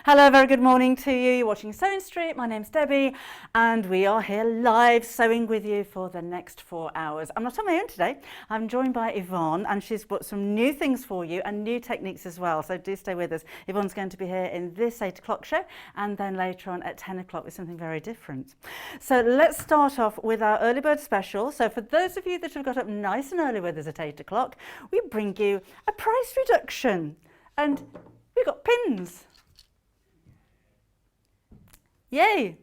Hello, very good morning to you. You're watching Sewing Street. My name's Debbie and we are here live sewing with you for the next 4 hours. I'm not on my own today. I'm joined by Yvonne and she's got some new things for you and new techniques as well. So do stay with us. Yvonne's going to be here in this 8 o'clock show and then later on at 10 o'clock with something very different. So let's start off with our early bird special. So for those of you that have got up nice and early with us at 8 o'clock, we bring you a price reduction and we've got pins. Yay!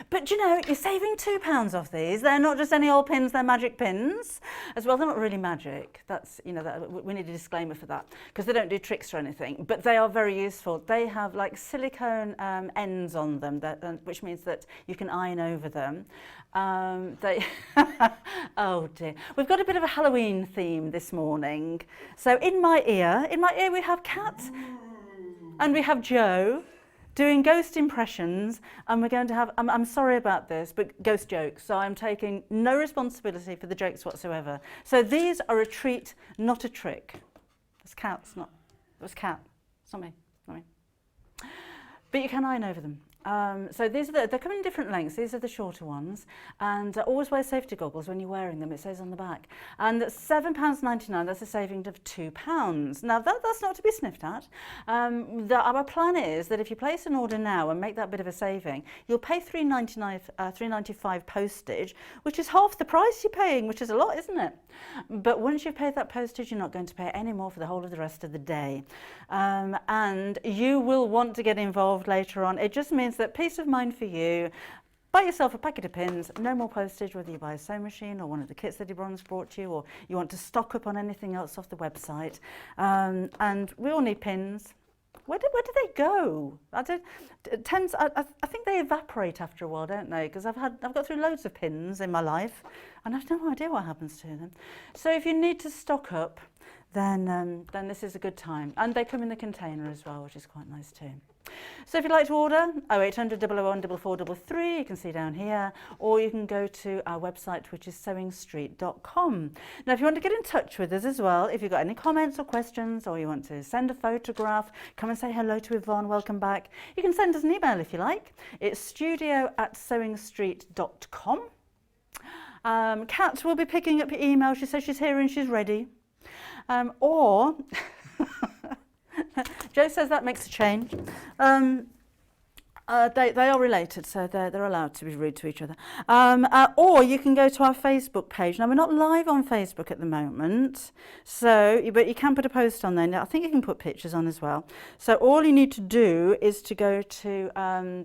But you know, you're saving £2 off these. They're not just any old pins, they're magic pins. As well, they're not really magic. That's, you know, we need a disclaimer for that because they don't do tricks or anything, but they are very useful. They have like silicone ends on them, which means that you can iron over them. Oh dear. We've got a bit of a Halloween theme this morning. So in my ear we have Kat and we have Joe doing ghost impressions, and we're going to have, I'm sorry about this, but ghost jokes. So I'm taking no responsibility for the jokes whatsoever. So these are a treat, not a trick. It's Kat, it was Kat. It's not me, not me. But you can iron over them. So these are they come in different lengths. These are the shorter ones, and always wear safety goggles when you're wearing them. It says on the back. And that's £7.99. That's a saving of £2. Now that's not to be sniffed at. Our plan is that if you place an order now and make that bit of a saving, you'll pay £3.95 postage, which is half the price you're paying, which is a lot, isn't it? But once you've paid that postage, you're not going to pay any more for the whole of the rest of the day, and you will want to get involved later on. It just means that peace of mind for you. Buy yourself a packet of pins, no more postage, whether you buy a sewing machine or one of the kits that Yvonne's brought you, or you want to stock up on anything else off the website. And we all need pins. Where do they go? I think they evaporate after a while, don't they? Because I've got through loads of pins in my life and I've no idea what happens to them. So if you need to stock up, then this is a good time. And they come in the container as well, which is quite nice too. So if you'd like to order, 0800 001 4433, you can see down here, or you can go to our website, which is sewingstreet.com. Now, if you want to get in touch with us as well, if you've got any comments or questions, or you want to send a photograph, come and say hello to Yvonne, welcome back, you can send us an email if you like. It's studio@sewingstreet.com. Kat will be picking up your email. She says she's here and she's ready. Or... Joe says that makes a change. They are related, so they're allowed to be rude to each other. Or you can go to our Facebook page. Now, we're not live on Facebook at the moment, but you can put a post on there. Now, I think you can put pictures on as well. So all you need to do is to go to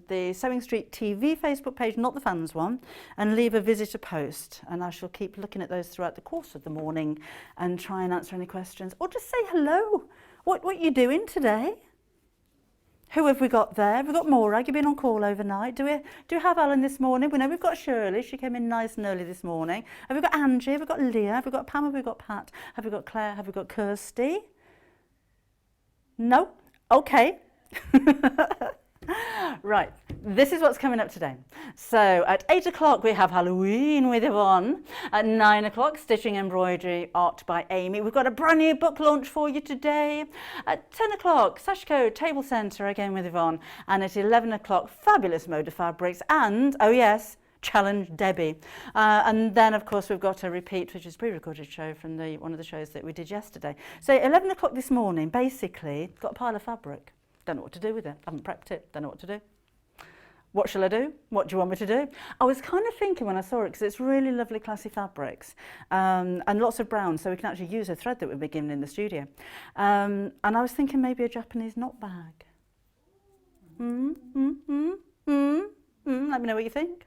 the Sewing Street TV Facebook page, not the fans one, and leave a visitor post. And I shall keep looking at those throughout the course of the morning and try and answer any questions. Or just say hello. What are you doing today? Who have we got there? Have we got Morag? You've been on call overnight. Do we have Alan this morning? We know we've got Shirley. She came in nice and early this morning. Have we got Angie? Have we got Leah? Have we got Pam? Have we got Pat? Have we got Claire? Have we got Kirsty? No? Okay. Right, this is what's coming up today. So at 8 o'clock we have Halloween with Yvonne. At 9 o'clock, Stitching Embroidery, art by Aimee. We've got a brand new book launch for you today. At 10 o'clock, Sashiko Table Centre again with Yvonne. And at 11 o'clock, fabulous Moda fabrics and, oh yes, Challenge Debbie. And then of course we've got a repeat, which is a pre-recorded show from one of the shows that we did yesterday. So 11 o'clock this morning, basically, got a pile of fabric. Don't know what to do with it. Haven't prepped it. Don't know what to do. What shall I do? What do you want me to do? I was kind of thinking when I saw it, because it's really lovely classy fabrics and lots of brown, so we can actually use a thread that we've been given in the studio. And I was thinking maybe a Japanese knot bag. Let me know what you think.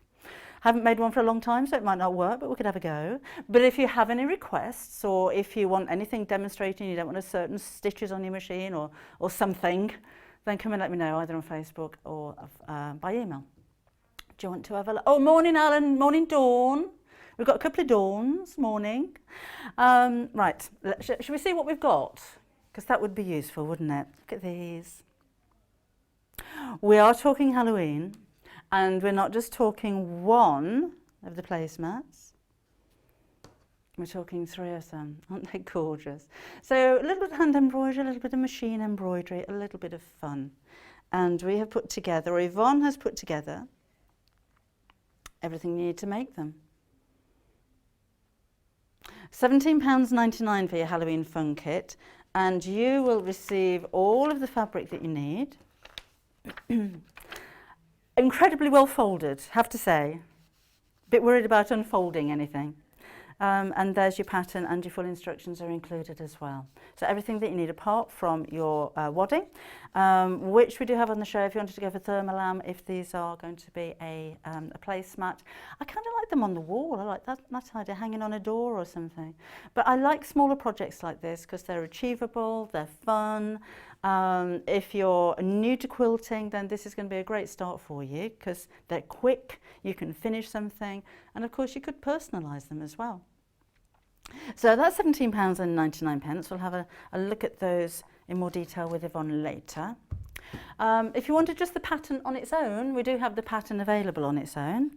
Haven't made one for a long time, so it might not work, but we could have a go. But if you have any requests, or if you want anything demonstrating, you don't want a certain stitches on your machine or something, then come and let me know either on Facebook or by email. Do you want to have a look? Oh, morning, Alan. Morning, Dawn. We've got a couple of Dawns. Morning. Right. Shall we see what we've got? Because that would be useful, wouldn't it? Look at these. We are talking Halloween, and we're not just talking one of the placemats. We're talking 3 of them. Aren't they gorgeous? So a little bit of hand embroidery, a little bit of machine embroidery, a little bit of fun. And we have put together, or Yvonne has put together, everything you need to make them. £17.99 for your Halloween fun kit, and you will receive all of the fabric that you need. Incredibly well folded, have to say. Bit worried about unfolding anything. And there's your pattern, and your full instructions are included as well. So everything that you need apart from your wadding, which we do have on the show if you wanted to go for thermalam, if these are going to be a placemat. I kind of like them on the wall. I like that idea, hanging on a door or something. But I like smaller projects like this because they're achievable, they're fun. If you're new to quilting, then this is going to be a great start for you because they're quick, you can finish something, and of course you could personalise them as well. So that's £17.99. We'll have a look at those in more detail with Yvonne later. If you wanted just the pattern on its own, we do have the pattern available on its own.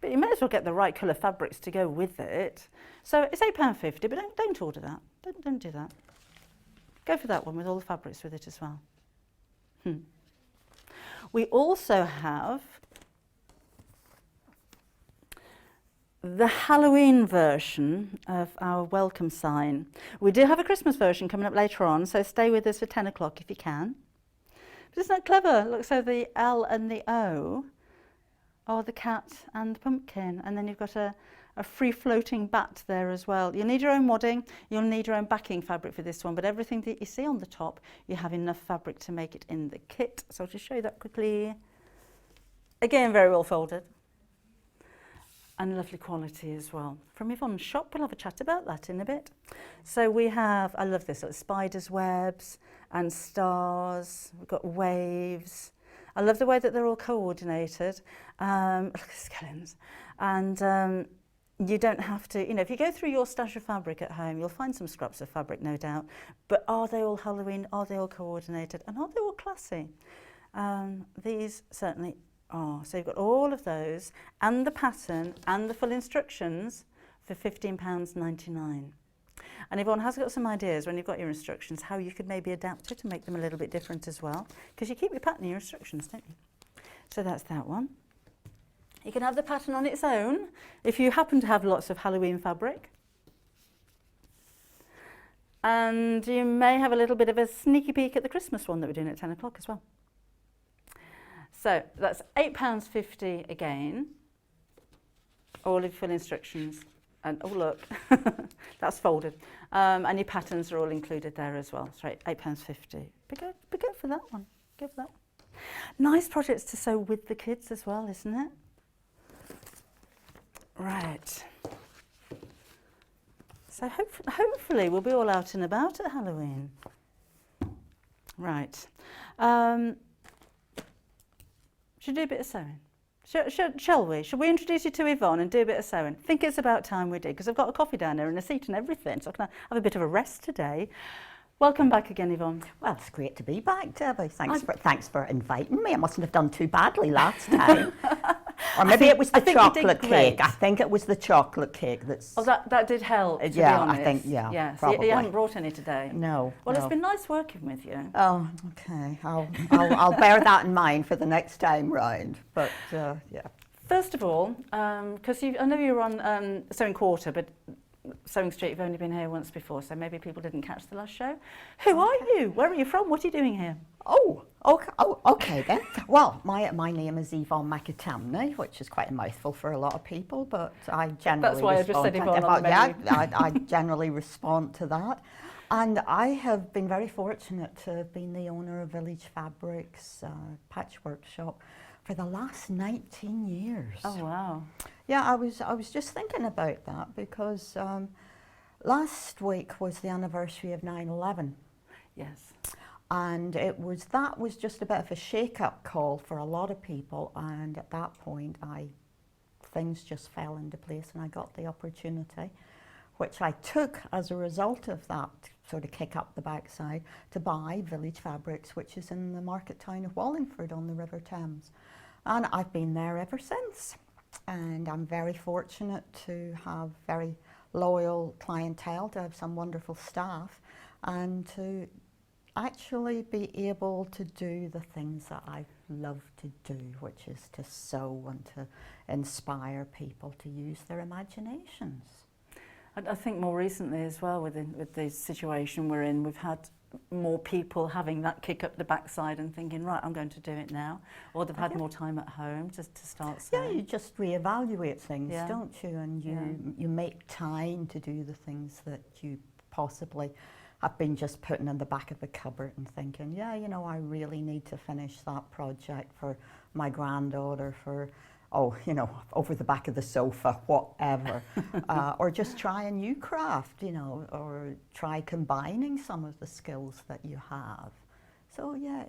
But you may as well get the right colour fabrics to go with it. So it's £8.50, but don't order that. Don't do that. Go for that one with all the fabrics with it as well. We also have the Halloween version of our welcome sign. We do have a Christmas version coming up later on, so stay with us for 10 o'clock if you can. But isn't that clever? Look, so the L and the O are the cat and the pumpkin, and then you've got a free-floating bat there as well. You'll need your own wadding, you'll need your own backing fabric for this one, but everything that you see on the top, you have enough fabric to make it in the kit. So I'll just show you that quickly. Again, very well folded. And lovely quality as well. From Yvonne's shop, we'll have a chat about that in a bit. So we have, I love this, like spiders' webs and stars. We've got waves. I love the way that they're all coordinated. Look at the skeletons. And you don't have to, you know, if you go through your stash of fabric at home, you'll find some scraps of fabric, no doubt. But are they all Halloween? Are they all coordinated? And are they all classy? These certainly are. So you've got all of those and the pattern and the full instructions for £15.99. And Yvonne has got some ideas when you've got your instructions how you could maybe adapt it and make them a little bit different as well, because you keep your pattern in your instructions, don't you? So that's that one. You can have the pattern on its own if you happen to have lots of Halloween fabric. And you may have a little bit of a sneaky peek at the Christmas one that we're doing at 10 o'clock as well. So that's £8.50 again. All of full instructions. And oh look, that's folded. And your patterns are all included there as well. So £8.50. Be good for that one. Go for that one. Nice projects to sew with the kids as well, isn't it? Right. So hopefully we'll be all out and about at Halloween. Right. Should we do a bit of sewing? Shall we? Shall we introduce you to Yvonne and do a bit of sewing? I think it's about time we did, because I've got a coffee down there and a seat and everything, so I can have a bit of a rest today. Welcome back again, Yvonne. Well, it's great to be back, Debbie. Thanks for inviting me. I mustn't have done too badly last time. Or maybe it was the chocolate cake. I think it was the chocolate cake that's... Oh, that did help, to be honest. I think, yeah, probably. So you haven't brought any today? No. Well, it's been nice working with you. Oh, okay. I'll bear that in mind for the next time round. But, yeah. First of all, because I know you were on Sewing Quarter, but Sewing Street, you've only been here once before, so maybe people didn't catch the last show. Who are you? Where are you from? What are you doing here? Oh, okay then. Well, my name is Yvonne McAtamney, which is quite a mouthful for a lot of people, but I generally That's why I just said Yvonne on the menu. Yeah, I generally respond to that. And I have been very fortunate to have been the owner of Village Fabrics patchwork shop for the last 19 years. Oh, wow. Yeah, I was just thinking about that because last week was the anniversary of 9/11. Yes. And that was just a bit of a shake-up call for a lot of people, and at that point things just fell into place and I got the opportunity, which I took as a result of that sort of kick up the backside, to buy Village Fabrics, which is in the market town of Wallingford on the River Thames. And I've been there ever since. And I'm very fortunate to have very loyal clientele, to have some wonderful staff, and to actually be able to do the things that I love to do, which is to sew and to inspire people to use their imaginations. I think more recently as well, with the situation we're in, we've had more people having that kick up the backside and thinking, right, I'm going to do it now, or they've had more time at home to start sewing. Yeah, you just reevaluate things, Yeah. don't you? And you make time to do the things that you possibly have been just putting in the back of the cupboard and thinking, yeah, you know, I really need to finish that project for my granddaughter, for, oh, you know, over the back of the sofa, whatever. Or just try a new craft, you know, or try combining some of the skills that you have. So yeah,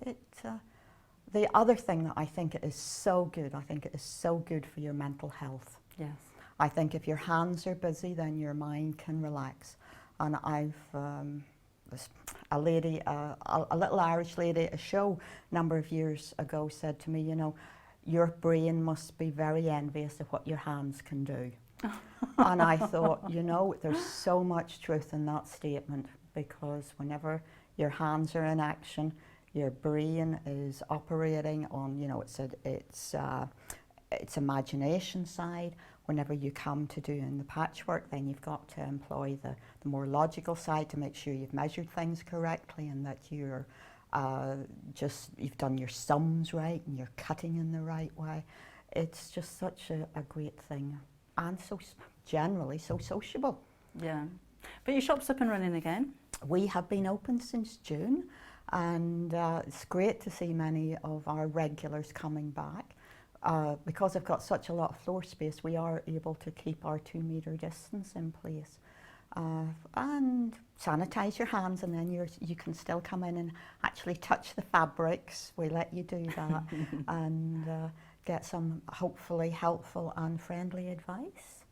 the other thing that I think is so good, I think it is so good for your mental health. Yes. I think if your hands are busy, then your mind can relax. And I've a lady, a little Irish lady at a show a number of years ago said to me, you know, your brain must be very envious of what your hands can do. And I thought, you know, there's so much truth in that statement, because whenever your hands are in action, your brain is operating on, you know, its imagination side. Whenever you come to doing the patchwork, then you've got to employ the more logical side to make sure you've measured things correctly and that you're you've done your sums right and you're cutting in the right way. It's just such a great thing, and so generally so sociable. Yeah. But your shop's up and running again? We have been open since June, and it's great to see many of our regulars coming back. Because I've got such a lot of floor space, we are able to keep our 2-meter distance in place. And sanitize your hands, and then you can still come in and actually touch the fabrics. We let you do that and get some hopefully helpful and friendly advice.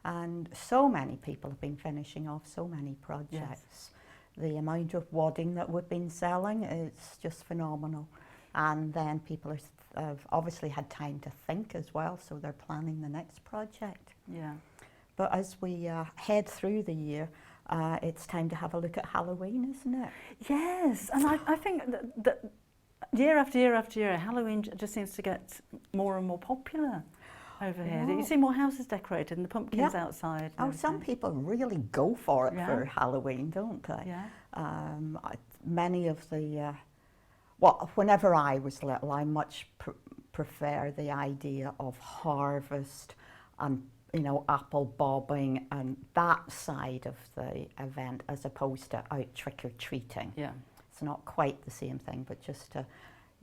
And so many people have been finishing off so many projects. Yes. The amount of wadding that we've been selling is just phenomenal. And then people have obviously had time to think as well, so they're planning the next project. Yeah. But as we head through the year, it's time to have a look at Halloween, isn't it? Yes, and I think that year after year after year, Halloween just seems to get more and more popular over here. Yeah. You see more houses decorated and the pumpkins outside. Oh, some people really go for it for Yeah. Halloween, don't they? Yeah. Many of the, well, whenever I was little, I much prefer the idea of harvest and, you know, apple bobbing and that side of the event, as opposed to out trick-or-treating. Yeah. It's not quite the same thing, but just to,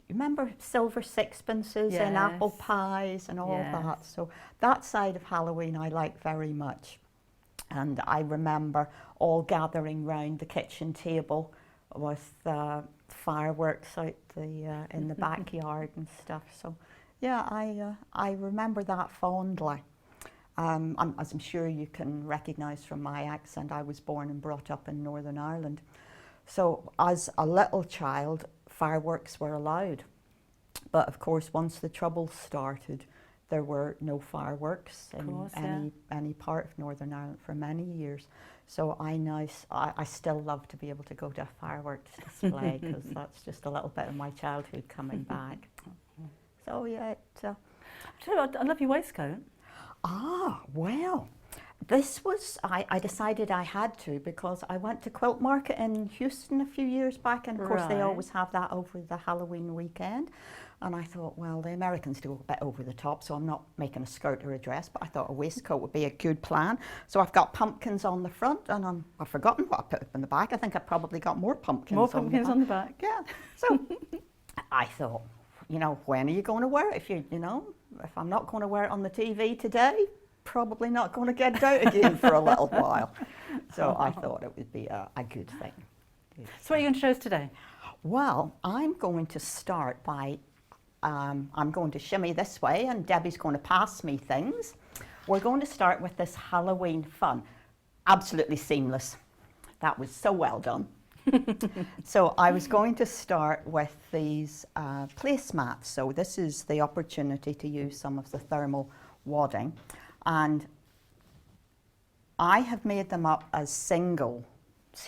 remember silver sixpences and Yes. apple pies and all Yes. that. So that side of Halloween I like very much. And I remember all gathering round the kitchen table with fireworks out in the backyard and stuff. So yeah, I remember that fondly. As I'm sure you can recognise from my accent, I was born and brought up in Northern Ireland. So as a little child, fireworks were allowed. But of course, once the Troubles started, there were no fireworks in any part of Northern Ireland for many years. So I still love to be able to go to a fireworks display, because that's just a little bit of my childhood coming back. So yeah, I love your waistcoat. Ah, well, this was, I decided I had to, because I went to Quilt Market in Houston a few years back, and of course they always have that over the Halloween weekend. And I thought, well, the Americans do a bit over the top, so I'm not making a skirt or a dress, but I thought a waistcoat would be a good plan. So I've got pumpkins on the front, and I've forgotten what I put up in the back. I think I probably got more pumpkins More pumpkins on the back. Yeah. So I thought, you know, when are you going to wear it? If if I'm not going to wear it on the TV today, probably not going to get it out again for a little while. So I thought it would be a good thing. So what are you going to show us today? Well, I'm going to start by, I'm going to shimmy this way, and Debbie's going to pass me things. We're going to start with this Halloween fun. Absolutely seamless. That was so well done. So I was going to start with these placemats. So this is the opportunity to use some of the thermal wadding. And I have made them up as singles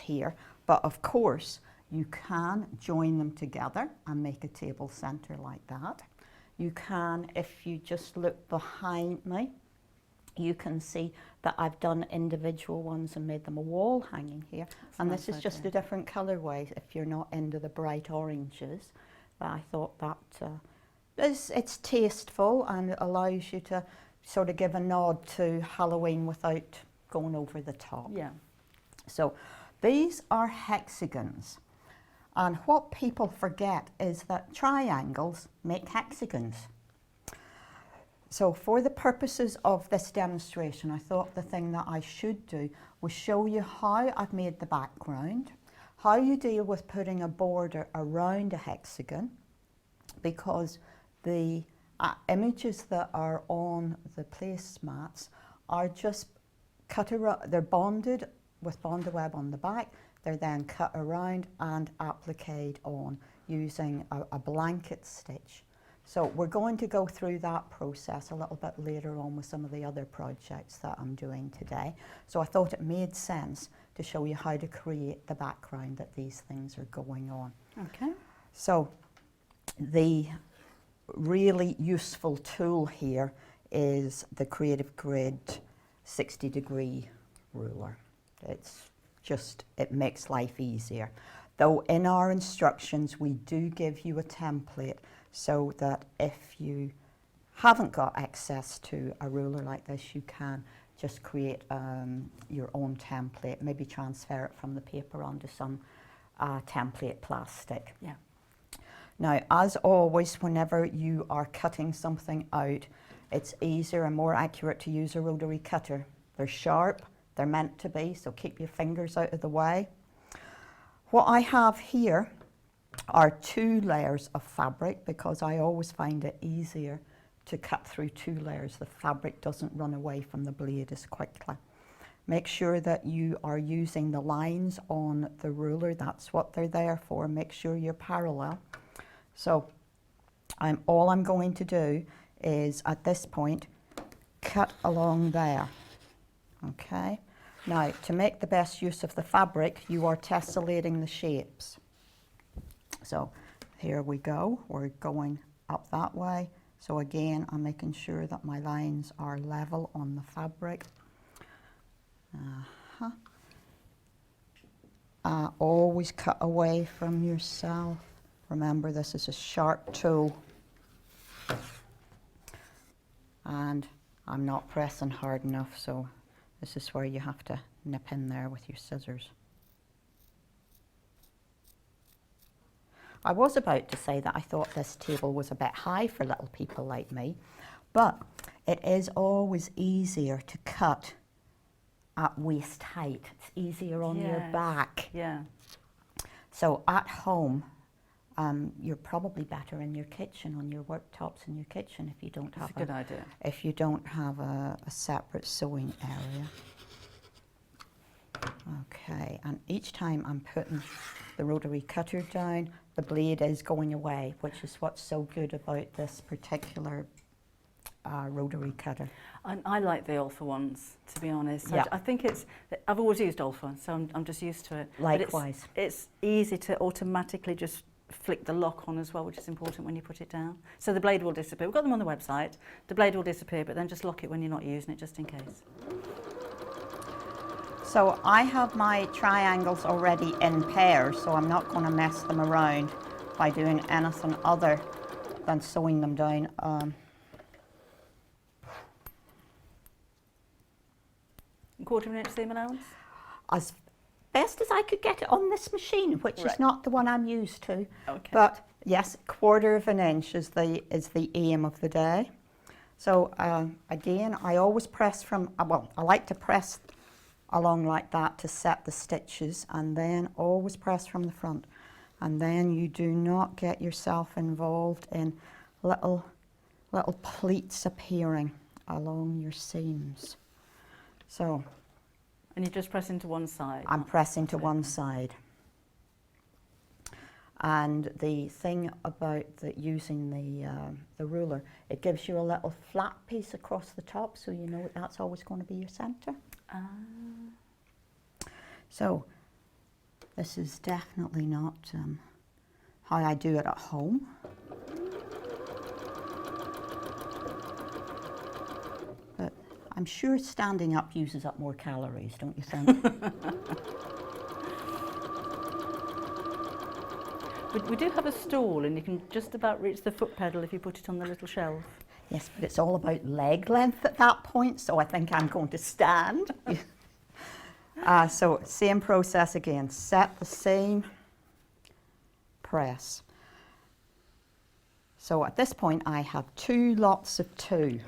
here, but of course You can join them together and make a table center like that. You can, if you just look behind me, you can see that I've done individual ones and made them a wall hanging here. That's a and nice this is just idea. a different colourway if you're not into the bright oranges. But I thought that it's tasteful and it allows you to sort of give a nod to Halloween without going over the top. Yeah. So these are hexagons. And what people forget is that triangles make hexagons. So for the purposes of this demonstration, I thought the thing that I should do was show you how I've made the background, how you deal with putting a border around a hexagon, because the images that are on the placemats are just cut around, they're bonded with bonded web on the back, they're then cut around and appliqued on using a blanket stitch. So we're going to go through that process a little bit later on with some of the other projects that I'm doing today. So I thought it made sense to show you how to create the background that these things are going on. Okay. So the really useful tool here is the Creative Grid 60-degree ruler. It makes life easier. Though in our instructions we do give you a template so that if you haven't got access to a ruler like this, you can just create your own template, maybe transfer it from the paper onto some template plastic. Yeah. Now, as always, whenever you are cutting something out, it's easier and more accurate to use a rotary cutter. They're sharp, they're meant to be, so keep your fingers out of the way. What I have here are 2 layers of fabric because I always find it easier to cut through 2 layers. The fabric doesn't run away from the blade as quickly. Make sure that you are using the lines on the ruler. That's what they're there for. Make sure you're parallel. So all I'm going to do is at this point cut along there. Okay. Now, to make the best use of the fabric, you are tessellating the shapes. So here we go, we're going up that way. So again, I'm making sure that my lines are level on the fabric. Always cut away from yourself. Remember, this is a sharp tool. And I'm not pressing hard enough, so this is where you have to nip in there with your scissors. I was about to say that I thought this table was a bit high for little people like me, but it is always easier to cut at waist height. It's easier on your back. Yeah. So at home, you're probably better in your kitchen, on your worktops in your kitchen if you don't have That's a good idea. If you don't have a separate sewing area. Okay, and each time I'm putting the rotary cutter down, the blade is going away, which is what's so good about this particular rotary cutter. And I like the Alpha ones, to be honest. Yeah. I think I've always used Alpha, so I'm just used to it. Likewise. But it's easy to automatically just flick the lock on as well, which is important when you put it down. So the blade will disappear. We've got them on the website. The blade will disappear, but then just lock it when you're not using it, just in case. So I have my triangles already in pairs, so I'm not going to mess them around by doing anything other than sewing them down. Quarter of an inch seam allowance? As best as I could get it on this machine, which is not the one I'm used to. Okay. But yes, 1/4 of an inch is the aim of the day. So again, I always press from, I like to press along like that to set the stitches, and then always press from the front. And then you do not get yourself involved in little pleats appearing along your seams. So. And you just press into one side? I'm pressing to one side. And the thing about using the ruler, it gives you a little flat piece across the top, so you know that's always going to be your centre. So This is definitely not how I do it at home. But I'm sure standing up uses up more calories, don't you think? We do have a stool, and you can just about reach the foot pedal if you put it on the little shelf. Yes, but it's all about leg length at that point, so I think I'm going to stand. So same process again, set the same press. So at this point I have 2 lots of 2,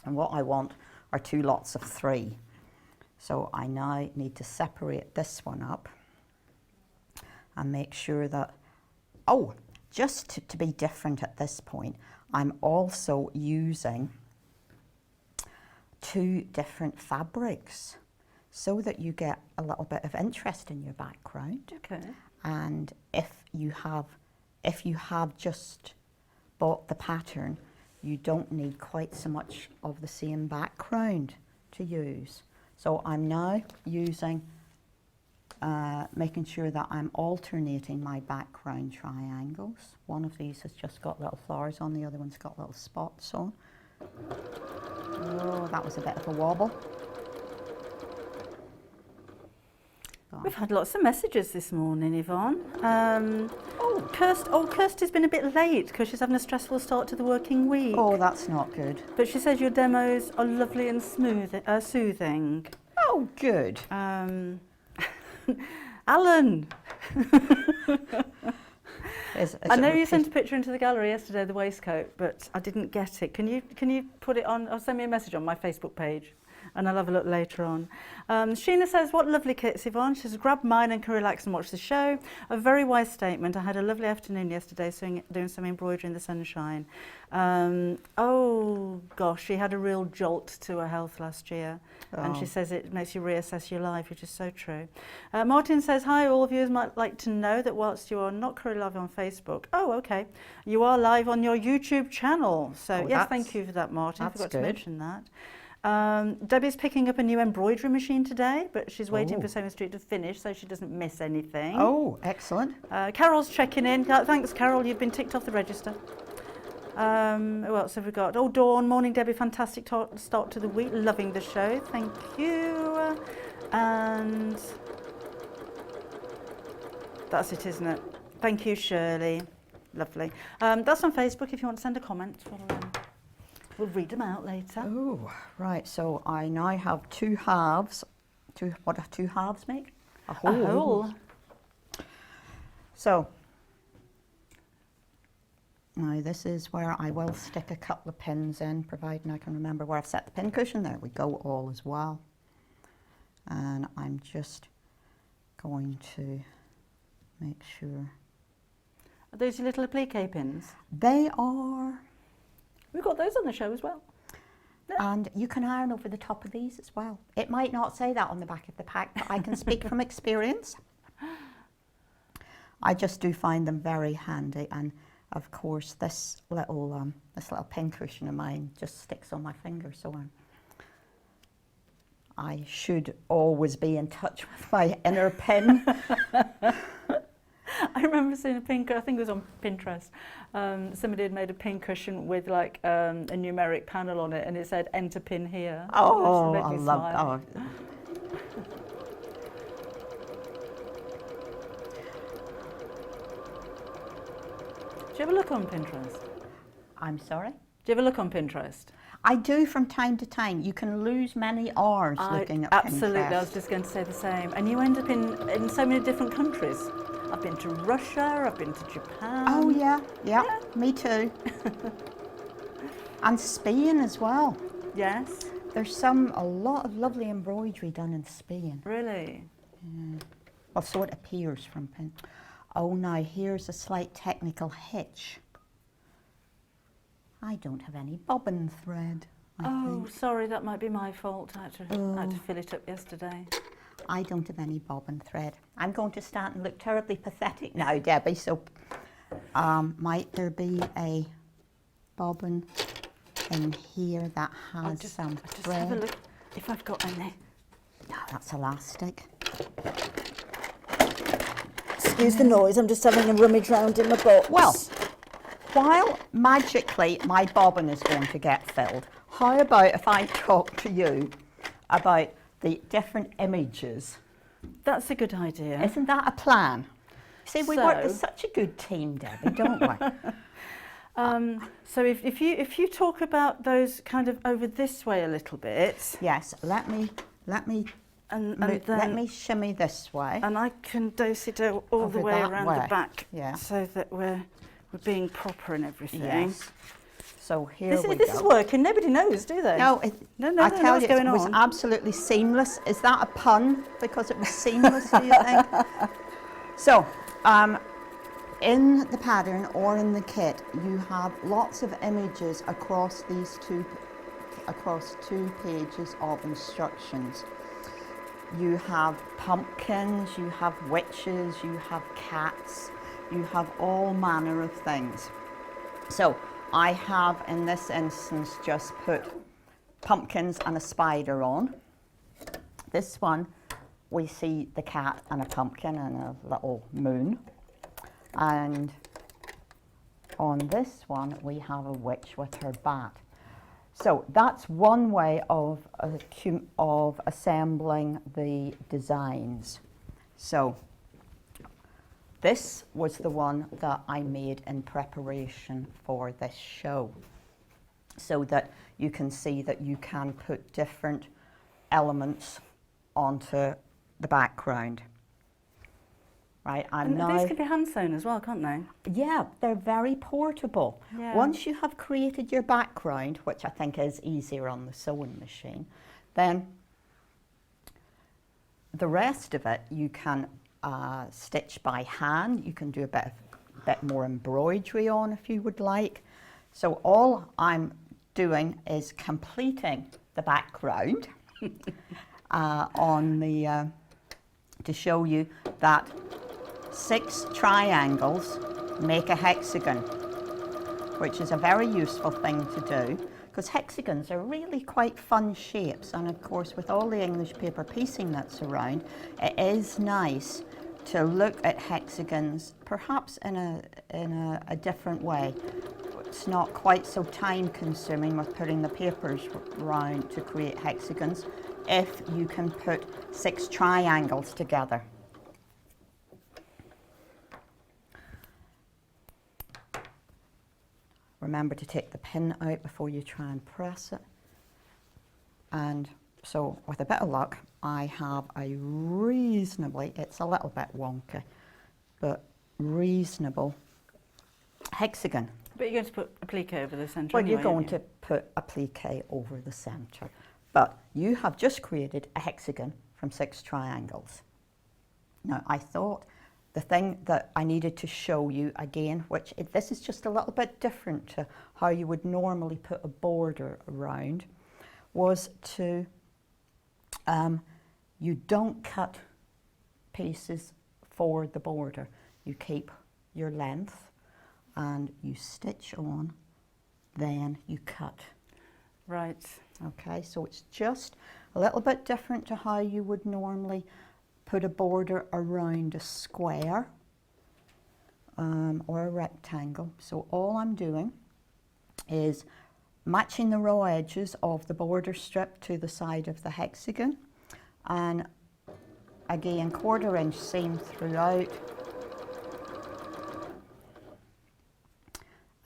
and what I want are 2 lots of 3. So I now need to separate this one up and make sure that, oh, just to be different at this point, I'm also using 2 different fabrics so that you get a little bit of interest in your background. Okay. And if you have just bought the pattern, you don't need quite so much of the same background to use. So I'm now using, making sure that I'm alternating my background triangles. One of these has just got little flowers on, the other one's got little spots on. Oh, that was a bit of a wobble. We've had lots of messages this morning, Yvonne. Kirsty's been a bit late because she's having a stressful start to the working week. Oh, that's not good. But she says your demos are lovely and soothing. Oh, good. Alan! I know you sent a picture into the gallery yesterday of the waistcoat, but I didn't get it. Can you put it on, or send me a message on my Facebook page, and I'll have a look later on. Sheena says, what lovely kits, Yvonne. She says, grab mine and can relax and watch the show. A very wise statement. I had a lovely afternoon yesterday doing some embroidery in the sunshine. Oh gosh, she had a real jolt to her health last year. Oh. And she says it makes you reassess your life, which is so true. Martin says, hi, all viewers might like to know that whilst you are not currently live on Facebook, oh, okay, you are live on your YouTube channel. So yes, thank you for that, Martin. I forgot to mention that. Debbie's picking up a new embroidery machine today, but she's waiting for Sewing Street to finish so she doesn't miss anything. Oh, excellent. Carol's checking in. Thanks, Carol. You've been ticked off the register. Who else have we got? Oh, Dawn. Morning, Debbie. Fantastic start to the week. Loving the show. Thank you. And that's it, isn't it? Thank you, Shirley. Lovely. That's on Facebook if you want to send a comment. We'll read them out later. Oh, right. So I now have 2 halves. What do 2 halves make? A whole. A whole. So now this is where I will stick a couple of pins in, providing I can remember where I've set the pin cushion. There we go, all as well. And I'm just going to make sure. Are those your little applique pins? They are. We've got those on the show as well. Yeah. And you can iron over the top of these as well. It might not say that on the back of the pack, but I can speak from experience. I just do find them very handy, and of course this little pin cushion of mine just sticks on my finger, so I should always be in touch with my inner pin. I remember seeing a pin, I think it was on Pinterest, somebody had made a pin cushion with like a numeric panel on it, and it said enter pin here. Oh, I love that. Do you ever look on Pinterest? I'm sorry? Do you ever look on Pinterest? I do from time to time. You can lose many hours looking at absolutely, Pinterest. I was just going to say the same. And you end up in so many different countries. I've been to Russia, I've been to Japan. Oh yeah, me too. And Spain as well. Yes. There's a lot of lovely embroidery done in Spain. Really? Yeah. Well, so it appears from Pinterest. Oh, now here's a slight technical hitch. I don't have any bobbin thread. I think. Sorry, that might be my fault. I had to fill it up yesterday. I don't have any bobbin thread. I'm going to start and look terribly pathetic now, Debbie, so might there be a bobbin in here that has some thread? Just have a look if I've got any. No, that's elastic. excuse the noise, I'm just having a rummage round in my box. Well, while magically my bobbin is going to get filled, how about if I talk to you about the different images? That's a good idea. Isn't that a plan? See, we work as So- such a good team, Debbie, don't we? So if you talk about those kind of over this way a little bit, Yes, let me and let then me shimmy this way. and I can do-si-do all Over the way that around way. the back, Yeah. so that we're being proper and everything. Yes. So here we This go. is working. Nobody knows, do they? No, no, I they don't know tell what's you, going it was on. absolutely seamless. Is that a pun? Because it was seamless, do you think? So, in the pattern or in the kit, you have lots of images across two pages of instructions. You have pumpkins, you have witches, you have cats, you have all manner of things. So I have, in this instance, just put pumpkins and a spider on. This one, we see the cat and a pumpkin and a little moon. And on this one, we have a witch with her bat. So that's one way of assembling the designs. So this was the one that I made in preparation for this show, so that you can see that you can put different elements onto the background. Right, And these can be hand sewn as well, can't they? yeah, they're very portable. Yeah. Once you have created your background, which I think is easier on the sewing machine, then the rest of it you can stitch by hand. You can do a bit more embroidery on if you would like. So all I'm doing is completing the background to show you that 6 triangles make a hexagon, which is a very useful thing to do, because hexagons are really quite fun shapes, and of course with all the English paper piecing that's around, it is nice to look at hexagons perhaps in a different way. It's not quite so time consuming with putting the papers round to create hexagons if you can put 6 triangles together. Remember to take the pin out before you try and press it. And so with a bit of luck, I have a reasonably, it's a little bit wonky, but reasonable hexagon. But you're going to put applique over the centre Well, anyway, you're going aren't you? to put applique over the centre. But you have just created a hexagon from 6 triangles. Now, I thought the thing that I needed to show you again, this is just a little bit different to how you would normally put a border around, was to, you don't cut pieces for the border. You keep your length and you stitch on, then you cut. Right. Okay, so it's just a little bit different to how you would normally put a border around a square or a rectangle. So all I'm doing is matching the raw edges of the border strip to the side of the hexagon, and again 1/4 inch seam throughout,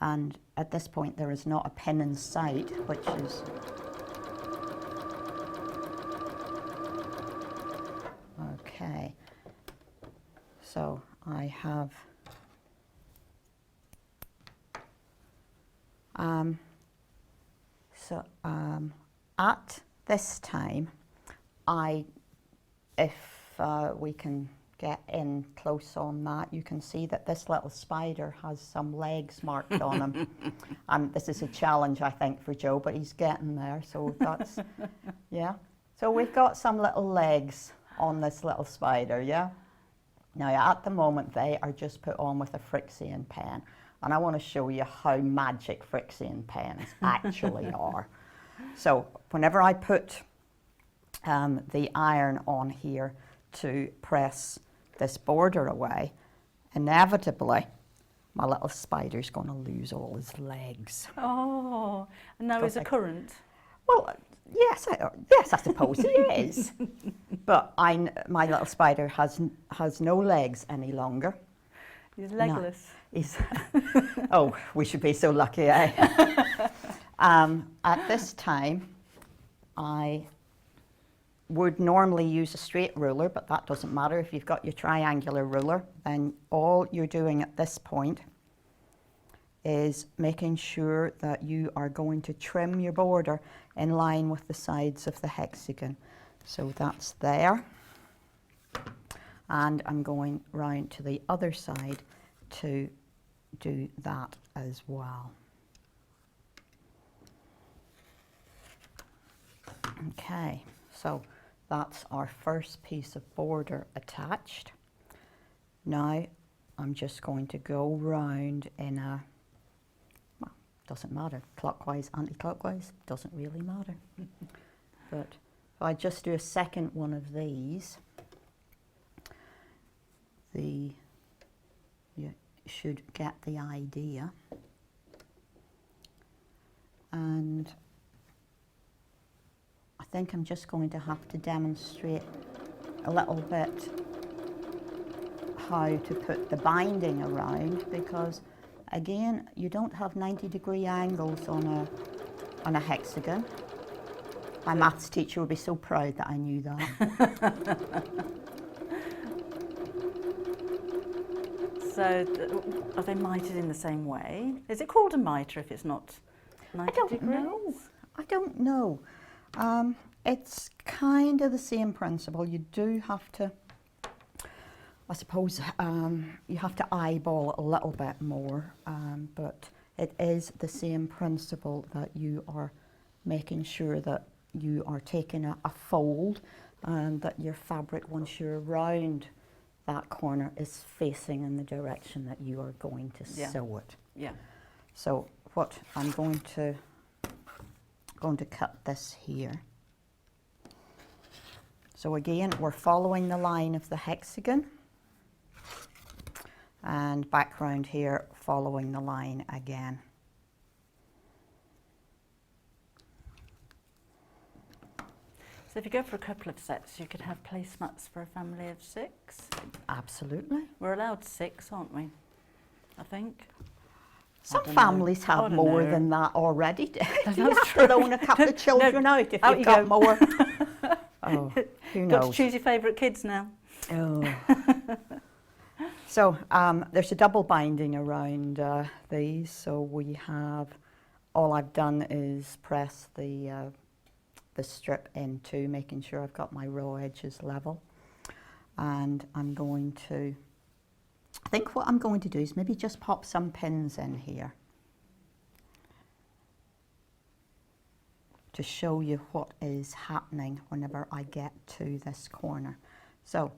and at this point there is not a pin in sight, which is okay. So I have at this time, if we can get in close on that, you can see that this little spider has some legs marked on him. And this is a challenge, I think, for Joe, but he's getting there, so that's, yeah. So we've got some little legs on this little spider, yeah? Now, at the moment, they are just put on with a Frixian pen, and I want to show you how magic Frixian pens actually are. So whenever I put the iron on here to press this border away, inevitably, my little spider's going to lose all his legs. Oh, and now he's a currant. Well, yes, I suppose he is. But my little spider has no legs any longer. He's legless. No, he's oh, we should be so lucky, eh? At this time, I would normally use a straight ruler, but that doesn't matter. If you've got your triangular ruler, then all you're doing at this point is making sure that you are going to trim your border in line with the sides of the hexagon. So that's there. And I'm going round to the other side to do that as well. Okay, so that's our first piece of border attached. Now I'm just going to go round in a, well, doesn't matter, clockwise, anti-clockwise, doesn't really matter. But if I just do a second one of these, you should get the idea. And I think I'm just going to have to demonstrate a little bit how to put the binding around, because again, you don't have 90-degree angles on a hexagon. My maths teacher would be so proud that I knew that. So, are they mitered in the same way? Is it called a miter if it's not 90 degrees? I don't know. It's kind of the same principle. You do have to, I suppose, you have to eyeball it a little bit more, but it is the same principle that you are making sure that you are taking a fold and that your fabric, once you're round that corner, is facing in the direction that you are going to sew it. Yeah. So what I'm going to cut this here. So again, we're following the line of the hexagon, and back round here, following the line again. So if you go for a couple of sets, you could have placemats for a family of 6? Absolutely. We're allowed 6, aren't we? I think. Some families have more than that already. Do you have true. to loan a couple of children out if Out you've you got go. more? Oh, who knows? Got to choose your favourite kids now. Oh. So there's a double binding around these. So we have, all I've done is press the strip into, making sure I've got my raw edges level. And I'm going to, I think what I'm going to do is maybe just pop some pins in here to show you what is happening whenever I get to this corner. So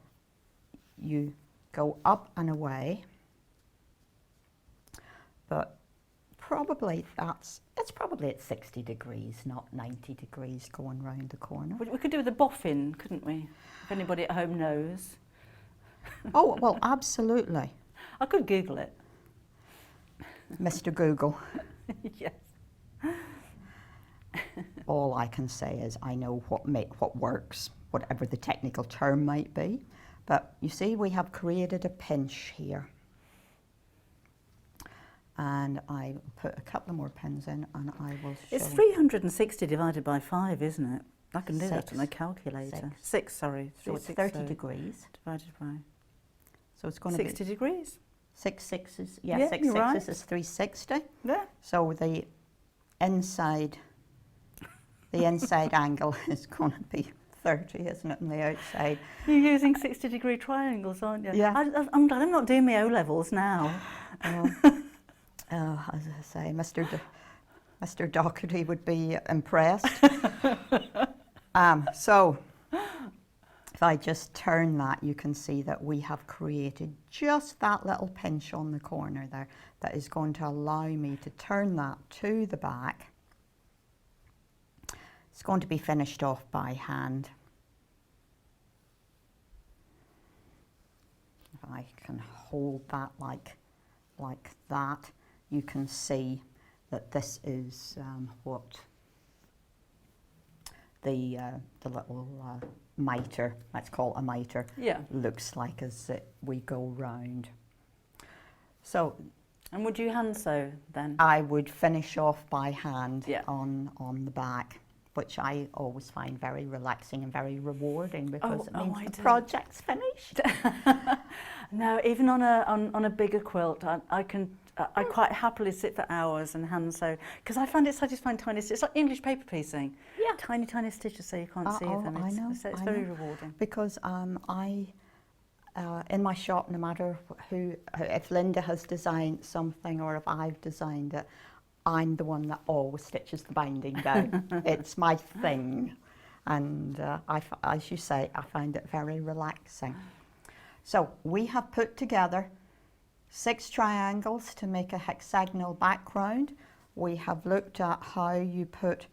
you go up and away, but probably it's probably at 60 degrees, not 90 degrees going round the corner. We could do with a boffin, couldn't we? If anybody at home knows. Oh, well, absolutely. I could Google it. Mr. Google. Yes. All I can say is I know what works, whatever the technical term might be. But you see, we have created a pinch here. And I put a couple more pins in, and I will show. It's 360 divided by 5, isn't it? I can do that on a calculator. 6, sorry. So it's 30 degrees. Divided by. So it's going to be 60 degrees. 6 sixes. Yeah, Yeah, 6 you're right. sixes is 360. Yeah. So the inside angle is going to be 30, isn't it, on the outside? You're using 60-degree triangles, aren't you? Yeah. I'm glad I'm not doing my O-levels now. As I say, Mr. Doherty would be impressed. So if I just turn that, you can see that we have created just that little pinch on the corner there that is going to allow me to turn that to the back. It's going to be finished off by hand. If I I can hold that like that, you can see that this is what the little mitre, let's call it a mitre, looks like as we go round. So, and would you hand sew then? I would finish off by hand on the back, which I always find very relaxing and very rewarding because it means the project's finished. No, even on a bigger quilt, I quite happily sit for hours and hand sew because I find it satisfying. Tiny stitches, it's like English paper piecing. Yeah, tiny stitches so you can't see them. I know. So it's very rewarding. Because in my shop, no matter if Linda has designed something or if I've designed it, I'm the one that always stitches the binding down. It's my thing, and as you say, I find it very relaxing. So we have put together 6 triangles to make a hexagonal background. We have looked at how you put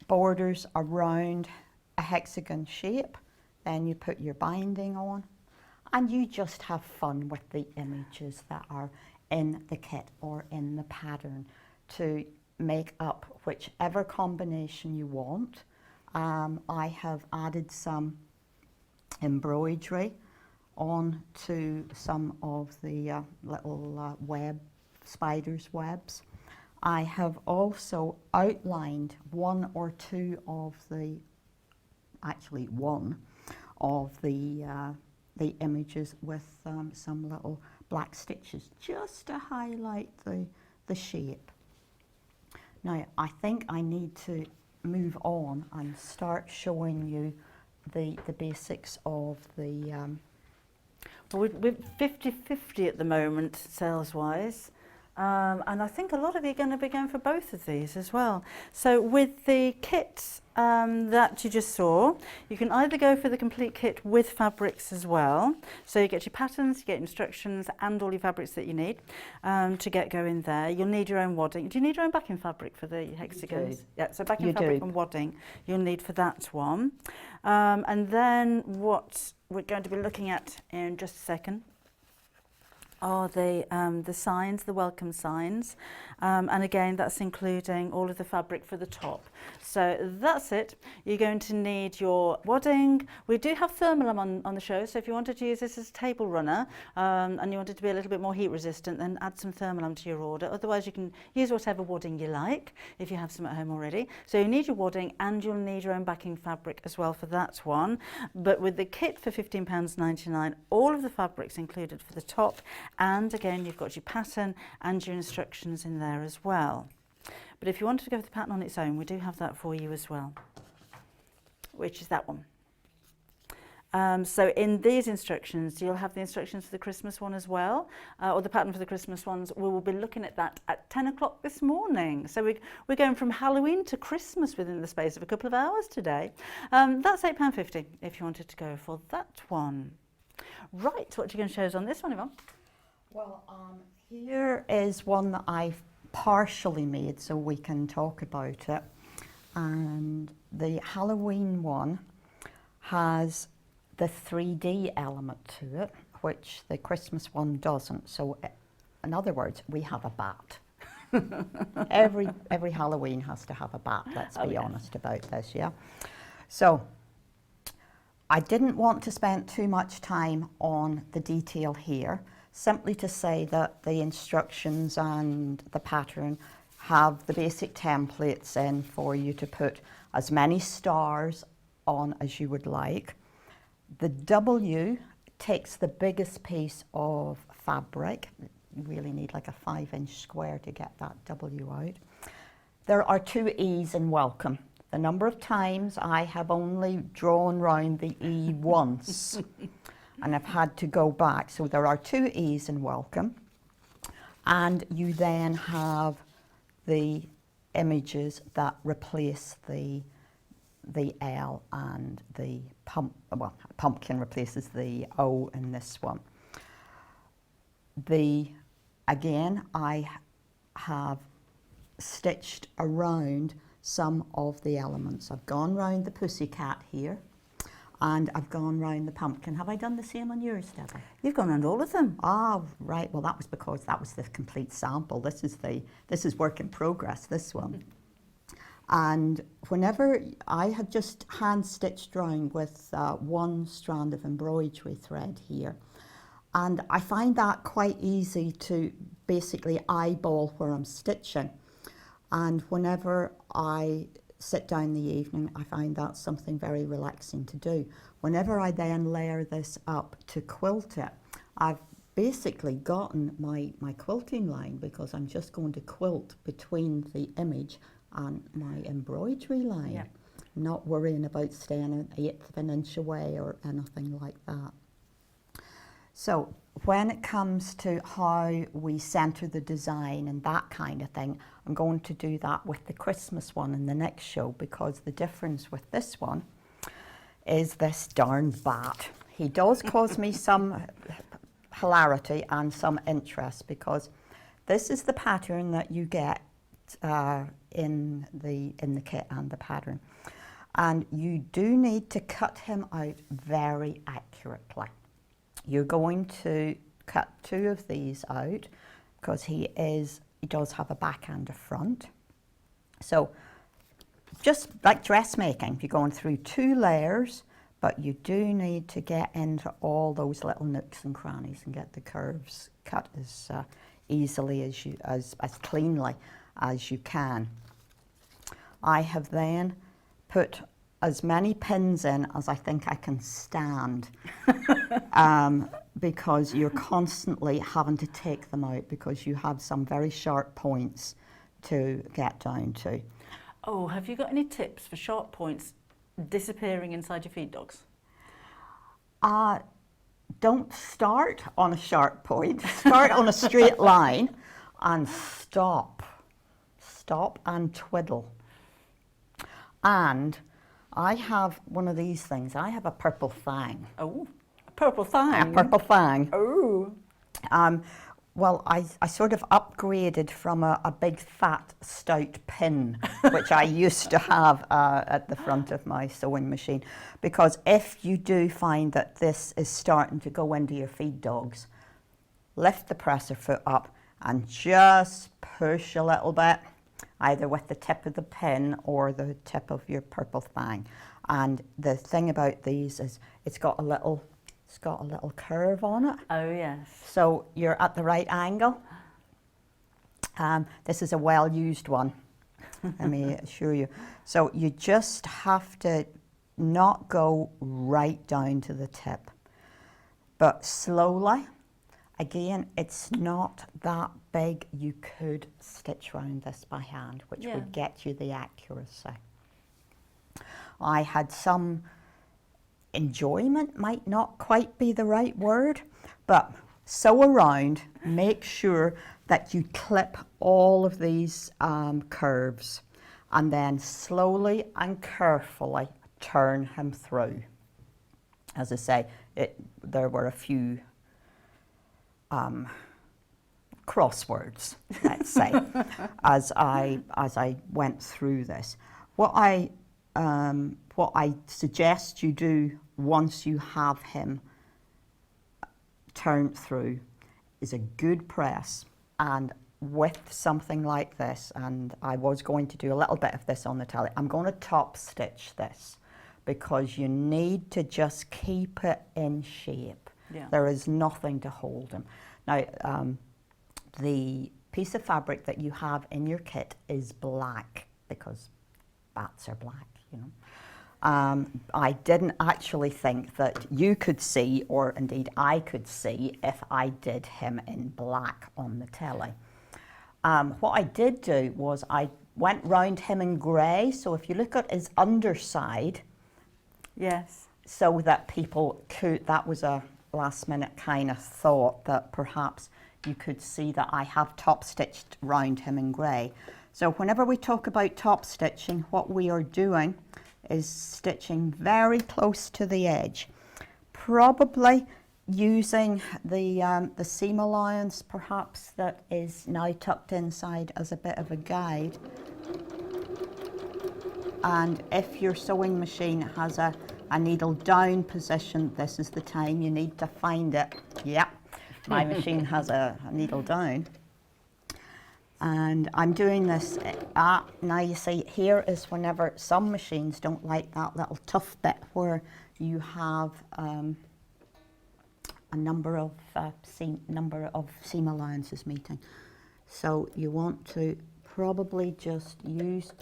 borders around a hexagon shape, then you put your binding on, and you just have fun with the images that are in the kit or in the pattern to make up whichever combination you want. I have added some embroidery on to some of the little spiders' webs. I have also outlined one of the images with some little black stitches just to highlight the shape. Now I think I need to move on and start showing you the basics of the Well, we're 50-50 at the moment, sales-wise, and I think a lot of you are going to be going for both of these as well. So with the kit that you just saw, you can either go for the complete kit with fabrics as well. So you get your patterns, you get instructions, and all your fabrics that you need to get going there. You'll need your own wadding. Do you need your own backing fabric for the hexagons? Yeah, so backing fabric and wadding you'll need for that one. And then what we're going to be looking at in just a second are the signs, the welcome signs, and again that's including all of the fabric for the top. So that's it. You're going to need your wadding. We do have thermal on the show, so if you wanted to use this as a table runner and you wanted to be a little bit more heat resistant, then add some thermal to your order. Otherwise you can use whatever wadding you like if you have some at home already. So you need your wadding and you'll need your own backing fabric as well for that one. But with the kit for £15.99, all of the fabrics included for the top, and again you've got your pattern and your instructions in there as well. But if you wanted to go with the pattern on its own, we do have that for you as well, which is that one. So in these instructions, you'll have the instructions for the Christmas one as well, or the pattern for the Christmas ones. We will be looking at that at 10 o'clock this morning. So we're going from Halloween to Christmas within the space of a couple of hours today. That's £8.50 if you wanted to go for that one. Right, what are you going to show us on this one, Yvonne? Well, here is one that I've partially made so we can talk about it. And the Halloween one has the 3D element to it, which the Christmas one doesn't. So in other words, we have a bat. Every Halloween has to have a bat, let's be honest about this, yeah? So I didn't want to spend too much time on the detail here, simply to say that the instructions and the pattern have the basic templates in for you to put as many stars on as you would like. The W takes the biggest piece of fabric. You really need like a 5-inch square to get that W out. There are 2 E's in welcome. The number of times I have only drawn round the E once and I've had to go back. So there are 2 E's in welcome, and you then have the images that replace the L and the pumpkin replaces the O in this one. Again, I have stitched around some of the elements. I've gone round the pussycat here. and I've gone round the pumpkin. Have I done the same on yours, Deborah? You've gone around all of them. Ah, right. Well, that was because that was the complete sample. This is work in progress, this one. And whenever I have just hand stitched round with one strand of embroidery thread here, and I find that quite easy to basically eyeball where I'm stitching. And whenever I sit down in the evening, I find that something very relaxing to do. Whenever I then layer this up to quilt it, I've basically gotten my quilting line, because I'm just going to quilt between the image and my embroidery line. Yeah. Not worrying about staying an eighth of an inch away or anything like that. So when it comes to how we centre the design and that kind of thing, I'm going to do that with the Christmas one in the next show, because the difference with this one is this darn bat. He does cause me some hilarity and some interest, because this is the pattern that you get in the kit and the pattern. And you do need to cut him out very accurately. You're going to cut 2 of these out, because he does have a back and a front. So just like dressmaking, you're going through 2 layers, but you do need to get into all those little nooks and crannies and get the curves cut as easily as cleanly as you can. I have then put as many pins in as I think I can stand, because you're constantly having to take them out, because you have some very sharp points to get down to. Oh, have you got any tips for sharp points disappearing inside your feed dogs? Don't start on a sharp point. Start on a straight line and stop. Stop and twiddle. And I have one of these things. I have a purple fang. Oh, a purple fang. A purple fang. Oh. Well, I sort of upgraded from a big fat stout pin, which I used to have at the front of my sewing machine, because if you do find that this is starting to go into your feed dogs, lift the presser foot up and just push a little bit, either with the tip of the pin or the tip of your purple fang. And the thing about these is it's got a little curve on it. Oh, yes. So you're at the right angle. This is a well-used one, let me assure you. So you just have to not go right down to the tip, but slowly. Again, it's not that big. You could stitch around this by hand, which would get you the accuracy. I had some enjoyment, might not quite be the right word, but sew around, make sure that you clip all of these curves, and then slowly and carefully turn him through. As I say, there were a few crosswords, let's say, as I went through this. What I suggest you do once you have him turned through is a good press, and with something like this, and I was going to do a little bit of this on the telly, I'm going to top stitch this, because you need to just keep it in shape. Yeah. There is nothing to hold him. Now, the piece of fabric that you have in your kit is black, because bats are black, you know. I didn't actually think that you could see, or indeed I could see, if I did him in black on the telly. What I did do was I went round him in grey, so if you look at his underside, yes, so that people could, that was a last minute kind of thought that perhaps you could see that I have top stitched round him in grey. So whenever we talk about top stitching, what we are doing is stitching very close to the edge, probably using the seam allowance perhaps that is now tucked inside as a bit of a guide. And if your sewing machine has a a needle down position, this is the time you need to find it. Yep, my machine has a needle down. And I'm doing this, now you see, here is whenever some machines don't like that little tough bit where you have a number of seam allowances meeting. So you want to probably just use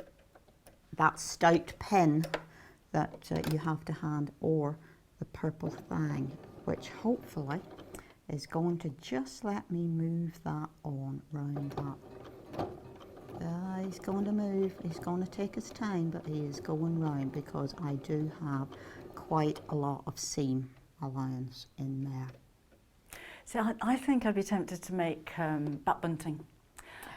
that stout pin that you have to hand, or the purple thing, which hopefully is going to just let me move that on round that. He's going to move, he's going to take his time, but he is going round because I do have quite a lot of seam allowance in there. So I think I'd be tempted to make bat bunting.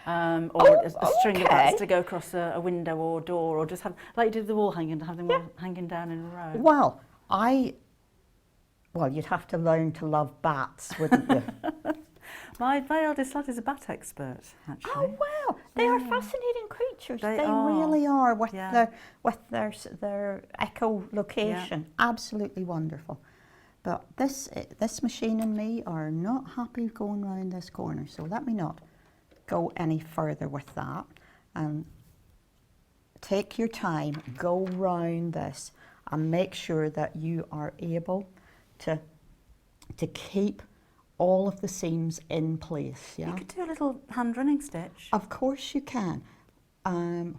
Or a string of bats to go across a window or door, or just have, like you did the wall hanging, to have them all hanging down in a row. Well, you'd have to learn to love bats, wouldn't you? My eldest lad is a bat expert, actually. Oh wow, they are fascinating creatures. They are. Really are, with their echolocation. Absolutely wonderful. But this machine and me are not happy going round this corner, so let me not go any further with that. And take your time, go round this, and make sure that you are able to keep all of the seams in place. Yeah, you could do a little hand running stitch. Of course you can,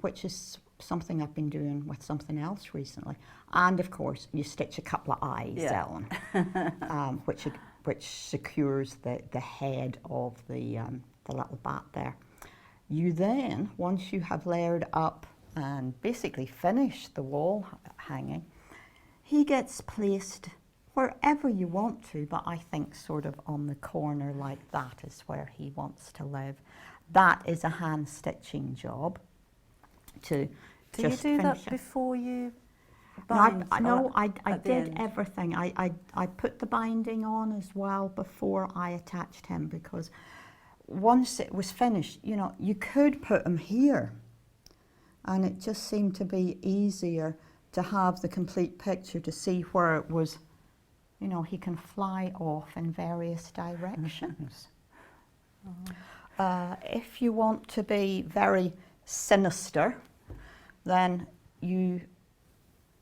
which is something I've been doing with something else recently. And of course you stitch a couple of eyes on, which secures the head of the little bat there. You then, once you have layered up and basically finished the wall hanging, he gets placed wherever you want to, but I think sort of on the corner like that is where he wants to live. That is a hand stitching job. Do you do that before you bind? No, I did everything. I put the binding on as well before I attached him, because once it was finished, you know, you could put him here, and it just seemed to be easier to have the complete picture to see where it was. You know, he can fly off in various directions. If you want to be very sinister, then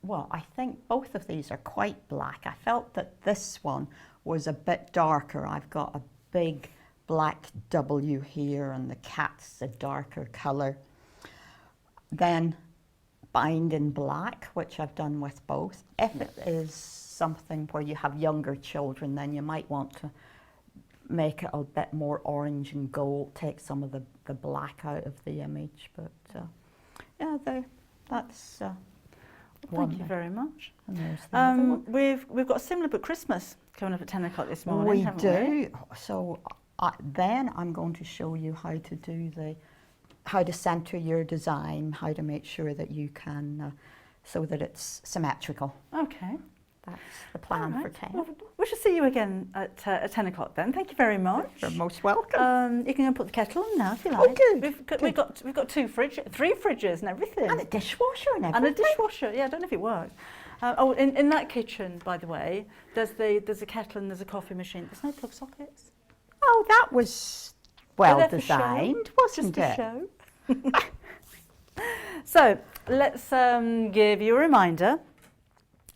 I think both of these are quite black. I felt that this one was a bit darker. I've got a big black W here, and the cat's a darker colour. Then bind in black, which I've done with both. If it is something where you have younger children, then you might want to make it a bit more orange and gold, take some of the black out of the image. But yeah, that's thank you very much. And there's the other one. We've got a similar but Christmas coming up at 10 o'clock this morning. We do. So then I'm going to show you how to do how to center your design, how to make sure that you can so that it's symmetrical. Okay. That's the plan for 10. Well, we shall see you again at 10 o'clock then. Thank you very much. You're most welcome. You can go and put the kettle on now if you like. Oh, good. We've got 3 fridges and everything. And a dishwasher and everything. And a dishwasher. Yeah, I don't know if it works. In that kitchen, by the way, there's a kettle and there's a coffee machine. There's no plug sockets. Oh, that was well designed, wasn't it? Just for show. So let's give you a reminder.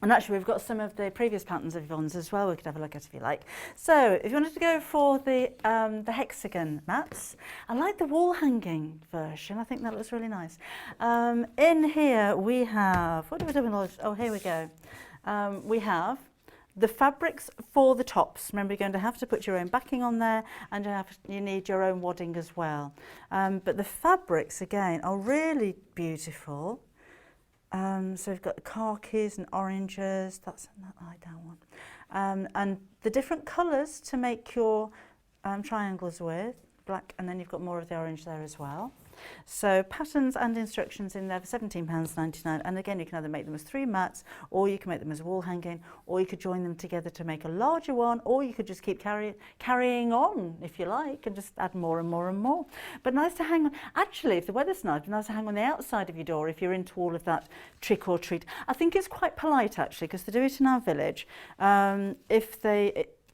And actually, we've got some of the previous patterns of Yvonne's as well. We could have a look at if you like. So, if you wanted to go for the hexagon mats, I like the wall hanging version. I think that looks really nice. In here we have, what do we do with those? Oh, here we go. We have the fabrics for the tops. Remember, you're going to have to put your own backing on there, and you need your own wadding as well. But the fabrics again are really beautiful. So we've got the khakis and oranges, I like that one. And the different colours to make your triangles with, black, and then you've got more of the orange there as well. So patterns and instructions in there for £17.99, and again you can either make them as 3 mats, or you can make them as wall hanging, or you could join them together to make a larger one, or you could just keep carrying on if you like and just add more and more and more. But nice to hang on. Actually, if the weather's nice, it's nice to hang on the outside of your door if you're into all of that trick or treat. I think it's quite polite actually, because they do it in our village.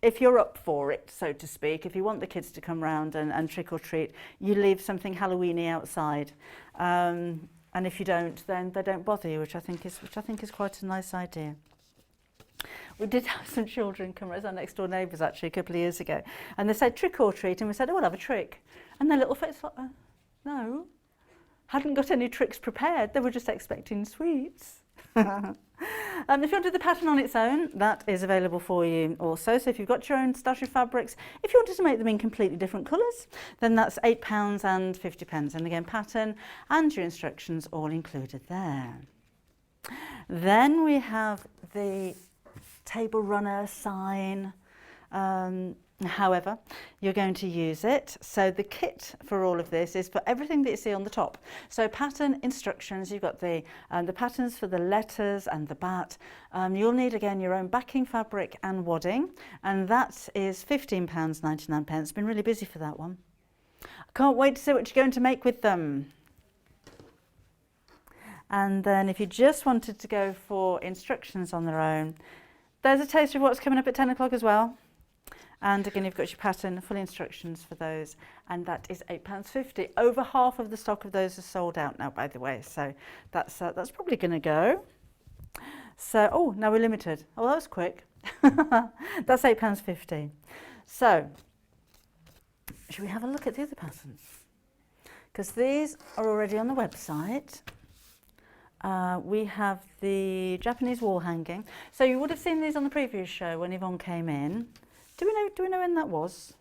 If you're up for it, so to speak, if you want the kids to come round and trick or treat, you leave something Halloweeny outside, and if you don't, then they don't bother you, which I think is quite a nice idea. We did have some children come as our next door neighbours actually a couple of years ago, and they said trick or treat, and we said, oh, we'll have a trick, and their little face like, no, hadn't got any tricks prepared. They were just expecting sweets. If you want to do the pattern on its own, that is available for you also. So if you've got your own stash of fabrics, if you wanted to make them in completely different colours, then that's £8.50. And again, pattern and your instructions all included there. Then we have the table runner sign. However, you're going to use it. So the kit for all of this is for everything that you see on the top. So pattern instructions, you've got the patterns for the letters and the bat. You'll need again your own backing fabric and wadding, and that is £15.99. Been really busy for that one. I can't wait to see what you're going to make with them. And then if you just wanted to go for instructions on their own, there's a taste of what's coming up at 10 o'clock as well. And again, you've got your pattern, full instructions for those, and that is £8.50. Over half of the stock of those is sold out now, by the way, so that's probably going to go. So, oh, now we're limited. Oh, that was quick. That's £8.50. So, should we have a look at the other patterns? Because these are already on the website. We have the Japanese wall hanging. So you would have seen these on the previous show when Yvonne came in. Do we know when that was?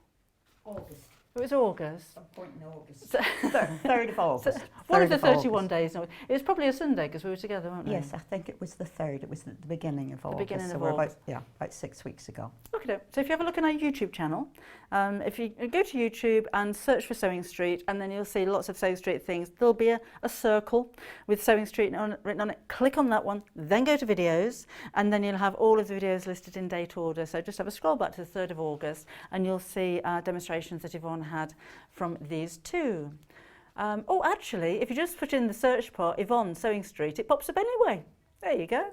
August. It was August. Some point in August. 3rd of August. So one of the 31 days. It was probably a Sunday because we were together, weren't we? Yes, I think it was the 3rd. It was the beginning of August. Beginning so of we're August. about 6 weeks ago. Look at it. So if you have a look on our YouTube channel, if you go to YouTube and search for Sewing Street, and then you'll see lots of Sewing Street things. There'll be a circle with Sewing Street written on it. Click on that one, then go to videos, and then you'll have all of the videos listed in date order. So just have a scroll back to the 3rd of August, and you'll see demonstrations that Yvonne had from these two. Oh, actually, if you just put in the search bar Yvonne Sewing Street, it pops up anyway. There you go.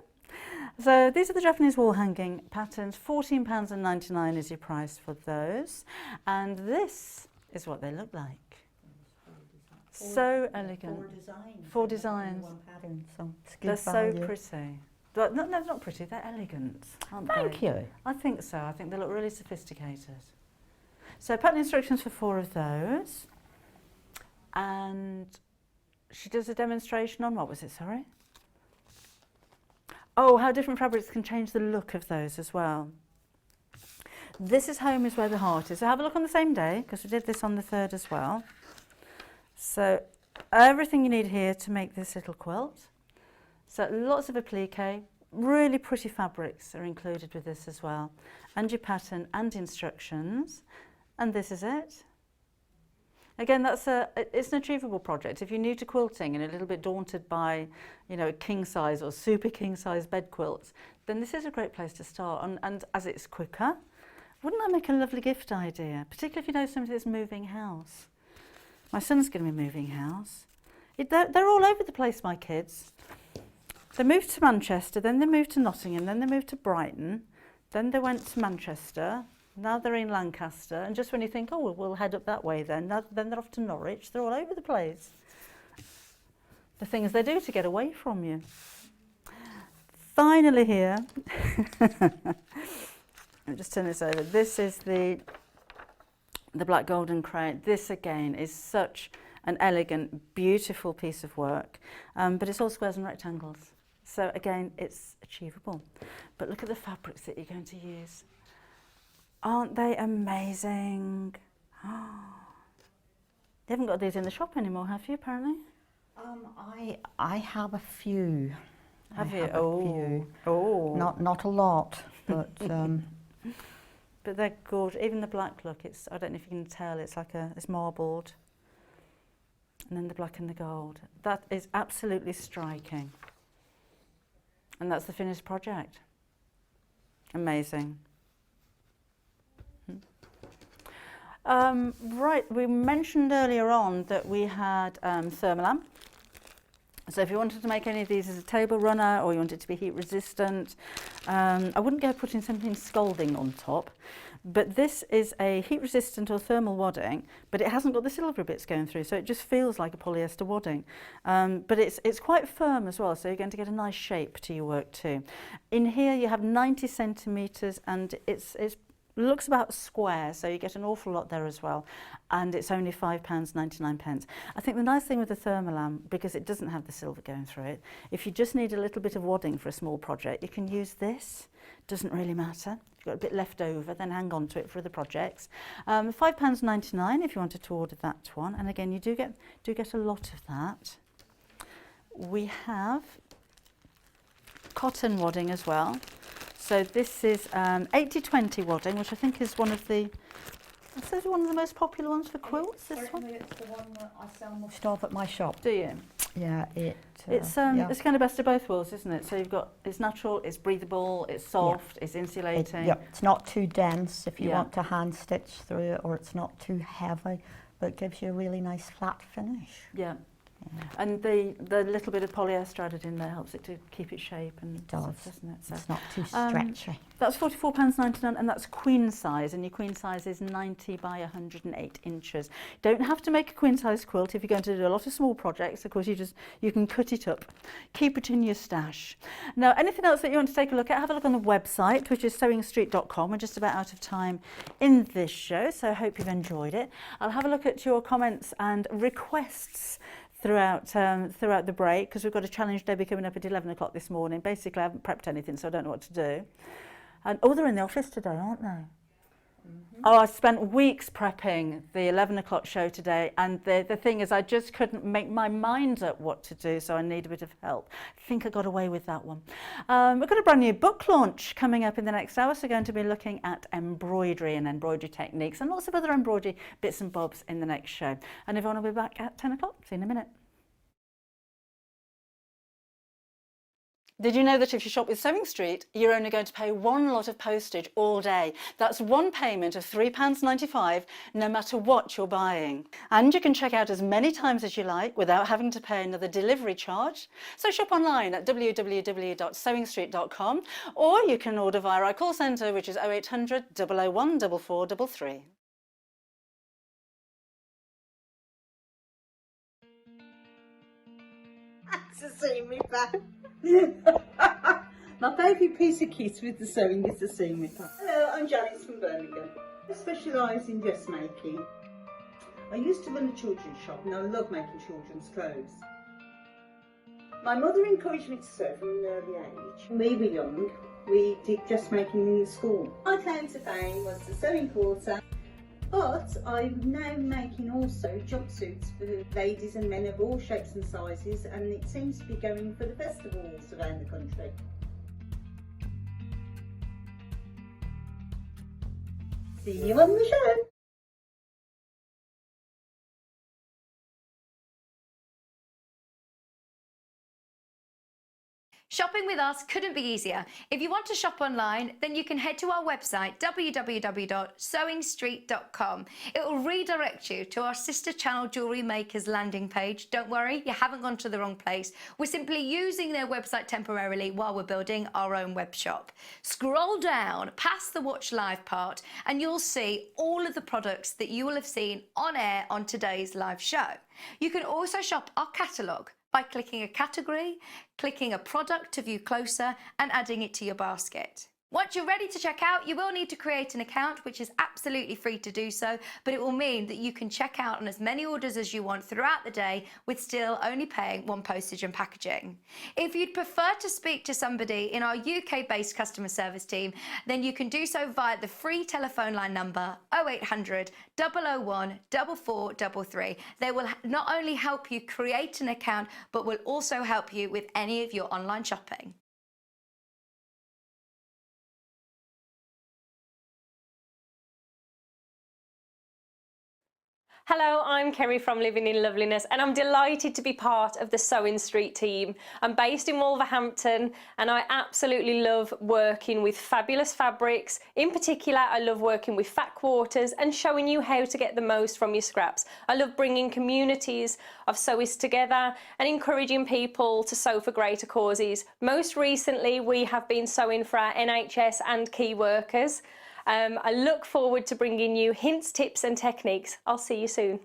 So these are the Japanese wall hanging patterns. £14.99 is your price for those. And this is what they look like. So elegant. 4 designs. 4 designs. One pattern, so it's good They're so value. pretty. No, they're not pretty, they're elegant, aren't they? Thank you. I think so. I think they look really sophisticated. So pattern instructions for 4 of those. And she does a demonstration on, what was it, sorry? Oh, how different fabrics can change the look of those as well. This is Home is Where the Heart is. So have a look on the same day, because we did this on the 3rd as well. So everything you need here to make this little quilt. So lots of applique, really pretty fabrics are included with this as well. And your pattern and instructions. And this is it. Again, it's an achievable project. If you're new to quilting and a little bit daunted by, you know, king size or super king size bed quilts, then this is a great place to start. And as it's quicker, wouldn't that make a lovely gift idea? Particularly if you know somebody that's moving house. My son's going to be moving house. They're all over the place, my kids. They moved to Manchester, then they moved to Nottingham, then they moved to Brighton, then they went to Manchester. Now they're in Lancaster, and just when you think, oh, we'll head up that way then they're off to Norwich. They're all over the place. The things they do to get away from you. Finally here, I'll just turn this over. This is the black golden crate. This again is such an elegant, beautiful piece of work, but it's all squares and rectangles. So again, it's achievable. But look at the fabrics that you're going to use. Aren't they amazing? You haven't got these in the shop anymore, have you, apparently? I have a few. Have you? Oh. Not a lot, but but they're gorgeous. Even the black look, I don't know if you can tell, it's marbled. And then the black and the gold. That is absolutely striking. And that's the finished project. Amazing. Right, we mentioned earlier on that we had thermolam. So if you wanted to make any of these as a table runner or you wanted to be heat resistant, I wouldn't go putting something scalding on top. But this is a heat resistant or thermal wadding, but it hasn't got the silver bits going through, so it just feels like a polyester wadding. But it's quite firm as well, so you're going to get a nice shape to your work too. In here you have 90 centimetres and it looks about square, so you get an awful lot there as well. And it's only £5.99. I think the nice thing with the thermolam, because it doesn't have the silver going through it, if you just need a little bit of wadding for a small project, you can use this. Doesn't really matter. If you've got a bit left over, then hang on to it for other projects. £5.99 if you wanted to order that one. And again, you do get a lot of that. We have cotton wadding as well. So this is 80-20 wadding, which I think is one of the most popular ones for quilts. This one. It's the one that I sell most of at my shop. Do you? Yeah, it's kind of best of both worlds, isn't it? So you've got, it's natural, it's breathable, it's soft, it's insulating. It's not too dense if you want to hand stitch through it, or it's not too heavy, but it gives you a really nice flat finish. Yeah. And the little bit of polyester added in there helps it to keep its shape and stuff, doesn't it? So it's not too stretchy. That's £44.99, and that's queen size, and your queen size is 90 by 108 inches. You don't have to make a queen size quilt if you're going to do a lot of small projects. Of course, you can cut it up, keep it in your stash. Now, anything else that you want to take a look at, have a look on the website, which is sewingstreet.com. We're just about out of time in this show, so I hope you've enjoyed it. I'll have a look at your comments and requests throughout the break, because we've got a challenge Debbie coming up at 11 o'clock this morning. Basically, I haven't prepped anything, so I don't know what to do. And they're in the office today, aren't they? Mm-hmm. Oh, I spent weeks prepping the 11 o'clock show today, and the thing is, I just couldn't make my mind up what to do, so I need a bit of help. I think I got away with that one. We've got a brand new book launch coming up in the next hour, so we're going to be looking at embroidery and embroidery techniques and lots of other embroidery bits and bobs in the next show. And Yvonne will be back at 10 o'clock. See you in a minute. Did you know that if you shop with Sewing Street, you're only going to pay one lot of postage all day? That's one payment of £3.95, no matter what you're buying. And you can check out as many times as you like without having to pay another delivery charge. So shop online at www.sewingstreet.com, or you can order via our call centre, which is 0800 001 4433. To see me back. My favourite piece of kit with the sewing is the seam ripper. Hello, I'm Janice from Birmingham. I specialise in dressmaking. I used to run a children's shop and I love making children's clothes. My mother encouraged me to sew from an early age. When we were young, we did dressmaking in the school. My claim to fame was the sewing quarter. But I'm now making also jumpsuits for ladies and men of all shapes and sizes, and it seems to be going for the festivals around the country. See you on the show! Shopping with us couldn't be easier. If you want to shop online, then you can head to our website, www.sewingstreet.com. It will redirect you to our sister channel Jewellery Makers landing page. Don't worry, you haven't gone to the wrong place. We're simply using their website temporarily while we're building our own web shop. Scroll down past the Watch Live part and you'll see all of the products that you will have seen on air on today's live show. You can also shop our catalogue by clicking a category, clicking a product to view closer, and adding it to your basket. Once you're ready to check out, you will need to create an account, which is absolutely free to do so, but it will mean that you can check out on as many orders as you want throughout the day with still only paying one postage and packaging. If you'd prefer to speak to somebody in our UK-based customer service team, then you can do so via the free telephone line number 0800 001 4433. They will not only help you create an account, but will also help you with any of your online shopping. Hello, I'm Kerry from Living in Loveliness and I'm delighted to be part of the Sewing Street team. I'm based in Wolverhampton and I absolutely love working with fabulous fabrics. In particular, I love working with fat quarters and showing you how to get the most from your scraps. I love bringing communities of sewists together and encouraging people to sew for greater causes. Most recently, we have been sewing for our NHS and key workers. I look forward to bringing you hints, tips and techniques. I'll see you soon.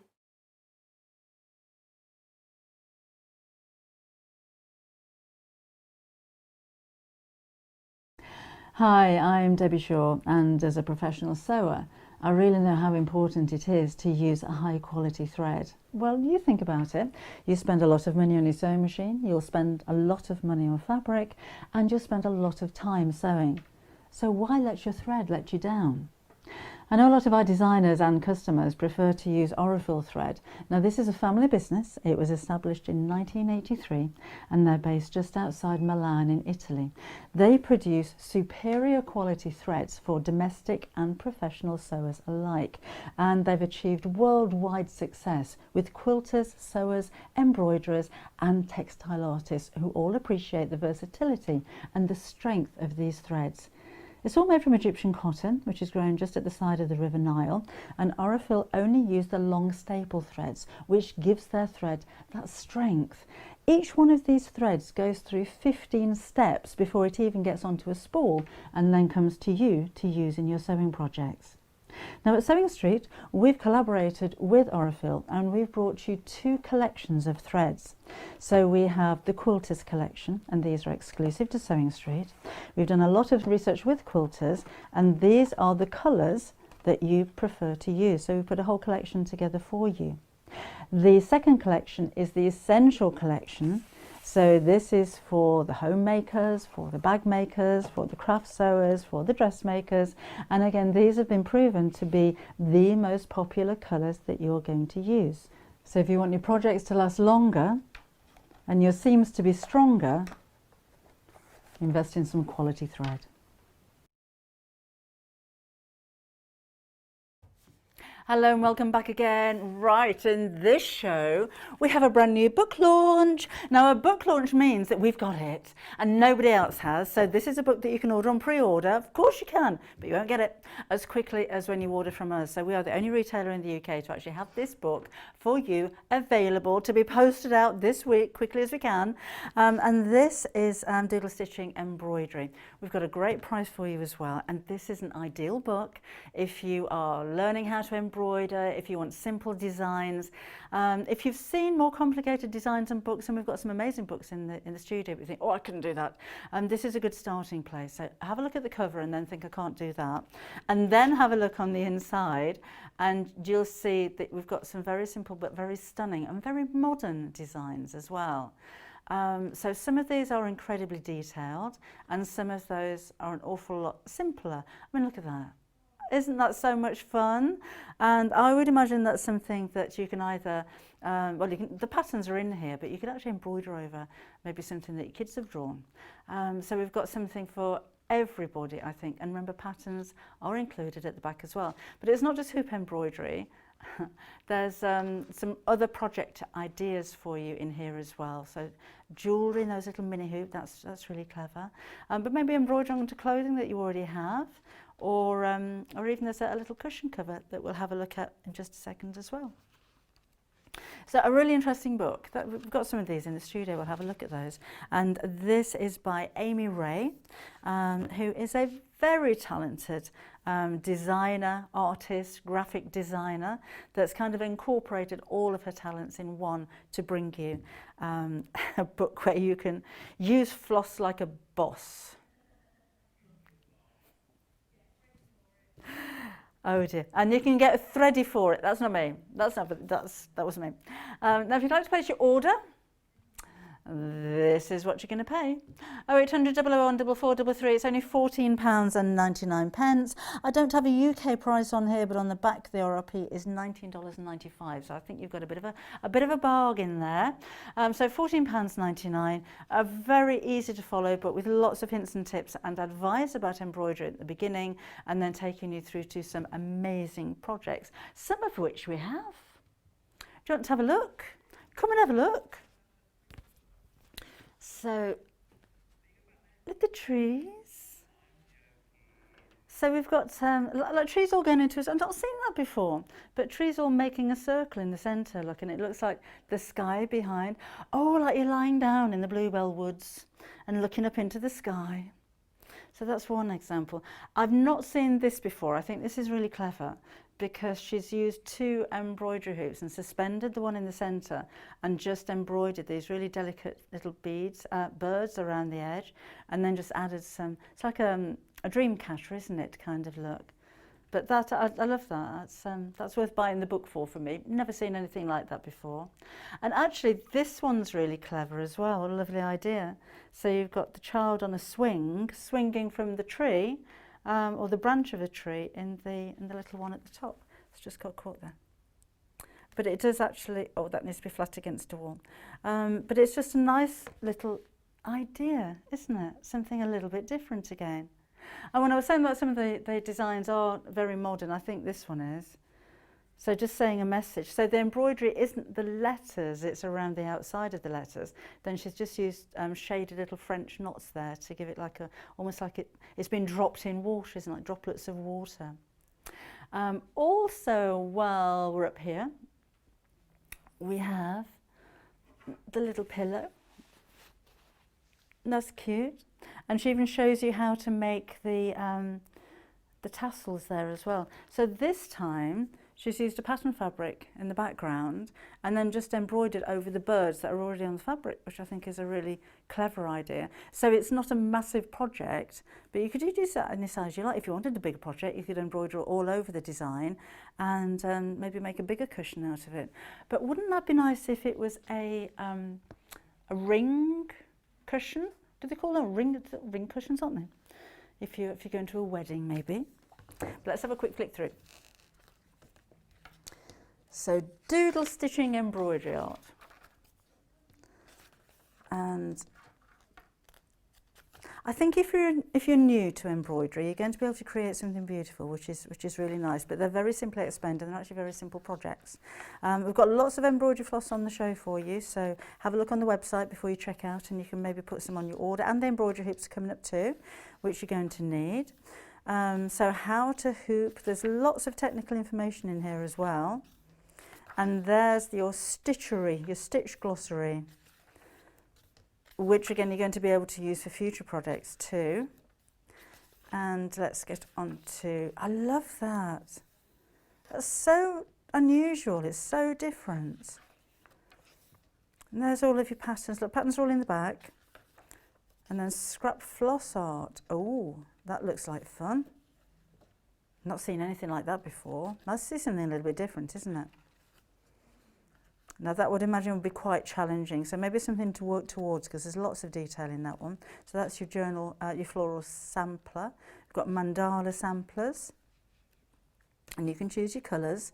Hi, I'm Debbie Shaw, and as a professional sewer, I really know how important it is to use a high quality thread. Well, you think about it. You spend a lot of money on your sewing machine, you'll spend a lot of money on fabric, and you'll spend a lot of time sewing. So why let your thread let you down? I know a lot of our designers and customers prefer to use Aurifil thread. Now, this is a family business. It was established in 1983 and they're based just outside Milan in Italy. They produce superior quality threads for domestic and professional sewers alike, and they've achieved worldwide success with quilters, sewers, embroiderers and textile artists who all appreciate the versatility and the strength of these threads. It's all made from Egyptian cotton, which is grown just at the side of the River Nile, and Aurifil only use the long staple threads, which gives their thread that strength. Each one of these threads goes through 15 steps before it even gets onto a spool and then comes to you to use in your sewing projects. Now at Sewing Street, we've collaborated with Aurifil and we've brought you two collections of threads. So we have the Quilters collection, and these are exclusive to Sewing Street. We've done a lot of research with quilters, and these are the colours that you prefer to use. So we put a whole collection together for you. The second collection is the Essential collection. So this is for the homemakers, for the bag makers, for the craft sewers, for the dressmakers. And again, these have been proven to be the most popular colours that you're going to use. So if you want your projects to last longer and your seams to be stronger, invest in some quality thread. Hello and welcome back again. Right, in this show we have a brand new book launch. Now a book launch means that we've got it and nobody else has. So this is a book that you can order on pre-order. Of course you can, but you won't get it as quickly as when you order from us. So we are the only retailer in the UK to actually have this book for you available to be posted out this week quickly as we can. And this is Doodle Stitching Embroidery. We've got a great price for you as well, and this is an ideal book if you are learning how to embroider, if you want simple designs, if you've seen more complicated designs and books, and we've got some amazing books in the studio, but you think, oh, I couldn't do that. This is a good starting place. So have a look at the cover and then think, I can't do that. And then have a look on the inside and you'll see that we've got some very simple but very stunning and very modern designs as well. So some of these are incredibly detailed and some of those are an awful lot simpler. I mean, look at that. Isn't that so much fun? And I would imagine that's something that you can either, the patterns are in here, but you could actually embroider over maybe something that your kids have drawn. So we've got something for everybody, I think. And remember, patterns are included at the back as well. But it's not just hoop embroidery. There's some other project ideas for you in here as well. So jewellery, those little mini hoop, that's really clever. But maybe embroidering onto clothing that you already have. Or even there's a little cushion cover that we'll have a look at in just a second as well. So a really interesting book. We've got some of these in the studio, we'll have a look at those. And this is by Aimee who is a very talented designer, artist, graphic designer that's kind of incorporated all of her talents in one to bring you a book where you can use floss like a boss. Oh dear, and you can get thready for it. That's not me. That wasn't me. Now, if you'd like to place your order, this is what you're going to pay. 0800 001 4433. It's only £14.99. I don't have a UK price on here, but on the back the RRP is $19.95. So I think you've got a bit of a bargain there. So £14.99. Very easy to follow, but with lots of hints and tips and advice about embroidery at the beginning, and then taking you through to some amazing projects, some of which we have. you want to have a look? Come and have a look. So, look at the trees. So we've got like trees all going into us. I've not seen that before, but trees all making a circle in the centre. Look, and it looks like the sky behind. Oh, like you're lying down in the bluebell woods and looking up into the sky. So that's one example. I've not seen this before. I think this is really clever because she's used 2 embroidery hoops and suspended the one in the centre and just embroidered these really delicate little beads, birds around the edge, and then just added some, it's like a dream catcher, isn't it, kind of look. But that, I love that. That's worth buying the book for me. Never seen anything like that before. And actually, this one's really clever as well. What a lovely idea. So you've got the child on a swing, swinging from the tree, or the branch of a tree in the little one at the top. It's just got caught there. But it does actually, oh, that needs to be flat against a wall. But it's just a nice little idea, isn't it? Something a little bit different again. And when I was saying that some of the designs are very modern, I think this one is. So just saying a message. So the embroidery isn't the letters, it's around the outside of the letters. Then she's just used shaded little French knots there to give it like almost like it's been dropped in water, isn't it? Like droplets of water. Also, while we're up here, we have the little pillow. That's cute. And she even shows you how to make the tassels there as well. So this time she's used a pattern fabric in the background and then just embroidered over the birds that are already on the fabric, which I think is a really clever idea. So it's not a massive project, but you could use that any size you like. If you wanted a bigger project, you could embroider all over the design and maybe make a bigger cushion out of it. But wouldn't that be nice if it was a ring cushion? Do they call them ring cushions, aren't they? If you're going to a wedding, maybe. But let's have a quick flick through. So doodle stitching embroidery art. And I think if you're new to embroidery, you're going to be able to create something beautiful, which is really nice. But they're very simply explained, and they're actually very simple projects. We've got lots of embroidery floss on the show for you, so have a look on the website before you check out, and you can maybe put some on your order. And the embroidery hoops are coming up too, which you're going to need. So how to hoop. There's lots of technical information in here as well. And there's your stitchery, your stitch glossary, which again you're going to be able to use for future projects too. And let's get on to, I love that. That's so unusual, it's so different. And there's all of your patterns. Look, patterns are all in the back. And then scrap floss art. Oh, that looks like fun. Not seen anything like that before. Let's see something a little bit different, isn't it? Now that would imagine would be quite challenging, so maybe something to work towards because there's lots of detail in that one. So that's your journal, your floral sampler. We've got mandala samplers, and you can choose your colours.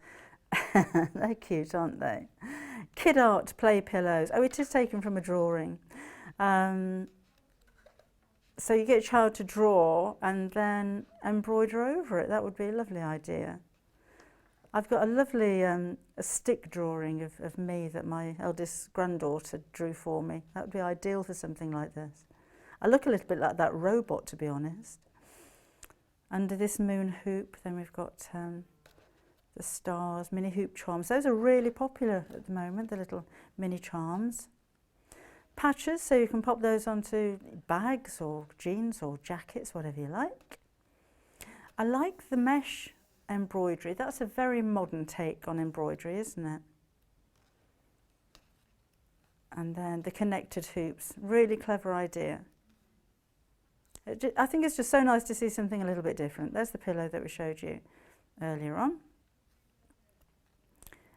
They're cute, aren't they? Kid art play pillows. Oh, it is taken from a drawing. So you get a child to draw and then embroider over it. That would be a lovely idea. I've got a lovely a stick drawing of me that my eldest granddaughter drew for me. That would be ideal for something like this. I look a little bit like that robot, to be honest. Under this moon hoop, then we've got the stars, mini hoop charms. Those are really popular at the moment, the little mini charms. Patches, so you can pop those onto bags or jeans or jackets, whatever you like. I like the mesh embroidery. That's a very modern take on embroidery, isn't it? And then the connected hoops, really clever idea. I think it's just so nice to see something a little bit different. There's the pillow that we showed you earlier on.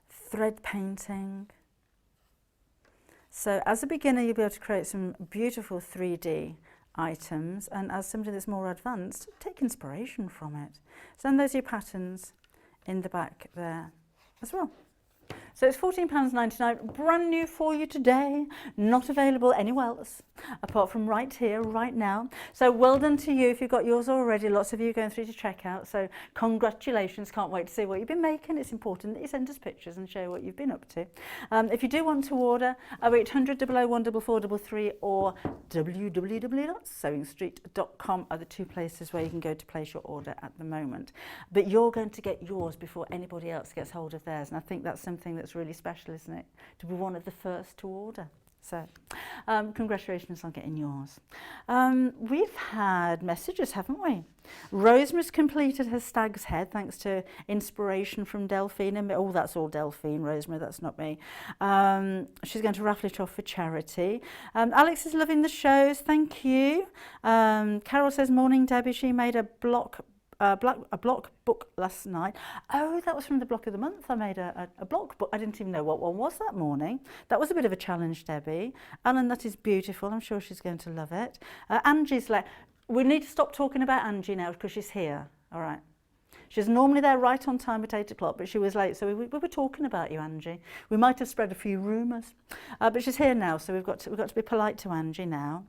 Thread painting. So as a beginner, you'll be able to create some beautiful 3D items, and as somebody that's more advanced, take inspiration from it. So then there's your patterns in the back there as well. So it's £14.99, brand new for you today, not available anywhere else apart from right here, right now. So well done to you if you've got yours already. Lots of you going through to checkout, so congratulations. Can't wait to see what you've been making. It's important that you send us pictures and show what you've been up to. If you do want to order, 0800 001 4433 or www.sewingstreet.com are the two places where you can go to place your order at the moment. But you're going to get yours before anybody else gets hold of theirs, and I think that's something that's really special, isn't it? To be one of the first to order. So congratulations on getting yours. We've had messages, haven't we? Rosemary's completed her stag's head thanks to inspiration from Delphine. Oh, that's all Delphine, Rosemary, that's not me. She's going to raffle it off for charity. Alex is loving the shows, thank you. Carol says, morning Debbie, she made a block book last night. Oh, that was from the block of the month. I made a block book. I didn't even know what one was that morning. That was a bit of a challenge, Debbie. Alan, that is beautiful. I'm sure she's going to love it. Angie's like, we need to stop talking about Angie now because she's here. All right. She's normally there right on time at 8 o'clock, but she was late, so we were talking about you, Angie. We might have spread a few rumours, but she's here now, so we've got to be polite to Angie now.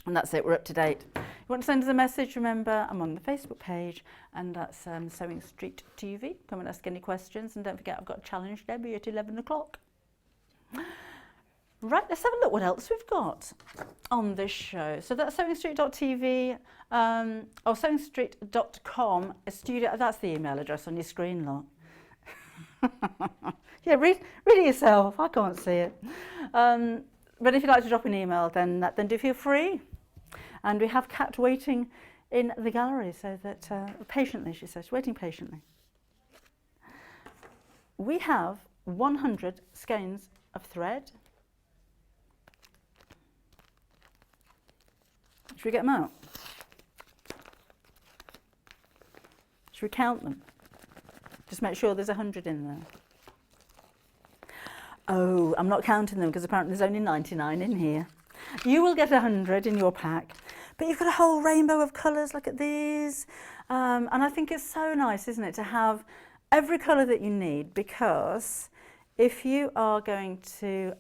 And that's it, we're up to date. You want to send us a message, remember, I'm on the Facebook page, and that's Sewing Street TV. Come and ask any questions, and don't forget I've got a challenge, Debbie, at 11 o'clock. Right, let's have a look what else we've got on this show. So that's sewingstreet.tv, or sewingstreet.com, a studio, that's the email address on your screen, lot. Yeah, read it yourself, I can't see it. But if you'd like to drop an email, then do feel free. And we have Kat waiting in the gallery, so that patiently, she says, waiting patiently. We have 100 skeins of thread. Should we get them out? Should we count them? Just make sure there's 100 in there. Oh, I'm not counting them because apparently there's only 99 in here. You will get 100 in your pack, but you've got a whole rainbow of colours. Look at these. And I think it's so nice, isn't it, to have every colour that you need, because if you are going to,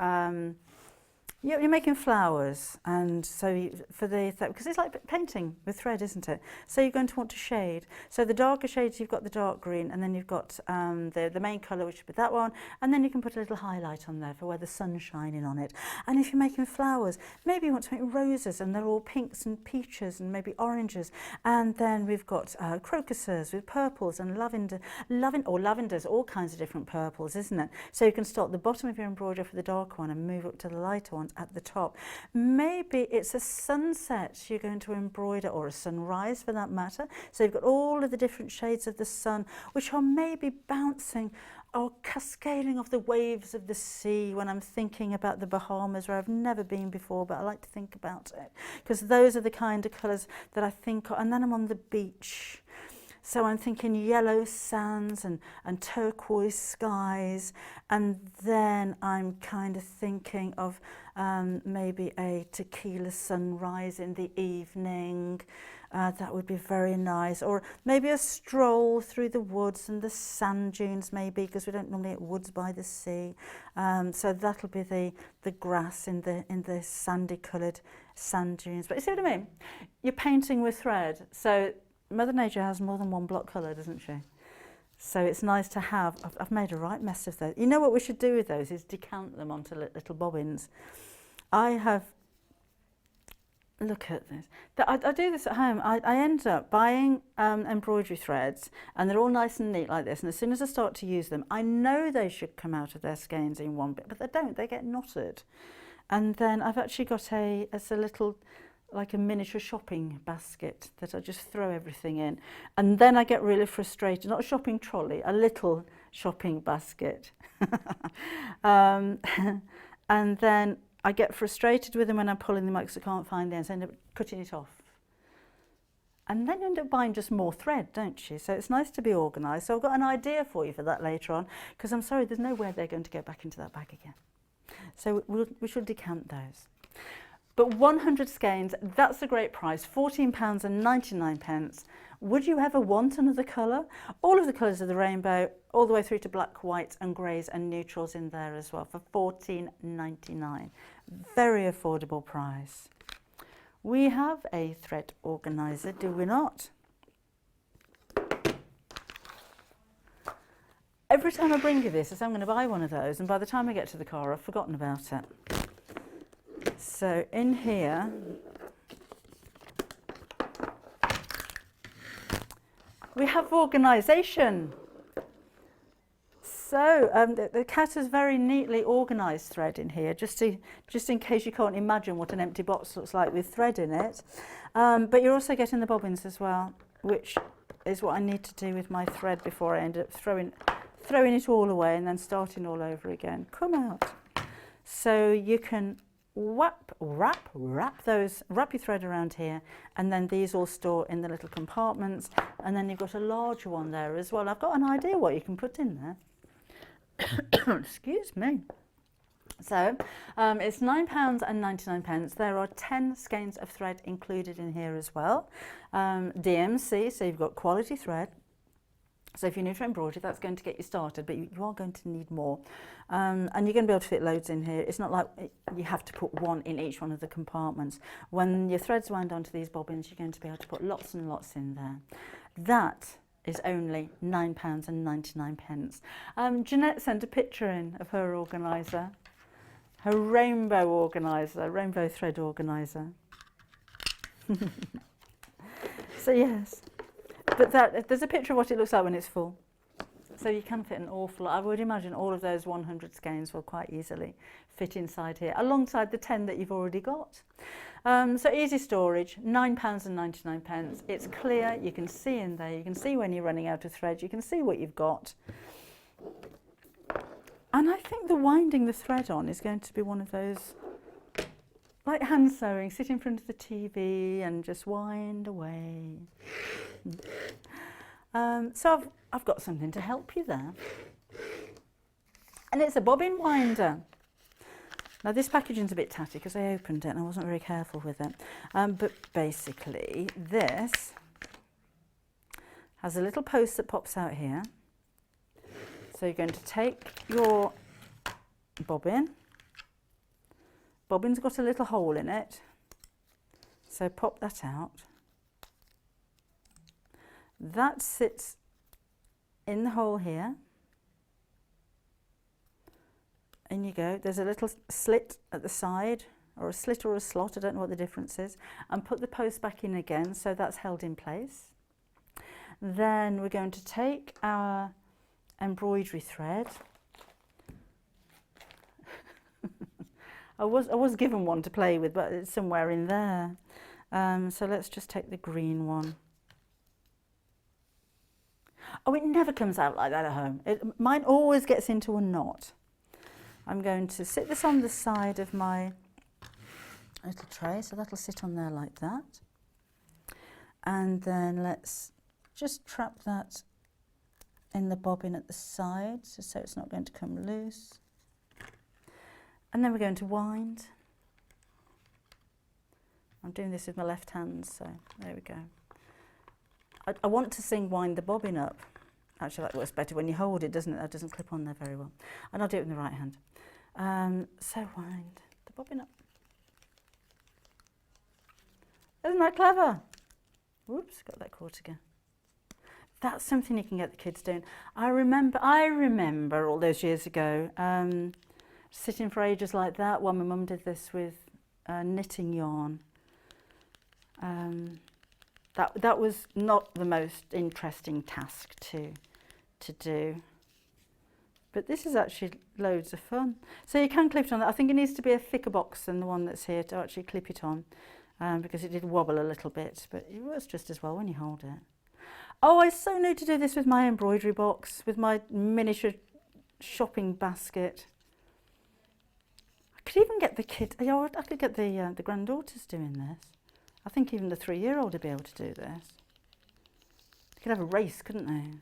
you're making flowers, and so because it's like painting with thread, isn't it? So you're going to want to shade. So the darker shades, you've got the dark green, and then you've got the main colour, which would be that one, and then you can put a little highlight on there for where the sun's shining on it. And if you're making flowers, maybe you want to make roses, and they're all pinks and peaches and maybe oranges, and then we've got crocuses with purples and lavenders, all kinds of different purples, isn't it? So you can start the bottom of your embroidery for the dark one and move up to the lighter one at the top. Maybe it's a sunset you're going to embroider, or a sunrise for that matter. So you've got all of the different shades of the sun, which are maybe bouncing or cascading off the waves of the sea. When I'm thinking about the Bahamas, where I've never been before, but I like to think about it, because those are the kind of colours that I think of. And then I'm on the beach, so I'm thinking yellow sands and turquoise skies, and then I'm kind of thinking of maybe a tequila sunrise in the evening. That would be very nice. Or maybe a stroll through the woods and the sand dunes, maybe, because we don't normally get woods by the sea. So that'll be the grass in the sandy coloured sand dunes. But you see what I mean? You're painting with thread. So Mother Nature has more than one block colour, doesn't she? So it's nice to have. I've made a right mess of those. You know what we should do with those is decant them onto little bobbins. Look at this. I do this at home. I end up buying embroidery threads, and they're all nice and neat like this. And as soon as I start to use them, I know they should come out of their skeins in one bit, but they don't. They get knotted. And then I've actually got as a little, like a miniature shopping basket that I just throw everything in. And then I get really frustrated. Not a shopping trolley, a little shopping basket. And then I get frustrated with them when I'm pulling them out because I can't find the ends. I end up cutting it off. And then you end up buying just more thread, don't you? So it's nice to be organised. So I've got an idea for you for that later on, because I'm sorry, there's no way they're going to go back into that bag again. So we should decant those. But 100 skeins, that's a great price, £14.99. Would you ever want another colour? All of the colours of the rainbow, all the way through to black, white and greys and neutrals in there as well for £14.99. Very affordable price. We have a thread organiser, do we not? Every time I bring you this, I say I'm going to buy one of those, and by the time I get to the car, I've forgotten about it. So in here, we have organisation. So the cat has very neatly organised thread in here, just in case you can't imagine what an empty box looks like with thread in it. But you're also getting the bobbins as well, which is what I need to do with my thread before I end up throwing it all away and then starting all over again. Come out. So you can wrap your thread around here, and then these all store in the little compartments, and then you've got a larger one there as well. I've got an idea what you can put in there. Excuse me. So it's £9.99. There are 10 skeins of thread included in here as well. DMC, so you've got quality thread. So if you're new to embroidery, that's going to get you started, but you are going to need more. And you're going to be able to fit loads in here. It's not like you have to put one in each one of the compartments. When your thread's wound onto these bobbins, you're going to be able to put lots and lots in there. That is only £9.99. Jeanette sent a picture in of her organiser, her rainbow organiser, rainbow thread organiser. So yes. But there's a picture of what it looks like when it's full. So you can fit an awful lot. I would imagine all of those 100 skeins will quite easily fit inside here, alongside the 10 that you've already got. So easy storage, £9.99. It's clear, you can see in there, you can see when you're running out of thread, you can see what you've got. And I think the winding the thread on is going to be one of those, like hand sewing, sit in front of the TV and just wind away. So I've got something to help you there. And it's a bobbin winder. Now this packaging's a bit tatty because I opened it and I wasn't very careful with it. But basically this has a little post that pops out here. So you're going to take your bobbin. Bobbin's got a little hole in it. So pop that out. That sits in the hole here. In you go. There's a little slit at the side, or a slit or a slot, I don't know what the difference is, and put the post back in again, so that's held in place. Then we're going to take our embroidery thread. I was given one to play with, but it's somewhere in there. So let's just take the green one. Oh, it never comes out like that at home. Mine always gets into a knot. I'm going to sit this on the side of my little tray, so that'll sit on there like that. And then let's just trap that in the bobbin at the side, so it's not going to come loose. And then we're going to wind. I'm doing this with my left hand, so there we go. I want to sing wind the bobbin up. Actually, that works better when you hold it, doesn't it? That doesn't clip on there very well. And I'll do it with the right hand. So wind the bobbin up. Isn't that clever? Whoops, got that caught again. That's something you can get the kids doing. I remember all those years ago, sitting for ages like that while my mum did this with knitting yarn. That was not the most interesting task to do, but this is actually loads of fun. So you can clip it on. I think it needs to be a thicker box than the one that's here to actually clip it on, because it did wobble a little bit, but it works just as well when you hold it. Oh, I so need to do this with my embroidery box, with my miniature shopping basket. I could even get the kid. I could get the granddaughters doing this. I think even the 3-year-old would be able to do this. They could have a race, couldn't they?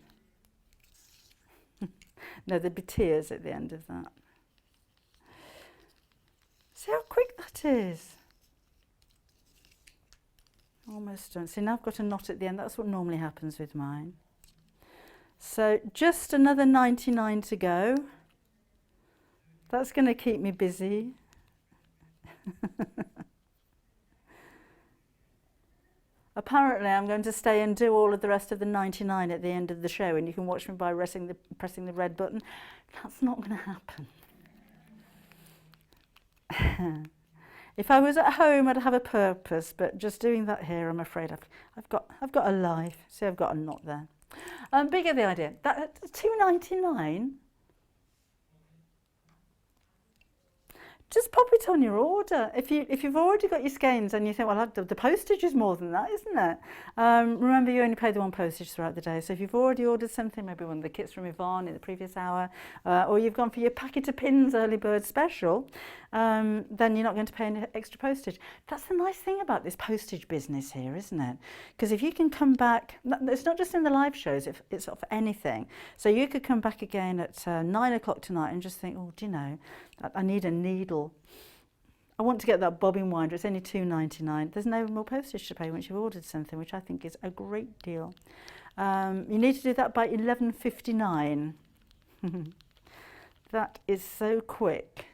No, there'd be tears at the end of that. See how quick that is. Almost done. See, now I've got a knot at the end. That's what normally happens with mine. So just another 99 to go. That's going to keep me busy. Apparently I'm going to stay and do all of the rest of the 99 at the end of the show, and you can watch me by pressing the red button. That's not going to happen. If I was at home, I'd have a purpose, but just doing that here, I'm afraid I've got a life. See, I've got a knot there. But you get the idea. That £2.99. Just pop it on your order. If you've already got your skeins and you think, well, the postage is more than that, isn't it? Remember, you only pay the one postage throughout the day. So if you've already ordered something, maybe one of the kits from Yvonne in the previous hour, or you've gone for your packet of pins early bird special, then you're not going to pay any extra postage. That's the nice thing about this postage business here, isn't it? Because if you can come back, it's not just in the live shows, it's of anything. So you could come back again at 9 o'clock tonight and just think, oh, do you know, I need a needle. I want to get that bobbin winder. It's only £2.99. There's no more postage to pay once you've ordered something, which I think is a great deal. You need to do that by 11:59. That is so quick.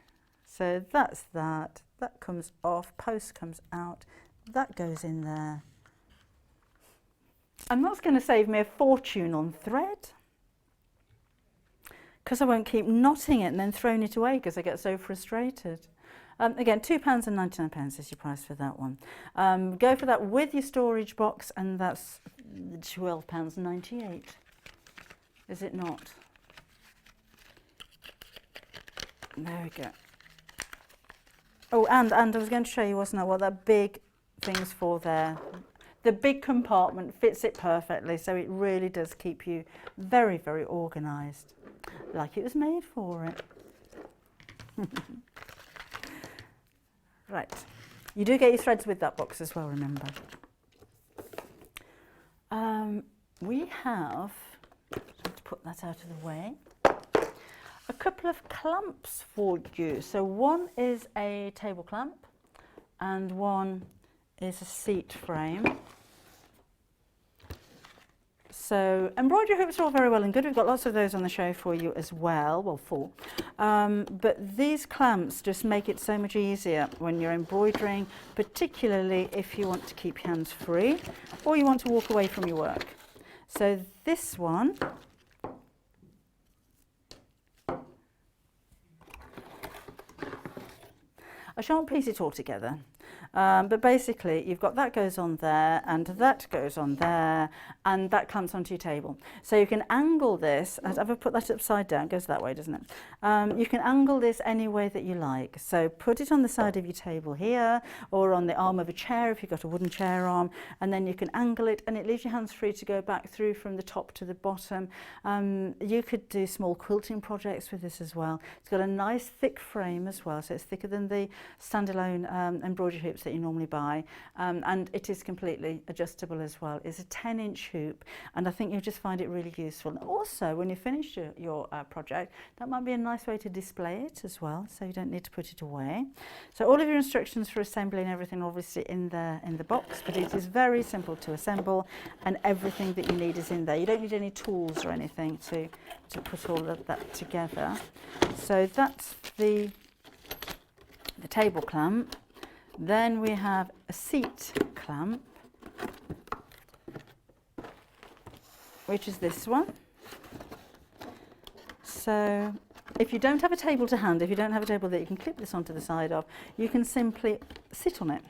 So that's that. That comes off. Post comes out. That goes in there. And that's going to save me a fortune on thread, because I won't keep knotting it and then throwing it away because I get so frustrated. Again, £2.99 is your price for that one. Go for that with your storage box, and that's £12.98. Is it not? There we go. Oh, and I was going to show you, wasn't I, what that big thing's for there. The big compartment fits it perfectly, so it really does keep you very, very organised, like it was made for it. Right, you do get your threads with that box as well, remember. We have, to put that out of the way, a couple of clamps for you. So one is a table clamp and one is a seat frame. So embroidery hoops are all very well and good. We've got lots of those on the show for you as well, well, 4. But these clamps just make it so much easier when you're embroidering, particularly if you want to keep your hands free or you want to walk away from your work. So this one, I shan't piece it all together, but basically you've got that goes on there and that goes on there and that clamps onto your table. So you can angle this, as I've put that upside down, it goes that way, doesn't it? You can angle this any way that you like. So put it on the side of your table here or on the arm of a chair if you've got a wooden chair arm, and then you can angle it and it leaves your hands free to go back through from the top to the bottom. You could do small quilting projects with this as well. It's got a nice thick frame as well, so it's thicker than the standalone embroidery hoops that you normally buy, and it is completely adjustable as well. It's a 10-inch hoop, and I think you'll just find it really useful. And also, when you finish your project, that might be a nice way to display it as well, so you don't need to put it away. So all of your instructions for assembling everything are obviously in the box, but it is very simple to assemble, and everything that you need is in there. You don't need any tools or anything to put all of that together. So that's the table clamp. Then we have a seat clamp, which is this one. So if you don't have a table to hand, if you don't have a table that you can clip this onto the side of, you can simply sit on it.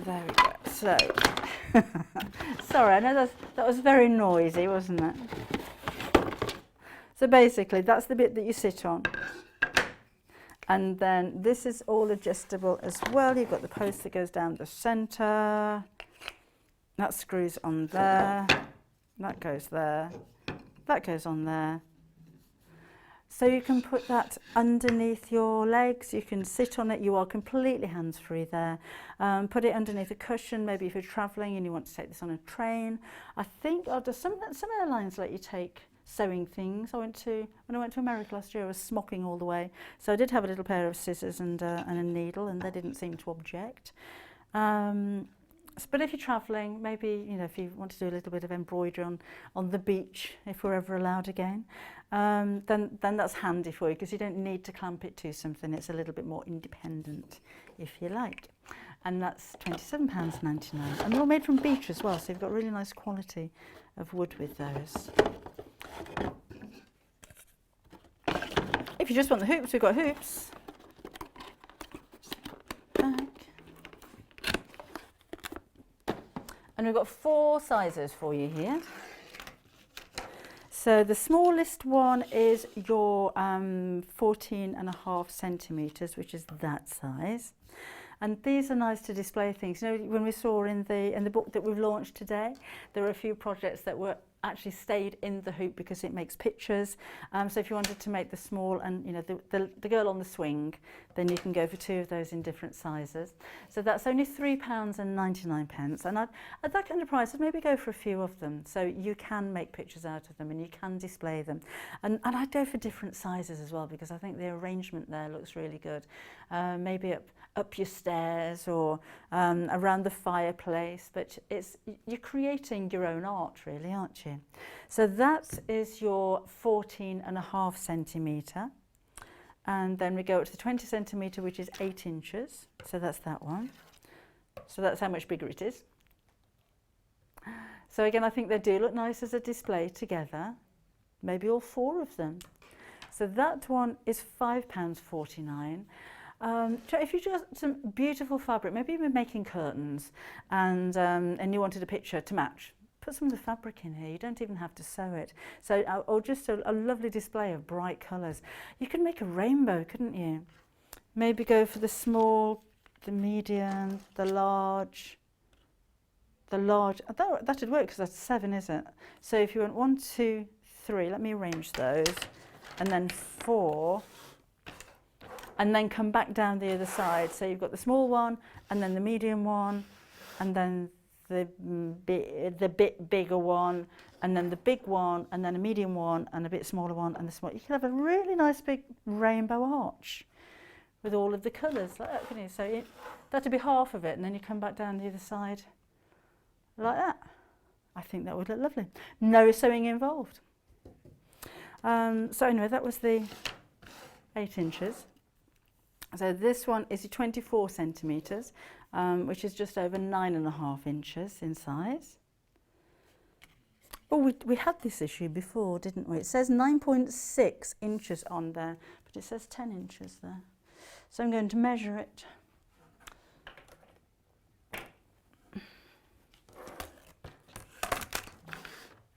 There we go. So, sorry, I know that was very noisy, wasn't it? So basically, that's the bit that you sit on. And then this is all adjustable as well. You've got the post that goes down the centre. That screws on there. That goes there. That goes on there. So you can put that underneath your legs. You can sit on it. You are completely hands-free there. Put it underneath a cushion. Maybe if you're travelling and you want to take this on a train. I think some airlines let you take sewing things. When I went to America last year, I was smocking all the way. So I did have a little pair of scissors and a needle, and they didn't seem to object. But if you're travelling, maybe, you know, if you want to do a little bit of embroidery on the beach, if we're ever allowed again, then that's handy for you, because you don't need to clamp it to something. It's a little bit more independent, if you like. And that's £27.99. And they're all made from beech as well, so you've got really nice quality of wood with those. If you just want the hoops, we've got hoops. And we've got 4 sizes for you here. So the smallest one is your 14.5 centimetres, which is that size. And these are nice to display things. You know, when we saw in the book that we've launched today, there were a few projects that were actually stayed in the hoop because it makes pictures. So if you wanted to make the small and, you know, the girl on the swing, then you can go for 2 of those in different sizes. So that's only £3.99. And at that kind of price, I'd maybe go for a few of them. So you can make pictures out of them and you can display them. And I'd go for different sizes as well, because I think the arrangement there looks really good. Maybe up your stairs or around the fireplace, but you're creating your own art really, aren't you? So that is your 14.5 centimetre, and then we go up to the 20 centimetre, which is 8 inches, so that's that one. So that's how much bigger it is. So again, I think they do look nice as a display together, maybe all 4 of them. So that one is £5.49. If you just some beautiful fabric, maybe you've been making curtains and you wanted a picture to match, put some of the fabric in here. You don't even have to sew it. So, or just a lovely display of bright colours. You could make a rainbow, couldn't you? Maybe go for the small, the medium, the large. The large, that would work because that's 7, is it? So if you want 1, 2, 3, let me arrange those, and then 4. And then come back down the other side. So you've got the small one, and then the medium one, and then the bit bigger one, and then the big one, and then a medium one, and a bit smaller one, and the small. You can have a really nice big rainbow arch with all of the colours like that, can you? So that'd be half of it, and then you come back down the other side like that. I think that would look lovely. No sewing involved. So anyway, that was the 8 inches. So this one is 24 centimetres, which is just over 9.5 inches in size. Oh, we had this issue before, didn't we? It says 9.6 inches on there, but it says 10 inches there. So I'm going to measure it.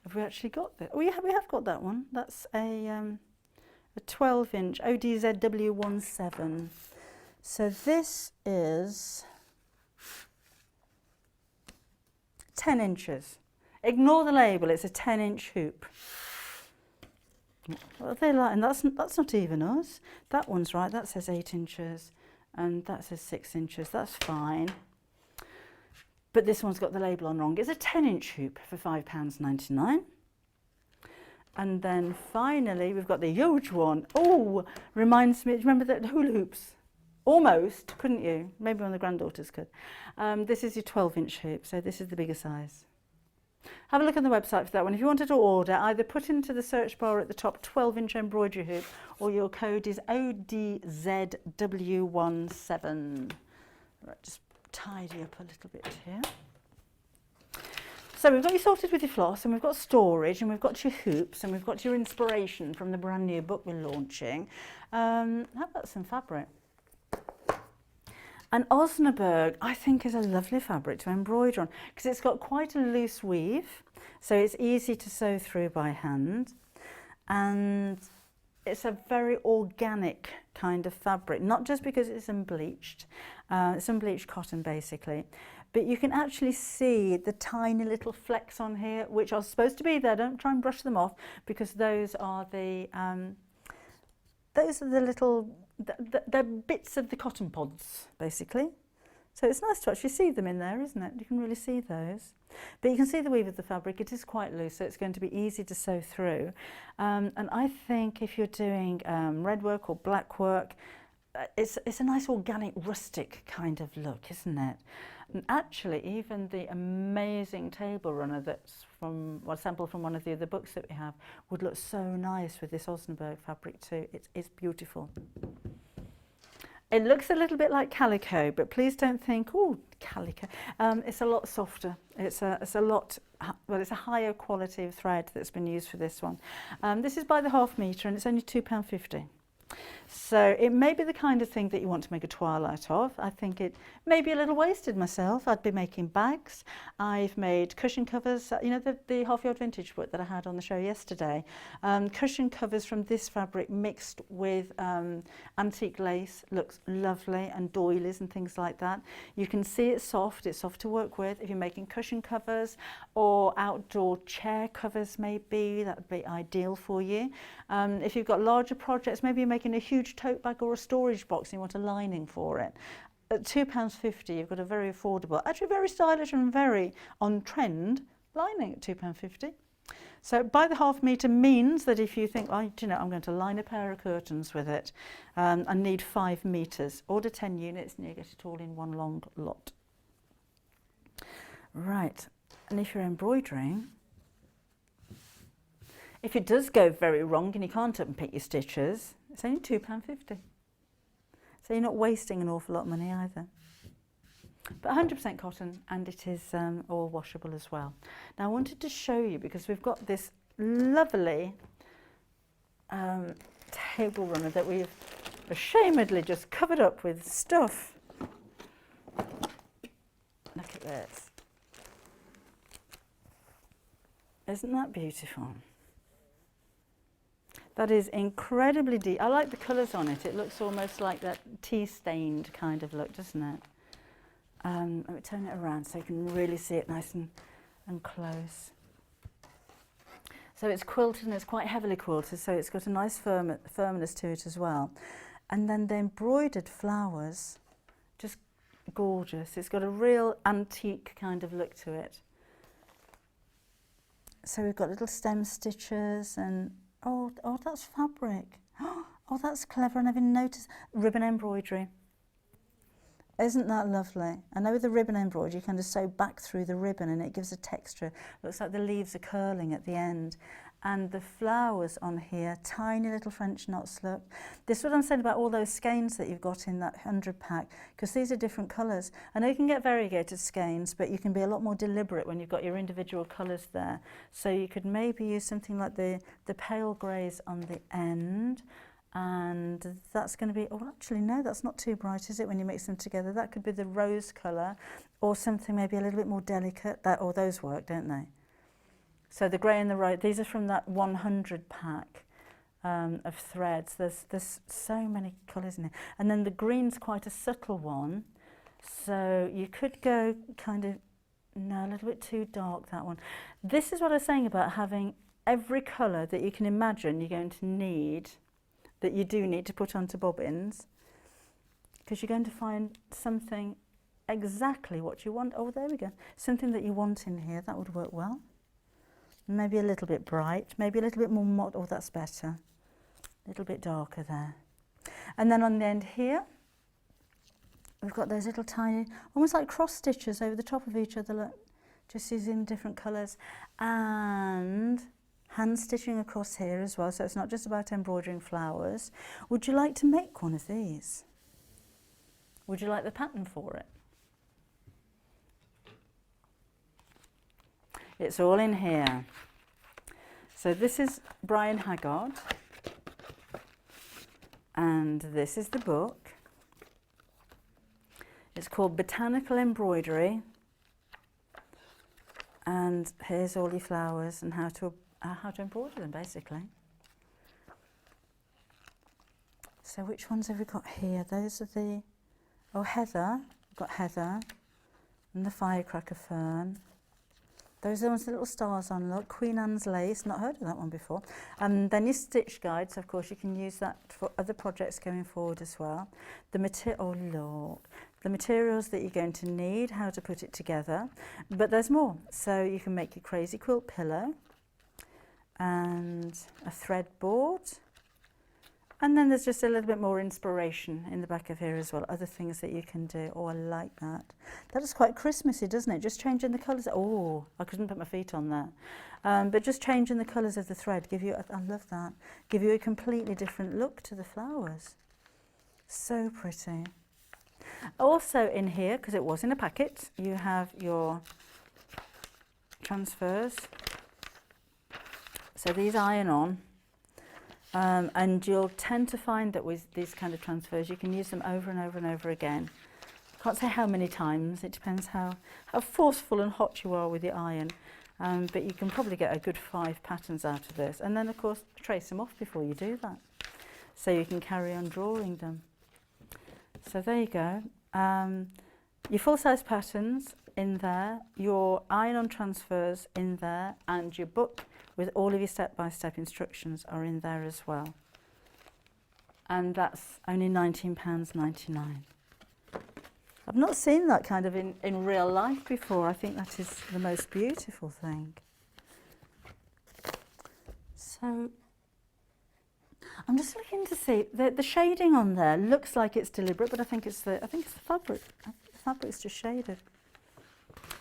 Have we actually got that? Oh, yeah, we have got that one. That's a 12-inch ODZW17. So this is 10 inches. Ignore the label, it's a 10-inch hoop. What are they like? And that's not even us. That one's right, that says 8 inches, and that says 6 inches, that's fine. But this one's got the label on wrong. It's a 10-inch hoop for £5.99. And then finally, we've got the huge one. Oh, reminds me, remember the hula hoops? Almost, couldn't you? Maybe one of the granddaughters could. This is your 12-inch hoop, so this is the bigger size. Have a look on the website for that one. If you wanted to order, either put into the search bar at the top 12-inch embroidery hoop, or your code is ODZW17. Right, just tidy up a little bit here. So we've got you sorted with your floss, and we've got storage, and we've got your hoops, and we've got your inspiration from the brand new book we're launching. How about some fabric? And Osnaburg, I think, is a lovely fabric to embroider on, because it's got quite a loose weave, so it's easy to sew through by hand, and it's a very organic kind of fabric, not just because it's unbleached cotton basically, but you can actually see the tiny little flecks on here, which are supposed to be there. Don't try and brush them off, because those are the little, they're bits of the cotton pods basically. So it's nice to actually see them in there, isn't it? You can really see those. But you can see the weave of the fabric. It is quite loose, so it's going to be easy to sew through. And I think if you're doing red work or black work, it's a nice organic, rustic kind of look, isn't it? And actually, even the amazing table runner that's from, well, sample from one of the other books that we have, would look so nice with this Osnaburg fabric too. It's beautiful. It looks a little bit like calico, but please don't think, oh, calico. It's a lot softer. It's a lot, well, it's a higher quality of thread that's been used for this one. This is by the ½ metre and it's only £2.50. So it may be the kind of thing that you want to make a twilight of. I think it may be a little wasted myself. I'd be making bags. I've made cushion covers, you know, the half-yard vintage book that I had on the show yesterday. Cushion covers from this fabric mixed with antique lace, looks lovely, and doilies and things like that. You can see it's soft to work with. If you're making cushion covers or outdoor chair covers maybe, that would be ideal for you. If you've got larger projects, maybe you're making a huge tote bag or a storage box and you want a lining for it. At £2.50 you've got a very affordable, actually very stylish and very on trend lining at £2.50. So by the ½ metre means that if you think, oh, do you know, I'm going to line a pair of curtains with it, I need 5 metres, order 10 units and you get it all in one long lot. Right, and if you're embroidering, if it does go very wrong and you can't unpick your stitches, it's only £2.50. So you're not wasting an awful lot of money either. But 100% cotton, and it is all washable as well. Now I wanted to show you, because we've got this lovely table runner that we've ashamedly just covered up with stuff. Look at this. Isn't that beautiful? That is incredibly deep. I like the colours on it. It looks almost like that tea-stained kind of look, doesn't it? Let me turn it around so you can really see it nice and close. So it's quilted and it's quite heavily quilted, so it's got a nice firmness to it as well. And then the embroidered flowers, just gorgeous. It's got a real antique kind of look to it. So we've got little stem stitches and oh, that's fabric. Oh, that's clever, and I didn't notice. Ribbon embroidery. Isn't that lovely? I know with the ribbon embroidery, you kind of sew back through the ribbon and it gives a texture. Looks like the leaves are curling at the end. And the flowers on here, tiny little French knots, look. This is what I'm saying about all those skeins that you've got in that 100 pack, because these are different colours. I know you can get variegated skeins, but you can be a lot more deliberate when you've got your individual colours there. So you could maybe use something like the pale greys on the end, and that's going to be, oh actually no, that's not too bright, is it, when you mix them together? That could be the rose colour, or something maybe a little bit more delicate. Or those work, don't they? So the grey and the rose, these are from that 100 pack of threads. There's so many colours in it. And then the green's quite a subtle one. So you could go kind of, no, a little bit too dark, that one. This is what I was saying about having every colour that you can imagine you're going to need, that you do need to put onto bobbins, because you're going to find something exactly what you want. Oh, there we go. Something that you want in here, that would work well. Maybe a little bit bright, maybe a little bit more oh, that's better. A little bit darker there. And then on the end here, we've got those little tiny, almost like cross stitches over the top of each other, look, just using different colours. And hand stitching across here as well, so it's not just about embroidering flowers. Would you like to make one of these? Would you like the pattern for it? It's all in here. So this is Brian Haggard, and this is the book. It's called Botanical Embroidery, and here's all your flowers and how to embroider them, basically. So which ones have we got here? Those are the, oh, heather. We've got heather and the firecracker fern. Those are the ones with the little stars on, look. Queen Anne's lace, not heard of that one before. And then your stitch guide, so of course you can use that for other projects going forward as well. The material, oh look, the materials that you're going to need, how to put it together, but there's more. So you can make your crazy quilt pillow and a thread board, and then there's just a little bit more inspiration in the back of here as well, other things that you can do. Oh, I like that. That is quite Christmassy, doesn't it? Just changing the colours. Oh, I couldn't put my feet on that. But just changing the colours of the thread, I love that, give you a completely different look to the flowers. So pretty. Also in here, because it was in a packet, you have your transfers. So these iron on, and you'll tend to find that with these kind of transfers you can use them over and over and over again. I can't say how many times, it depends how forceful and hot you are with the iron, but you can probably get a good 5 patterns out of this, and then of course trace them off before you do that, so you can carry on drawing them. So there you go, your full-size patterns in there, your iron-on transfers in there, and your book with all of your step-by-step instructions are in there as well. And that's only £19.99. I've not seen that kind of in real life before. I think that is the most beautiful thing. So I'm just looking to see the shading on there looks like it's deliberate, but I think it's the fabric. The fabric's just shaded.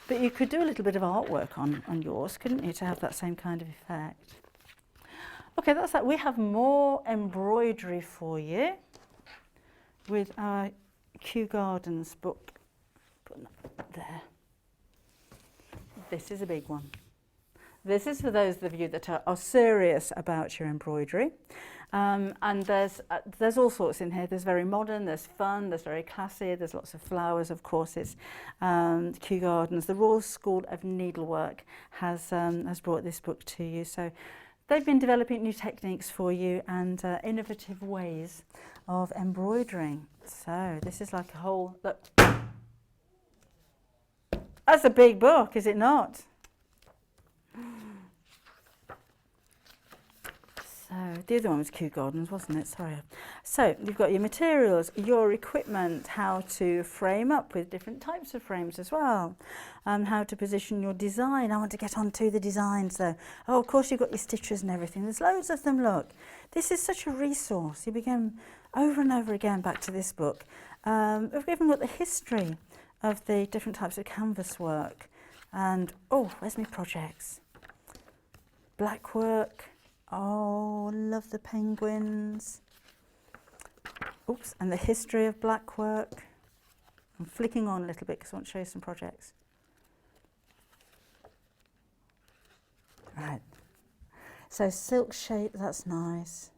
But you could do a little bit of artwork on yours, couldn't you, to have that same kind of effect. Okay, that's that. We have more embroidery for you with our Kew Gardens book. Put that there. This is a big one. This is for those of you that are serious about your embroidery. And there's all sorts in here. There's very modern, there's fun, there's very classy, there's lots of flowers, of course. It's Kew Gardens. The Royal School of Needlework has brought this book to you. So they've been developing new techniques for you and innovative ways of embroidering. So this is like a whole, look. That's a big book, is it not? So the other one was Kew Gardens, wasn't it? Sorry. So you've got your materials, your equipment, how to frame up with different types of frames as well, how to position your design. I want to get on to the designs though. Oh, of course you've got your stitches and everything. There's loads of them, look. This is such a resource. You begin over and over again back to this book. We've even got the history of the different types of canvas work. And, oh, where's my projects? Black work. Oh, love the penguins. Oops, and the history of black work. I'm flicking on a little bit because I want to show you some projects. Right. So silk shape, that's nice.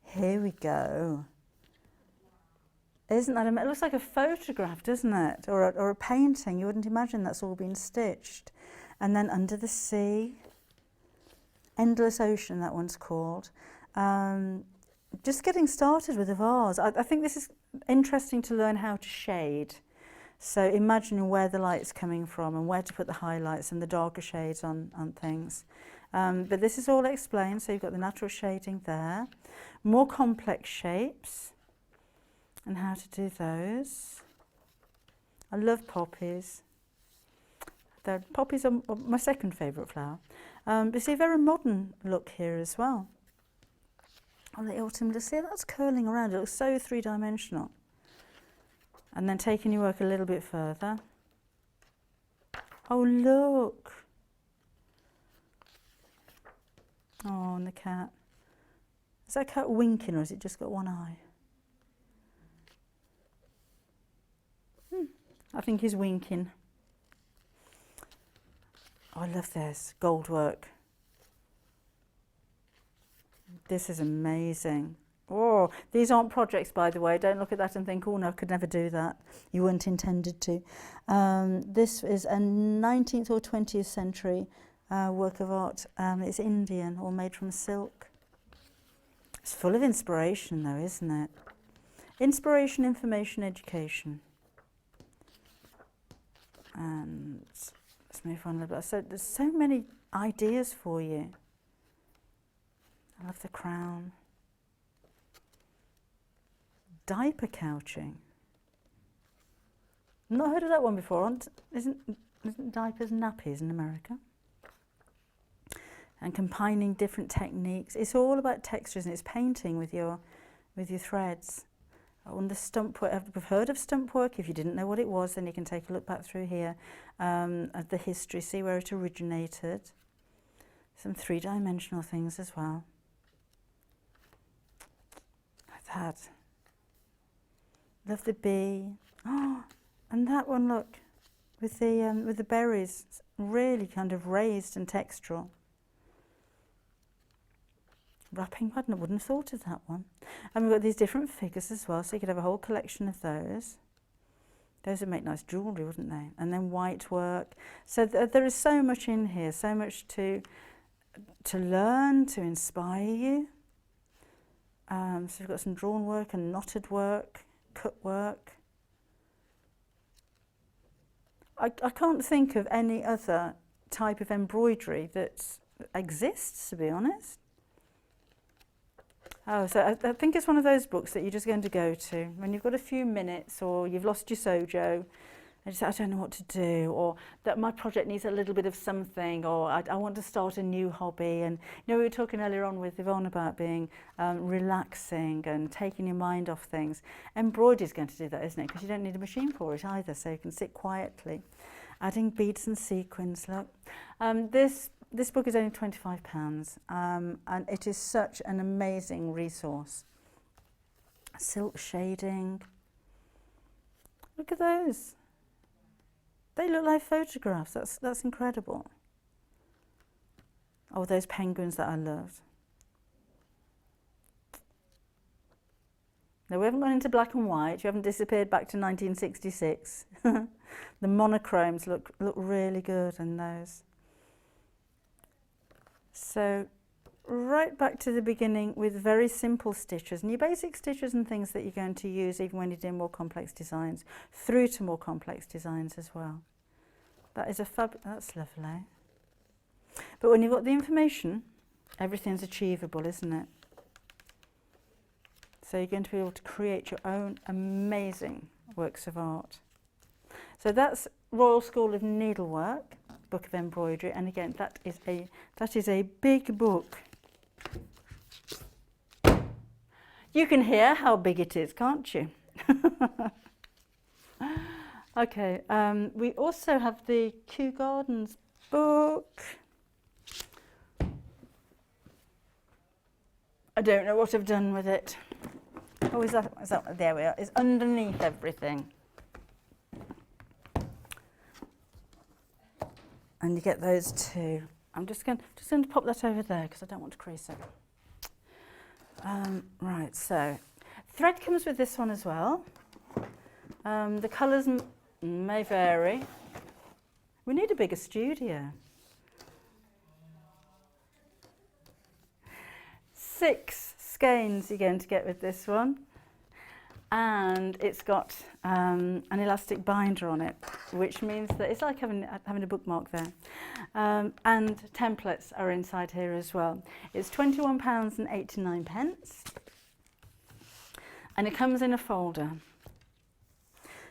Here we go. Isn't that amazing? It looks like a photograph, doesn't it? Or a painting. You wouldn't imagine that's all been stitched. And then Under the Sea, Endless Ocean, that one's called. Just getting started with the vase. I think this is interesting to learn how to shade. So imagining where the light's coming from and where to put the highlights and the darker shades on things. But this is all explained, so you've got the natural shading there. More complex shapes and how to do those. I love poppies. Poppies are my second favourite flower. But you see a very modern look here as well. On the autumn, see that's curling around. It looks so three-dimensional. And then taking your work a little bit further. Oh, look. Oh, and the cat. Is that cat winking or has it just got one eye? I think he's winking. Oh, I love this gold work. This is amazing. Oh, these aren't projects, by the way. Don't look at that and think, oh no, I could never do that. You weren't intended to. This is a 19th or 20th century work of art. It's Indian, all made from silk. It's full of inspiration though, isn't it? Inspiration, information, education. And let's move on a little bit. So there's so many ideas for you. I love the crown. diaper couching. Not heard of that one before. Isn't diapers nappies in America? And combining different techniques. It's all about textures, and it's painting with your threads. On the stump work, we've heard of stump work. If you didn't know what it was, then you can take a look back through here at the history, see where it originated. Some three-dimensional things as well. Like that. Love the bee. Oh, and that one, look, with the berries, it's really kind of raised and textural. Wrapping pattern, I wouldn't have thought of that one. And we've got these different figures as well, so you could have a whole collection of those. Those would make nice jewellery, wouldn't they? And then white work. So there is so much in here, so much to learn, to inspire you. So we've got some drawn work and knotted work, cut work. I can't think of any other type of embroidery that exists, to be honest. Oh, so I think it's one of those books that you're just going to go to when you've got a few minutes, or you've lost your sojo and you say, I don't know what to do, or that my project needs a little bit of something, or I want to start a new hobby. And you know, we were talking earlier on with Yvonne about being relaxing and taking your mind off things. Embroidery is going to do that, isn't it? Because you don't need a machine for it either, so you can sit quietly. Adding beads and sequins, look. This book is only £25, and it is such an amazing resource. Silk shading. Look at those. They look like photographs. That's incredible. Oh, those penguins that I loved. No, we haven't gone into black and white. You haven't disappeared back to 1966. The monochromes look really good in those. So right back to the beginning with very simple stitches, and your basic stitches and things that you're going to use even when you're doing more complex designs, through to more complex designs as well. That is that's lovely. But when you've got the information, everything's achievable, isn't it? So you're going to be able to create your own amazing works of art. So that's Royal School of Needlework, Book of Embroidery, and again that is a big book. You can hear how big it is, can't you? Okay, we also have the Kew Gardens book. I don't know what I've done with it. Oh, is that there we are. It's underneath everything. And you get those too. I'm just going to pop that over there because I don't want to crease it. Right, so thread comes with this one as well. The colours may vary. We need a bigger studio. 6 skeins you're going to get with this one. And it's got an elastic binder on it, which means that it's like having a bookmark there. And templates are inside here as well. It's £21.89, and it comes in a folder.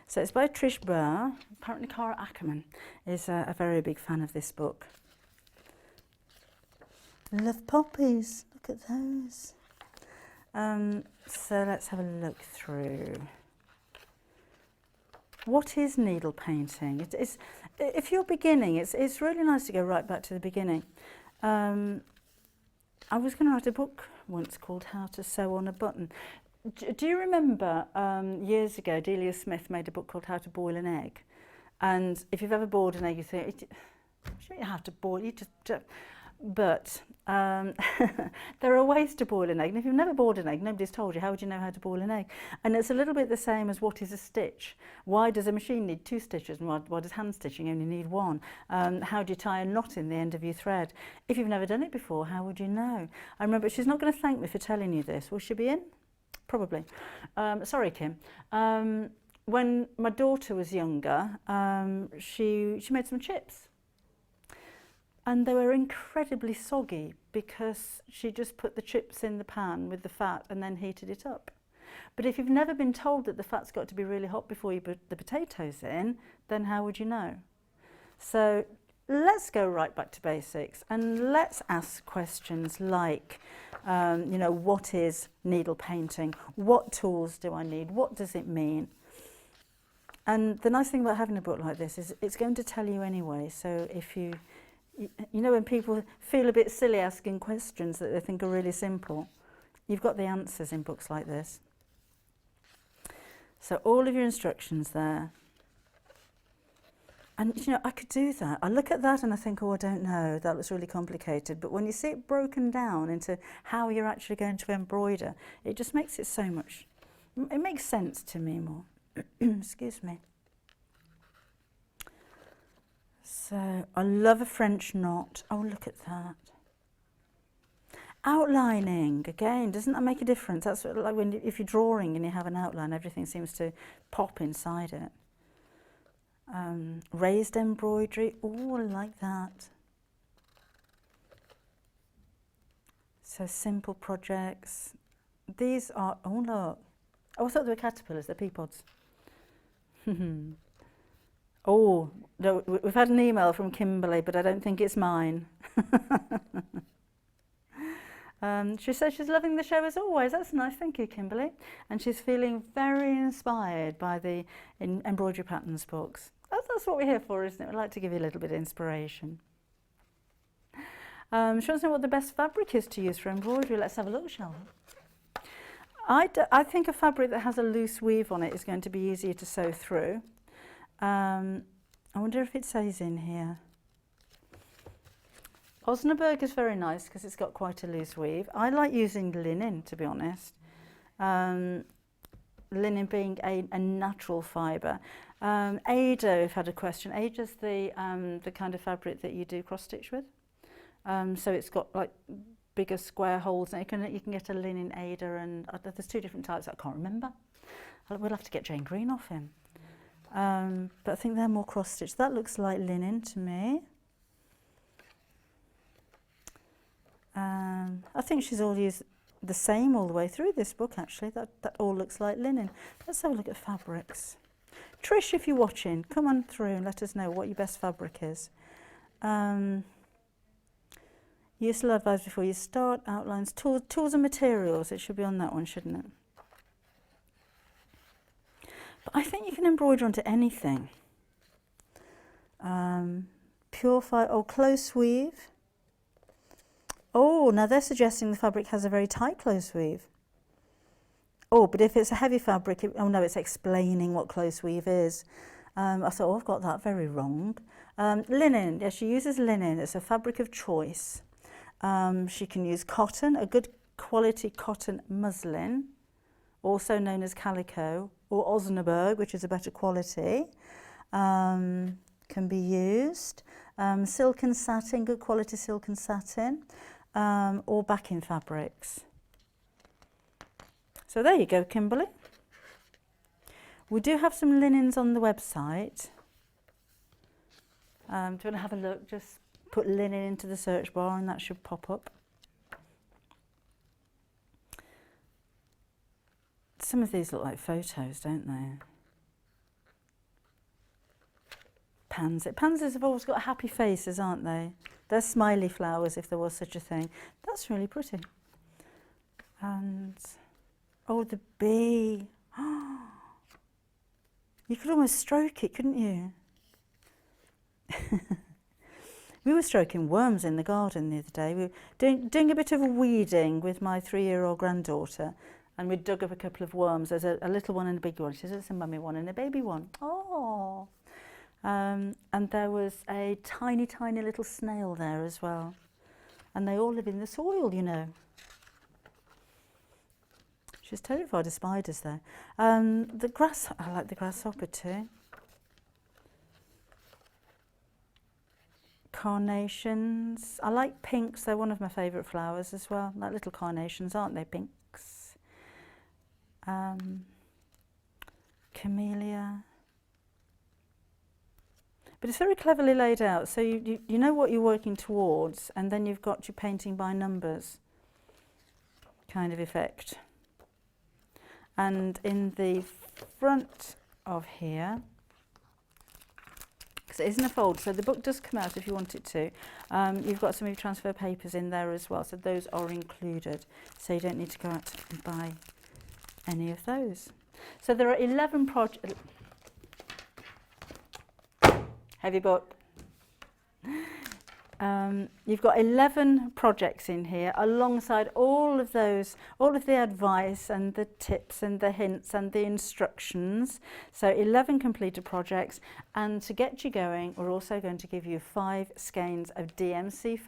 So it's by Trish Burr. Apparently Cara Ackerman is a very big fan of this book. Love poppies, look at those. So let's have a look through. What is needle painting? If you're beginning, it's really nice to go right back to the beginning. I was going to write a book once called How to Sew on a Button. Do you remember years ago, Delia Smith made a book called How to Boil an Egg? And if you've ever boiled an egg, you think, I'm sure you have to boil, but there are ways to boil an egg. And if you've never boiled an egg, nobody's told you, how would you know how to boil an egg? And it's a little bit the same as what is a stitch. Why does a machine need 2 stitches and why does hand stitching only need 1? How do you tie a knot in the end of your thread? If you've never done it before, how would you know? I remember, she's not going to thank me for telling you this. Will she be in? Probably. Sorry, Kim. When my daughter was younger, she made some chips. And they were incredibly soggy because she just put the chips in the pan with the fat and then heated it up. But if you've never been told that the fat's got to be really hot before you put the potatoes in, then how would you know? So let's go right back to basics and let's ask questions like, you know, what is needle painting? What tools do I need? What does it mean? And the nice thing about having a book like this is it's going to tell you anyway. So if you know, when people feel a bit silly asking questions that they think are really simple, you've got the answers in books like this. So all of your instructions there. And, you know, I could do that. I look at that and I think, oh, I don't know, that looks really complicated. But when you see it broken down into how you're actually going to embroider, it just makes it so much, it makes sense to me more. Excuse me. So I love a French knot. Oh, look at that. Outlining, again, doesn't that make a difference? That's what, like when if you're drawing and you have an outline, everything seems to pop inside it. Raised embroidery, oh, I like that. So simple projects. These are, oh look, oh, I thought they were caterpillars, they're pea pods. Oh, no, we've had an email from Kimberly, but I don't think it's mine. She says she's loving the show as always. That's nice, thank you, Kimberly. And she's feeling very inspired by the embroidery patterns books. That's what we're here for, isn't it? We'd like to give you a little bit of inspiration. She wants to know what the best fabric is to use for embroidery. Let's have a look, shall we? I think a fabric that has a loose weave on it is going to be easier to sew through. I wonder if it says in here. Osnaburg is very nice because it's got quite a loose weave. I like using linen, to be honest. Linen being a natural fibre. Ada, we've had a question. Ada's the kind of fabric that you do cross stitch with. So it's got like bigger square holes, and you can get a linen Ada, and there's two different types I can't remember. We'll have to get Jane Green off him. But I think they're more cross stitch. That looks like linen to me. I think she's all used the same all the way through this book, actually. That all looks like linen. Let's have a look at fabrics. Trish, if you're watching, come on through and let us know what your best fabric is. Useful advice before you start, outlines, tools and materials. It should be on that one, shouldn't it? But I think you can embroider onto anything. Pure fibre, oh, close weave. Oh, now they're suggesting the fabric has a very tight close weave. Oh, but if it's a heavy fabric, oh no, it's explaining what close weave is. I thought, oh, I've got that very wrong. Linen, yes, she uses linen. It's a fabric of choice. She can use cotton, a good quality cotton muslin, also known as calico, or Osnaburg, which is a better quality, can be used. Silk and satin, good quality silk and satin, or backing fabrics. So there you go, Kimberly. We do have some linens on the website. Do you want to have a look? Just put linen into the search bar and that should pop up. Some of these look like photos, don't they? Pansies have always got happy faces, aren't they? They're smiley flowers, if there was such a thing. That's really pretty. And, oh, the bee. You could almost stroke it, couldn't you? We were stroking worms in the garden the other day. We were doing a bit of weeding with my 3-year-old granddaughter, and we dug up a couple of worms. There's a little one and a big one. She says it's a mummy one and a baby one. Oh. And there was a tiny, tiny little snail there as well. And they all live in the soil, you know. She's terrified of spiders though. I like the grasshopper too. Carnations. I like pinks, they're one of my favourite flowers as well. Like little carnations, aren't they? Pinks. Camellia. But it's very cleverly laid out, so you know what you're working towards, and then you've got your painting by numbers kind of effect. And in the front of here, because it isn't a fold, so the book does come out if you want it to. You've got some of your transfer papers in there as well, so those are included. So you don't need to go out and buy any of those. So there are 11 projects. Heavy book. You've got 11 projects in here alongside all of those, all of the advice and the tips and the hints and the instructions. So 11 completed projects, and to get you going we're also going to give you 5 skeins of DMC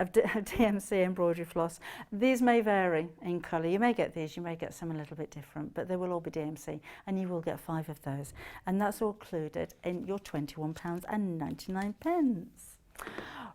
DMC embroidery floss. These may vary in colour. You may get these, you may get some a little bit different, but they will all be DMC, and you will get 5 of those. And that's all included in your £21.99.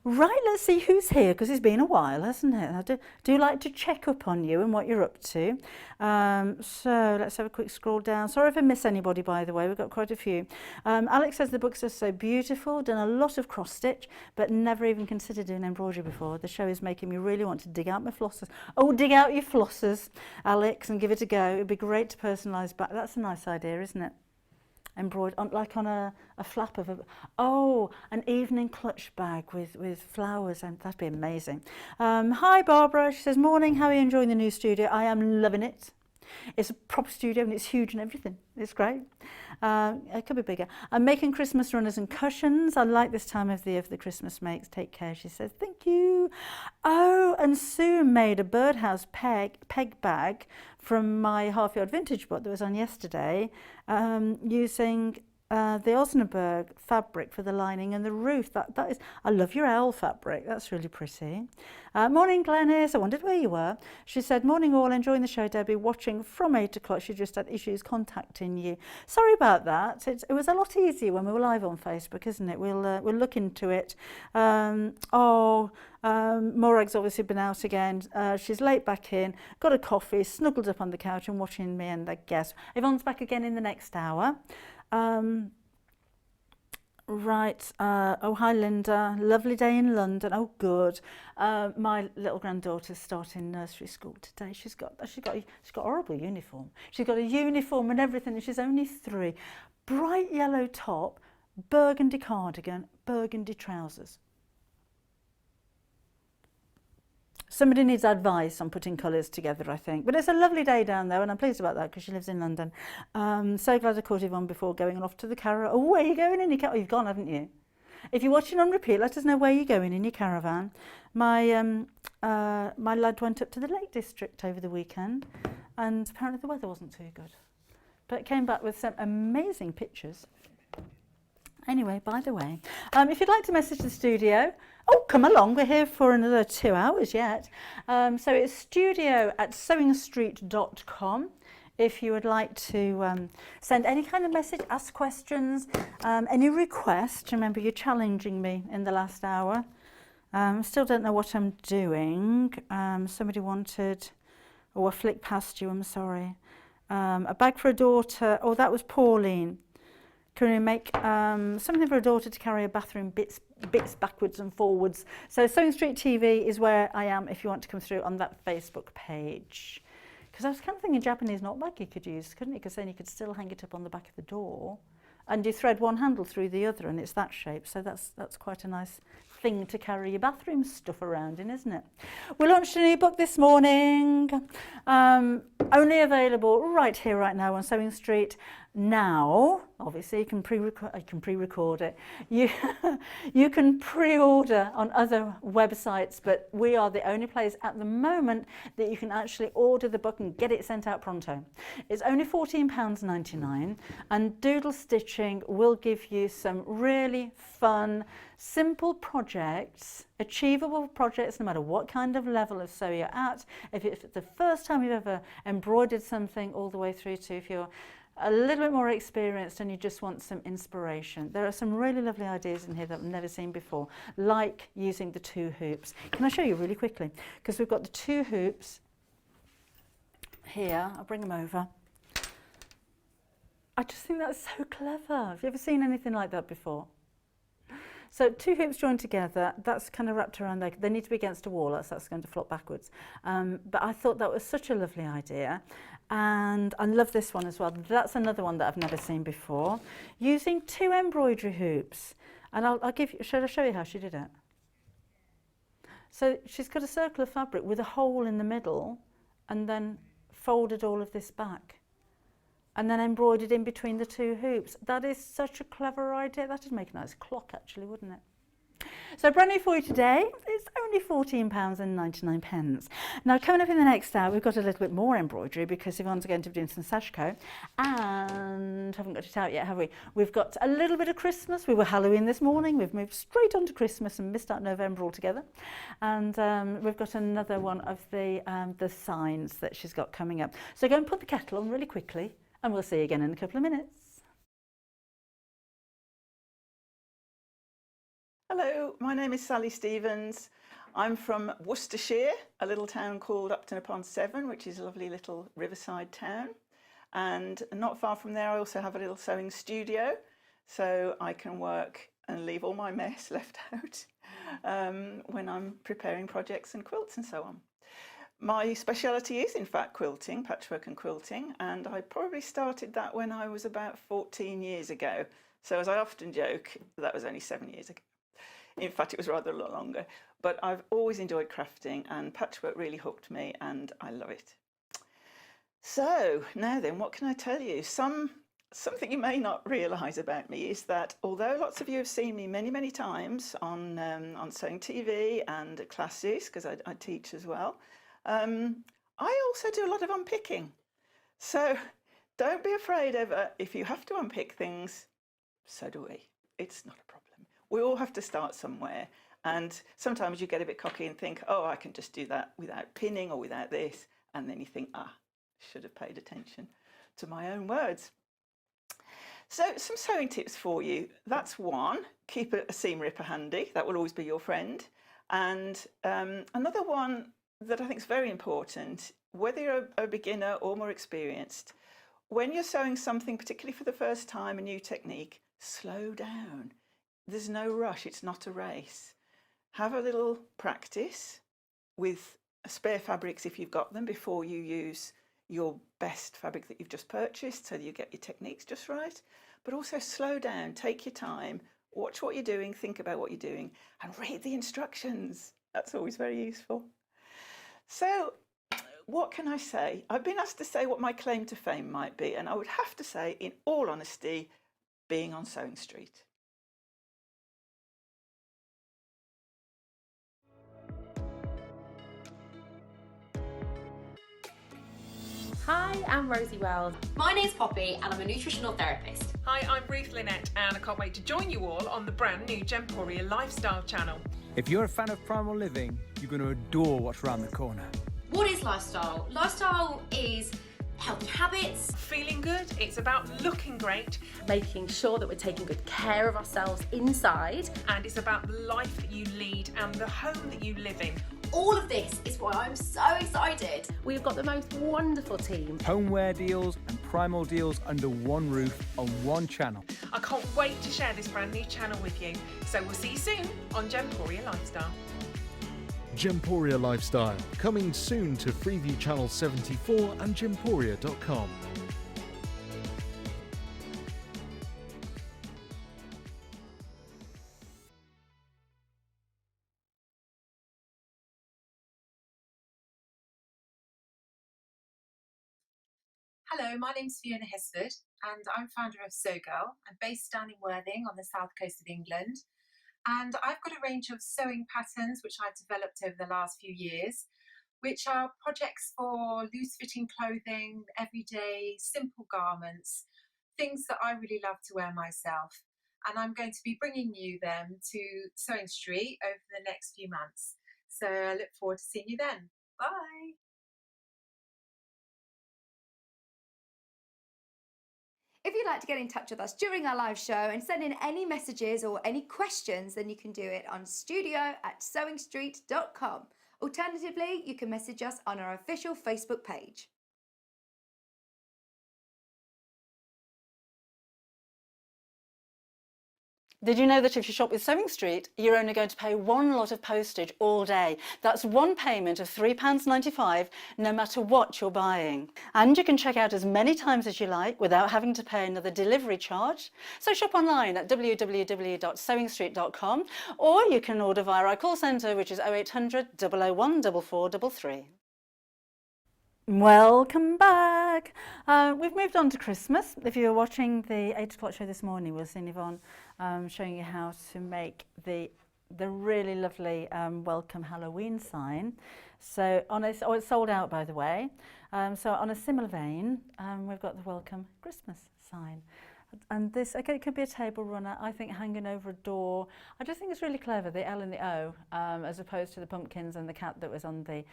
Right, let's see who's here, because it's been a while, hasn't it? I do like to check up on you and what you're up to. So let's have a quick scroll down. Sorry if I miss anybody, by the way. We've got quite a few. Alex says the books are so beautiful, done a lot of cross stitch, but never even considered doing embroidery before. The show is making me really want to dig out my flossers. Oh, dig out your flossers, Alex, and give it a go. It'd be great to personalise back. That's a nice idea, isn't it? Embroidered like on a flap of an evening clutch bag with flowers, and that'd be amazing. Hi Barbara, she says, morning, how are you enjoying the new studio? I am loving it. It's a proper studio and it's huge and everything. It's great. It could be bigger. I'm making Christmas runners and cushions. I like this time of the year for the Christmas makes. Take care, she says. Thank you. Oh, and Sue made a birdhouse peg bag from my half-yard vintage book that was on yesterday, using the Osnaburg fabric for the lining and the roof. That is, I love your owl fabric. That's really pretty. Morning, Glenys. I wondered where you were. She said, morning all, enjoying the show, Debbie, watching from 8 o'clock. She just had issues contacting you. Sorry about that. It was a lot easier when we were live on Facebook, isn't it? We'll look into it. Morag's obviously been out again. She's late back in, got a coffee, snuggled up on the couch and watching me, and I guess Yvonne's back again in the next hour. Right, oh hi Linda, lovely day in London. Oh good. My little granddaughter's starting nursery school today. She's got a horrible uniform. She's got a uniform and everything, and she's only 3. Bright yellow top, burgundy cardigan, burgundy trousers. Somebody needs advice on putting colours together, I think. But it's a lovely day down there, and I'm pleased about that because she lives in London. So glad I caught Yvonne before going off to the caravan. Oh, where are you going in your caravan? Oh, you've gone, haven't you? If you're watching on repeat, let us know where you're going in your caravan. My lad went up to the Lake District over the weekend, and apparently the weather wasn't too good. But came back with some amazing pictures. Anyway, by the way, if you'd like to message the studio, come along, we're here for another 2 hours yet. So it's studio@sewingstreet.com if you would like to send any kind of message, ask questions, any requests. Remember, you're challenging me in the last hour. Still don't know what I'm doing. Somebody wanted, I flicked past you, I'm sorry. A bag for a daughter. Oh, that was Pauline. Can we make something for a daughter to carry her bathroom bits backwards and forwards? So Sewing Street TV is where I am if you want to come through on that Facebook page. Because I was kind of thinking Japanese knot bag you could use, couldn't you? Because then you could still hang it up on the back of the door, and you thread one handle through the other, and it's that shape. So that's quite a nice thing to carry your bathroom stuff around in, isn't it? We launched a new book this morning, only available right here, right now on Sewing Street. Now, obviously, you can pre-record it. You can pre-order on other websites, but we are the only place at the moment that you can actually order the book and get it sent out pronto. It's only £14.99, and Doodle Stitching will give you some really fun, simple projects, achievable projects, no matter what kind of level of sew you're at. If it's the first time you've ever embroidered something, all the way through to if you're a little bit more experienced and you just want some inspiration. There are some really lovely ideas in here that I've never seen before, like using the 2 hoops. Can I show you really quickly? Because we've got the 2 hoops here. I'll bring them over. I just think that's so clever. Have you ever seen anything like that before? So 2 hoops joined together, that's kind of wrapped around there. They need to be against a wall, that's going to flop backwards. But I thought that was such a lovely idea. And I love this one as well. That's another one that I've never seen before. Using 2 embroidery hoops. And I'll give you, shall I show you how she did it? So she's got a circle of fabric with a hole in the middle and then folded all of this back. And then embroidered in between the 2 hoops. That is such a clever idea. That would make a nice clock actually, wouldn't it? So brand new for you today, it's only £14.99. Now coming up in the next hour, we've got a little bit more embroidery because Yvonne's going to be doing some Sashiko, and haven't got it out yet, have we? We've got a little bit of Christmas. We were Halloween this morning. We've moved straight on to Christmas and missed out November altogether. And we've got another one of the signs that she's got coming up. So go and put the kettle on really quickly, and we'll see you again in a couple of minutes. Hello, my name is Sally Stevens. I'm from Worcestershire, a little town called Upton-upon-Severn, which is a lovely little riverside town. And not far from there, I also have a little sewing studio, so I can work and leave all my mess left out when I'm preparing projects and quilts and so on. My speciality is in fact quilting, patchwork and quilting, and I probably started that when I was about 14 years ago. So as I often joke, that was only 7 years ago. In fact, it was rather a lot longer, but I've always enjoyed crafting, and patchwork really hooked me and I love it. So now then, what can I tell you? Something you may not realise about me is that although lots of you have seen me many times on Sewing TV and at classes, because I teach as well, I also do a lot of unpicking. So don't be afraid ever if you have to unpick things, so do we. It's not a problem. We all have to start somewhere, and sometimes you get a bit cocky and think, oh, I can just do that without pinning or without this, and then you think, should have paid attention to my own words. So some sewing tips for you. That's one, keep a seam ripper handy. That will always be your friend. And another one that I think is very important, whether you're a beginner or more experienced, when you're sewing something, particularly for the first time, a new technique, slow down. There's no rush, it's not a race. Have a little practice with spare fabrics if you've got them before you use your best fabric that you've just purchased so that you get your techniques just right. But also slow down, take your time, watch what you're doing, think about what you're doing, and read the instructions. That's always very useful. So what can I say? I've been asked to say what my claim to fame might be, and I would have to say, in all honesty, being on Sewing Street. Hi, I'm Rosie Wells. My name's Poppy and I'm a nutritional therapist. Hi, I'm Ruth Lynette and I can't wait to join you all on the brand new Gemporia Lifestyle channel. If you're a fan of primal living, you're going to adore what's around the corner. What is lifestyle? Lifestyle is healthy habits. Feeling good, it's about looking great. Making sure that we're taking good care of ourselves inside. And it's about the life that you lead and the home that you live in. All of this is why I'm so excited. We've got the most wonderful team. Homeware deals and primal deals under one roof on one channel. I can't wait to share this brand new channel with you. So we'll see you soon on Gemporia Lifestyle. Gemporia Lifestyle, coming soon to Freeview Channel 74 and gemporia.com. Hello, my name's Fiona Hesford and I'm founder of Sew Girl. I'm based down in Worthing on the south coast of England, and I've got a range of sewing patterns which I've developed over the last few years, which are projects for loose-fitting clothing, everyday, simple garments, things that I really love to wear myself. And I'm going to be bringing you them to Sewing Street over the next few months. So I look forward to seeing you then. Bye! If you'd like to get in touch with us during our live show and send in any messages or any questions, then you can do it on studio@sewingstreet.com. Alternatively, you can message us on our official Facebook page. Did you know that if you shop with Sewing Street, you're only going to pay one lot of postage all day? That's one payment of £3.95, no matter what you're buying. And you can check out as many times as you like without having to pay another delivery charge. So shop online at www.sewingstreet.com, or you can order via our call centre, which is 0800 001 4433. Welcome back. We've moved on to Christmas. If you were watching the 8 o'clock show this morning, we'll see Yvonne showing you how to make the really lovely welcome Halloween sign. So it's sold out, by the way. So on a similar vein, we've got the welcome Christmas sign. And this, again, it could be a table runner, I think hanging over a door. I just think it's really clever, the L and the O, as opposed to the pumpkins and the cat that was on the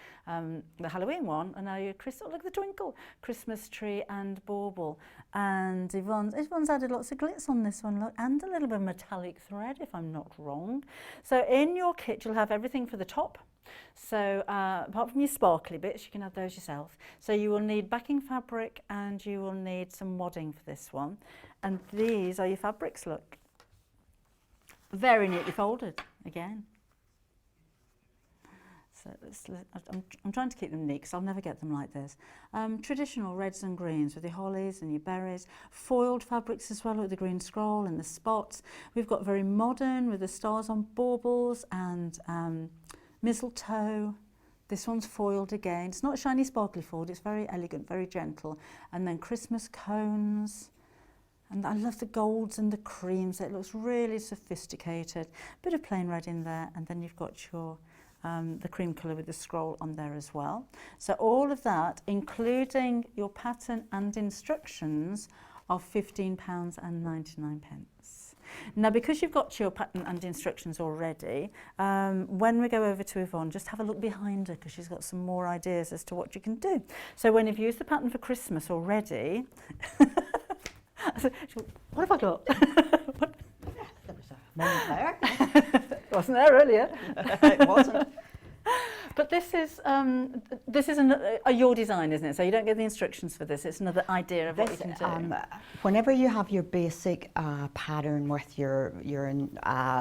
Halloween one. And now you're look at the twinkle, Christmas tree and bauble. And Yvonne's added lots of glitz on this one, look, and a little bit of metallic thread, if I'm not wrong. So in your kit, you'll have everything for the top. So apart from your sparkly bits, you can add those yourself. So you will need backing fabric and you will need some wadding for this one. And these are your fabrics, look. Very neatly folded, again. So I'm trying to keep them neat because I'll never get them like this. Traditional reds and greens with your hollies and your berries. Foiled fabrics as well with the green scroll and the spots. We've got very modern with the stars on baubles and mistletoe. This one's foiled again. It's not a shiny sparkly fold, it's very elegant, very gentle. And then Christmas cones. And I love the golds and the creams. It looks really sophisticated. Bit of plain red in there, and then you've got your the cream colour with the scroll on there as well. So all of that, including your pattern and instructions, are £15.99. Now, because you've got your pattern and instructions already, when we go over to Yvonne, just have a look behind her because she's got some more ideas as to what you can do. So when you've used the pattern for Christmas already, what have I got? There was a moment there. It wasn't there earlier. It wasn't. But this is your design, isn't it? So you don't get the instructions for this. It's another idea of what you can do. Whenever you have your basic pattern with your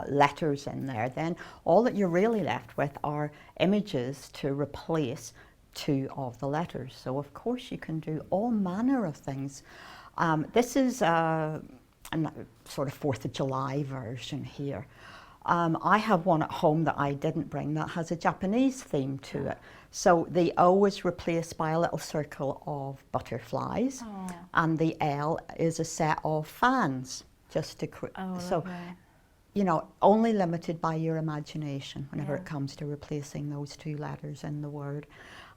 letters in there, then all that you're really left with are images to replace two of the letters. So of course you can do all manner of things. This is a sort of 4th of July version here. I have one at home that I didn't bring that has a Japanese theme to it. So the O is replaced by a little circle of butterflies, and the L is a set of fans. Just to so, you know, only limited by your imagination whenever it comes to replacing those two letters in the word.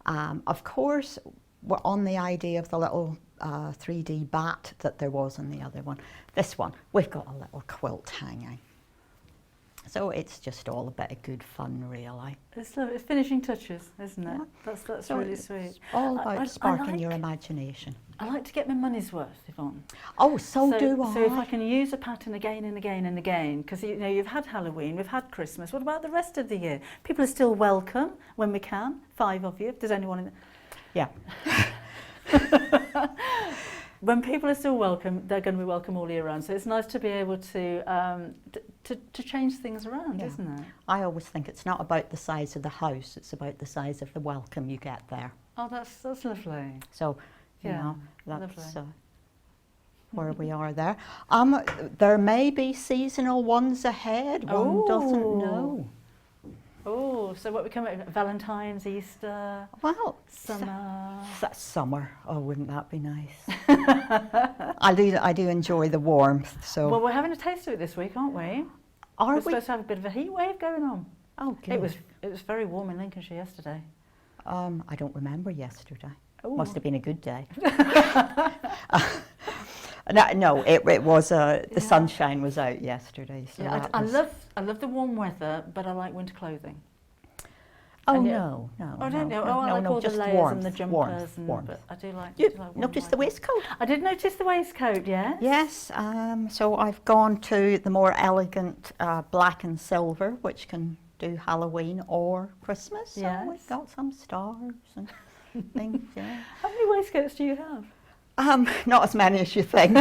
Of course, we're on the idea of the little 3D bat that there was in the other one. This one, we've got a little quilt hanging. So it's just all a bit of good fun, really. It's finishing touches, isn't it? That's so really sweet. All about sparking your imagination. I like to get my money's worth, Yvonne. Oh, so do I. So if I can use a pattern again and again and again, because you know you've had Halloween, we've had Christmas. What about the rest of the year? People are still welcome when we can. 5 of you, if there's anyone in there. Yeah. When people are still welcome, they're going to be welcome all year round. So it's nice to be able to change things around, isn't it? I always think it's not about the size of the house; it's about the size of the welcome you get there. Oh, that's lovely. So, you know, that's lovely. Where we are there. There may be seasonal ones ahead. One doesn't know. Oh, so what we come at Valentine's, Easter, well, summer. That's summer. Oh, wouldn't that be nice? I do enjoy the warmth. So. Well, we're having a taste of it this week, aren't we? We're supposed to have a bit of a heat wave going on. Oh, good. It was very warm in Lincolnshire yesterday. I don't remember yesterday. Must have been a good day. No, it was. The sunshine was out yesterday. So yeah, I love the warm weather, but I like winter clothing. Oh no! I don't know. I like all the layers warmth, and the jumpers, but I do like. You noticed the waistcoat? I did notice the waistcoat. Yes. Yes. So I've gone to the more elegant black and silver, which can do Halloween or Christmas. So we've got some stars and things. Yeah. How many waistcoats do you have? Not as many as you think,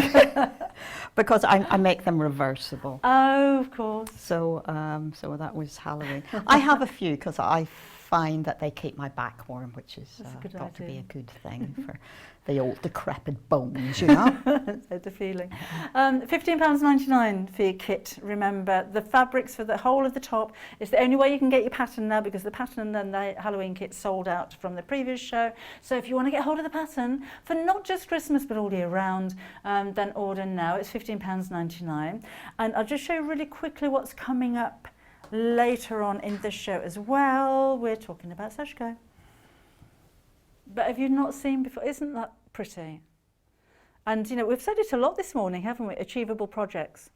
because I make them reversible. Oh, of course. So, so that was Halloween. I have a few because I find that they keep my back warm, which is got to be a good thing for the old decrepit bones, you know. That's the feeling. £15.99 for your kit. Remember, the fabrics for the whole of the top is the only way you can get your pattern now, because the pattern and then the Halloween kit sold out from the previous show. So if you want to get hold of the pattern for not just Christmas but all year round, then order now. It's £15.99. And I'll just show you really quickly what's coming up later on in the show as well. We're talking about Sashiko. But have you not seen before? Isn't that pretty? And you know, we've said it a lot this morning, haven't we? Achievable projects.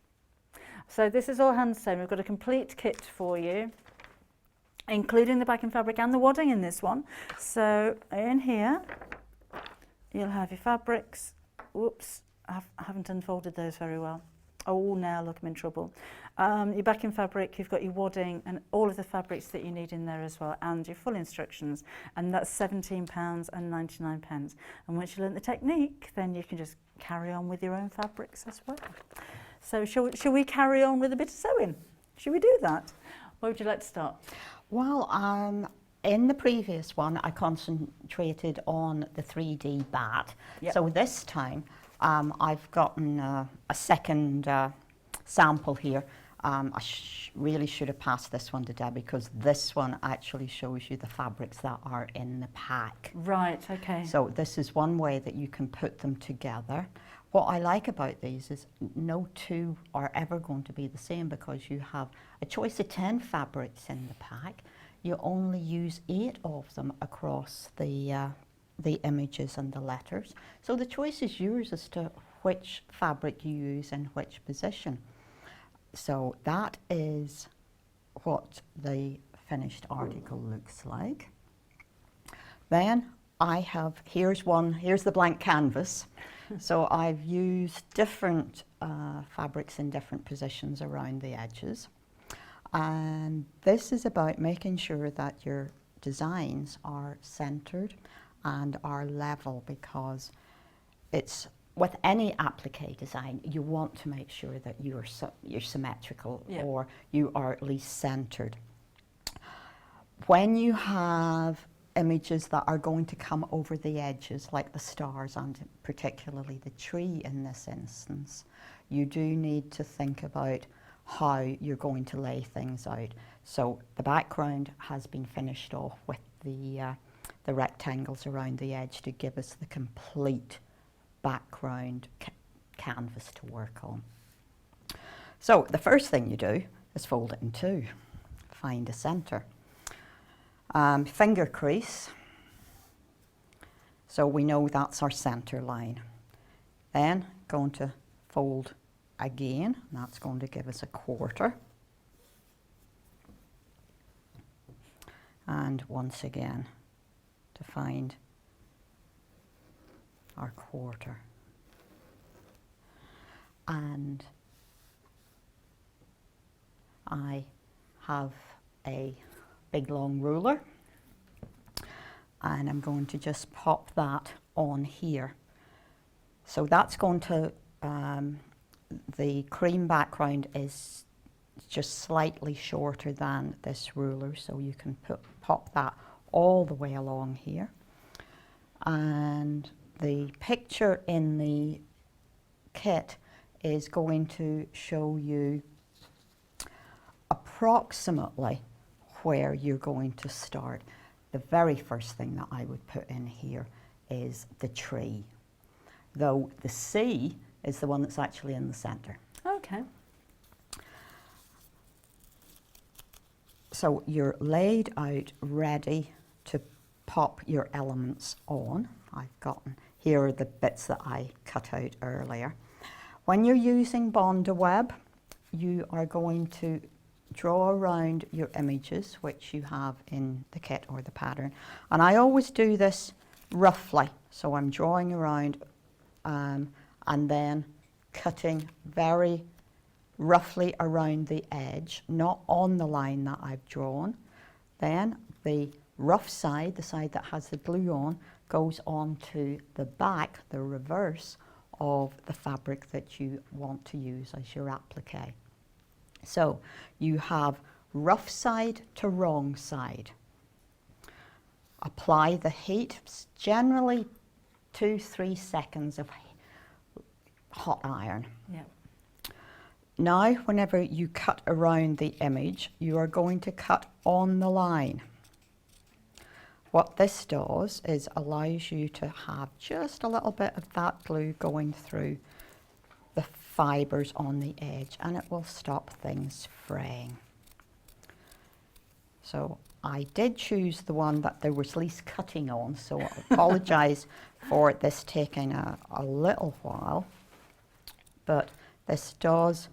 So this is all hand sewn. We've got a complete kit for you, including the backing fabric and the wadding in this one. So in here, you'll have your fabrics. Whoops, I haven't unfolded those very well. Oh, now look, I'm in trouble. Your backing fabric, you've got your wadding and all of the fabrics that you need in there as well, and your full instructions, and that's £17.99. And once you learn the technique, then you can just carry on with your own fabrics as well. So shall we carry on with a bit of sewing? Should we do that? Where would you like to start? Well, in the previous one, I concentrated on the 3D bat. Yep. So this time, I've gotten a second sample here. I really should have passed this one to Deb, because this one actually shows you the fabrics that are in the pack. Right, okay. So this is one way that you can put them together. What I like about these is no two are ever going to be the same, because you have a choice of 10 fabrics in the pack. You only use 8 of them across the images and the letters. So the choice is yours as to which fabric you use in which position. So that is what the finished article looks like. Then I have, here's the blank canvas. So I've used different fabrics in different positions around the edges. And this is about making sure that your designs are centered and are level, because it's with any applique design, you want to make sure that you're symmetrical, yeah, or you are at least centered. When you have images that are going to come over the edges, like the stars and particularly the tree in this instance, you do need to think about how you're going to lay things out. So the background has been finished off with the rectangles around the edge to give us the complete background canvas to work on. So the first thing you do is fold it in two, find a center. Finger crease, so we know that's our center line. Then going to fold again, and that's going to give us a quarter. And once again to find our quarter. And I have a big long ruler, and I'm going to just pop that on here. So that's going to, the cream background is just slightly shorter than this ruler, so you can pop that all the way along here. And the picture in the kit is going to show you approximately where you're going to start. The very first thing that I would put in here is the tree, though the C is the one that's actually in the center. Okay. So you're laid out ready to pop your elements on. I've gotten, here are the bits that I cut out earlier. When you're using Bondaweb, you are going to draw around your images, which you have in the kit or the pattern. And I always do this roughly. So I'm drawing around and then cutting very roughly around the edge, not on the line that I've drawn. Then the rough side, the side that has the glue on, goes onto the back, the reverse of the fabric that you want to use as your applique. So you have rough side to wrong side. Apply the heat, generally 2-3 seconds of hot iron. Yeah. Now, whenever you cut around the image, you are going to cut on the line. What this does is allows you to have just a little bit of that glue going through the fibres on the edge, and it will stop things fraying. So I did choose the one that there was least cutting on, so I apologise for this taking a little while, but this does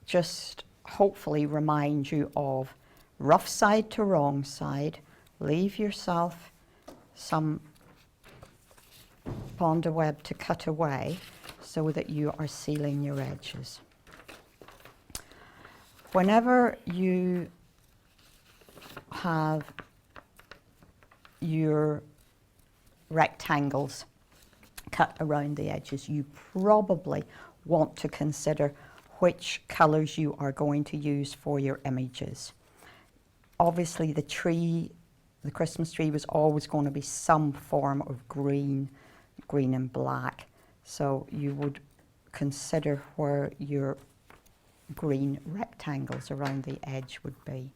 just hopefully remind you of rough side to wrong side. Leave yourself some bond of web to cut away so that you are sealing your edges. Whenever you have your rectangles cut around the edges, you probably want to consider which colours you are going to use for your images. Obviously the Christmas tree was always going to be some form of green and black, so you would consider where your green rectangles around the edge would be.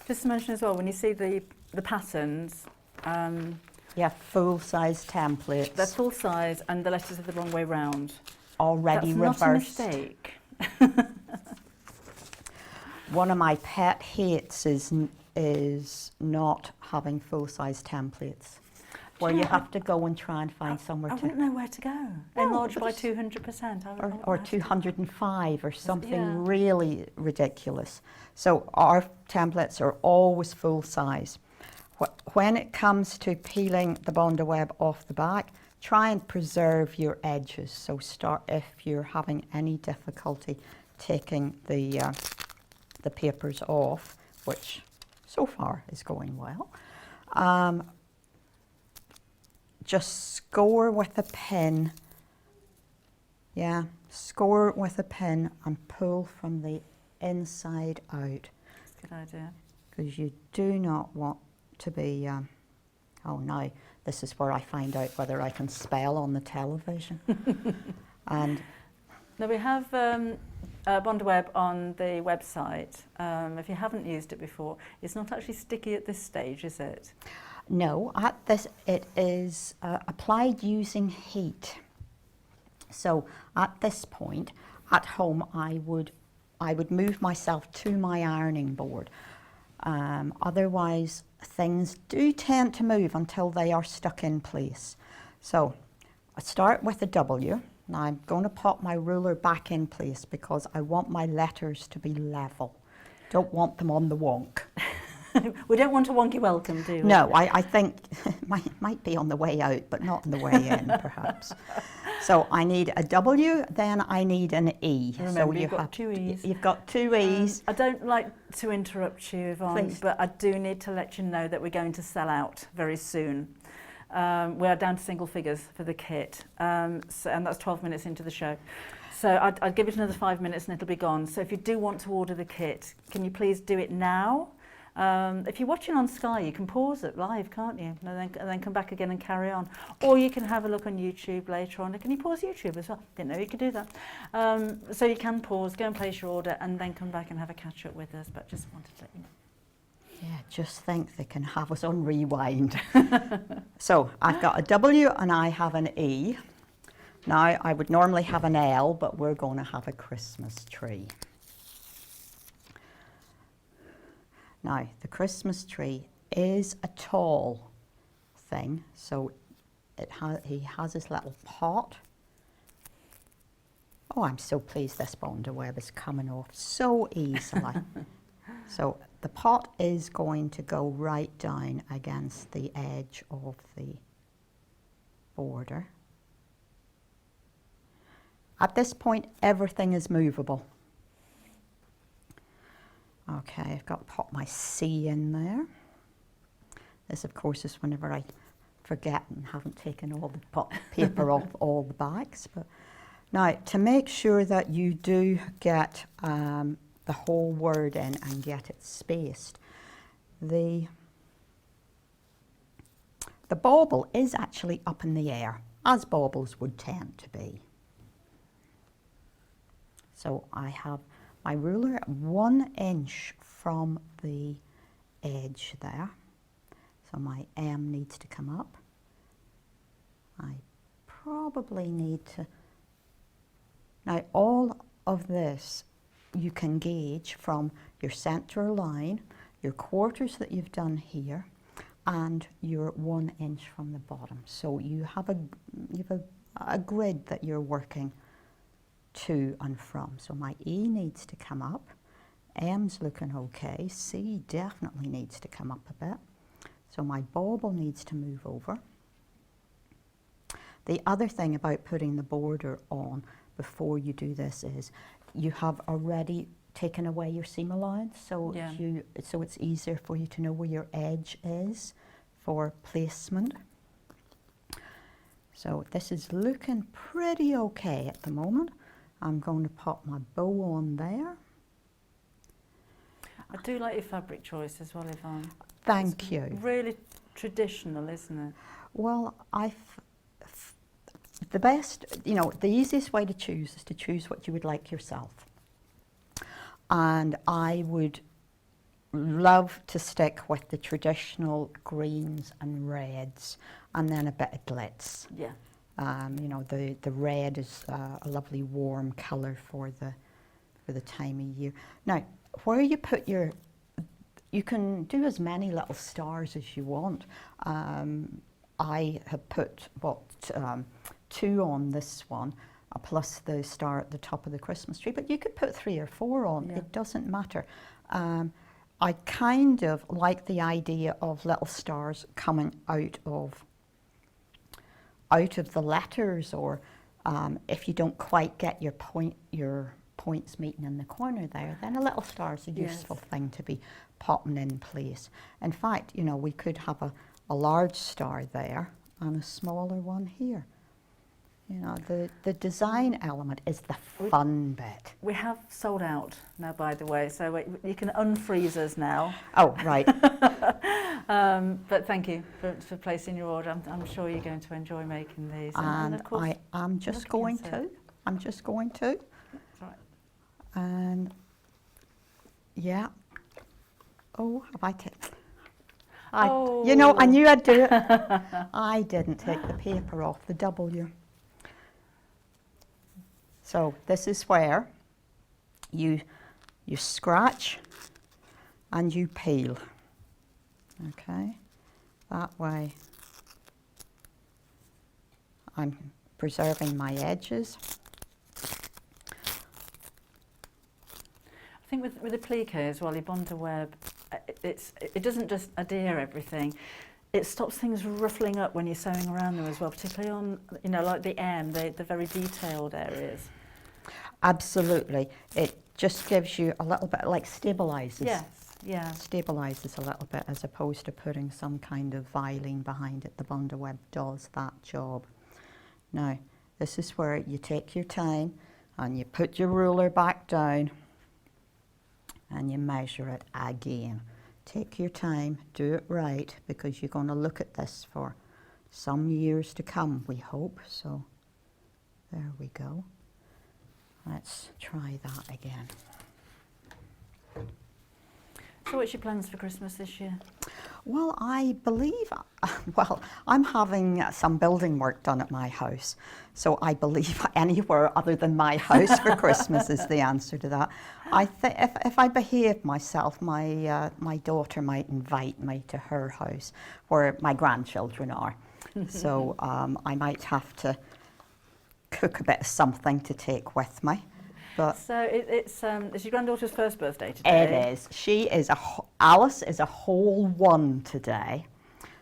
Just to mention as well, when you see the patterns, yeah, full-size templates. They're full size and the letters are the wrong way round. Already That's reversed. not a mistake. One of my pet hates is not having full-size templates, where you have to go and try and find somewhere I to... wouldn't know where to go. Enlarge by 200%. Or 205 or something Yeah. really ridiculous. So our templates are always full size. When it comes to peeling the bond of web off the back, try and preserve your edges. So start, if you're having any difficulty taking the papers off, which so far is going well, just score with a pin. Yeah, score with a pin and pull from the inside out. Good idea. Because you do not want to be, oh no, this is where I find out whether I can spell on the television. And now we have bond of web on the website. If you haven't used it before, it's not actually sticky at this stage, is it? no, at this it is applied using heat. So at this point, at home, I would move myself to my ironing board. Otherwise, things do tend to move until they are stuck in place. So I start with a W. Now I'm going to pop my ruler back in place because I want my letters to be level. Don't want them on the wonk. We don't want a wonky welcome, do we? No, I think it might be on the way out, but not on the way in, perhaps. So I need a W, then I need an E. Remember, so you've got two E's. You've got two E's. I don't like to interrupt you, Yvonne, Please. but I do need to let you know that we're going to sell out very soon. We are down to single figures for the kit, and that's 12 minutes into the show. So I'd give it another 5 minutes and it'll be gone. So if you do want to order the kit, can you please do it now? If you're watching on Sky, you can pause it live, can't you? And then come back again and carry on. Or you can have a look on YouTube later on. Can you pause YouTube as well? Didn't know you could do that. So you can pause, go and place your order, and then come back and have a catch up with us. But just wanted to let you know. Yeah, just think they can have us on rewind. So I've got a W and I have an E. Now I would normally have an L, but we're going to have a Christmas tree. Now, the Christmas tree is a tall thing, so he has his little pot. Oh, I'm so pleased this bond of web is coming off so easily. So the pot is going to go right down against the edge of the border. At this point, everything is movable. Okay, I've got to pop my C in there. This, of course, is whenever I forget and haven't taken all the paper off all the bags. But now, to make sure that you do get the whole word in and get it spaced, the bauble is actually up in the air, as baubles would tend to be. So I have my ruler at 1 inch from the edge there. So my M needs to come up. I probably need to... Now all of this you can gauge from your centre line, your quarters that you've done here, and your 1 inch from the bottom. So you have a grid that you're working to and from. So my E needs to come up, M's looking okay, C definitely needs to come up a bit. So my bauble needs to move over. The other thing about putting the border on before you do this is you have already taken away your seam allowance, so so it's easier for you to know where your edge is for placement. So this is looking pretty okay at the moment. I'm going to pop my bow on there. I do like your fabric choice as well, Yvonne. Thank you. Really traditional, isn't it? Well, the best, you know, the easiest way to choose is to choose what you would like yourself. And I would love to stick with the traditional greens and reds, and then a bit of glitz. Yeah. You know, the red is a lovely warm colour for the time of year. Now, where you put your, you can do as many little stars as you want. I have put, 2 on this one, plus the star at the top of the Christmas tree, but you could put 3 or 4 on, it doesn't matter. I kind of like the idea of little stars coming out of the letters, or if you don't quite get your points meeting in the corner there, then a little star is a useful thing to be popping in place. In fact, you know, we could have a large star there and a smaller one here. You know, the design element is the fun bit. We have sold out now, by the way, so you can unfreeze us now. Oh, right. But thank you for placing your order. I'm sure you're going to enjoy making these. And of course, I'm just going to. That's right. And yeah. Oh, have I taken? You know, I knew I'd do it. I didn't take the paper off the W. So this is where you scratch and you peel. Okay, that way I'm preserving my edges. I think with the plique as well, your Bonder web, it doesn't just adhere everything. It stops things ruffling up when you're sewing around them as well, particularly on, you know, like the M, the very detailed areas. Absolutely. It just gives you a little bit, like stabilises. Yes, yeah. Stabilises a little bit as opposed to putting some kind of violin behind it. The Bonder web does that job. Now, this is where you take your time and you put your ruler back down and you measure it again. Take your time, do it right, because you're going to look at this for some years to come, we hope. So there we go. Let's try that again. So what's your plans for Christmas this year? Well, I believe, I'm having some building work done at my house. So I believe anywhere other than my house for Christmas is the answer to that. I think if I behave myself, my daughter might invite me to her house where my grandchildren are. So I might have to cook a bit of something to take with me. But so it's your granddaughter's first birthday today? It is. She is Alice is a whole 1 today.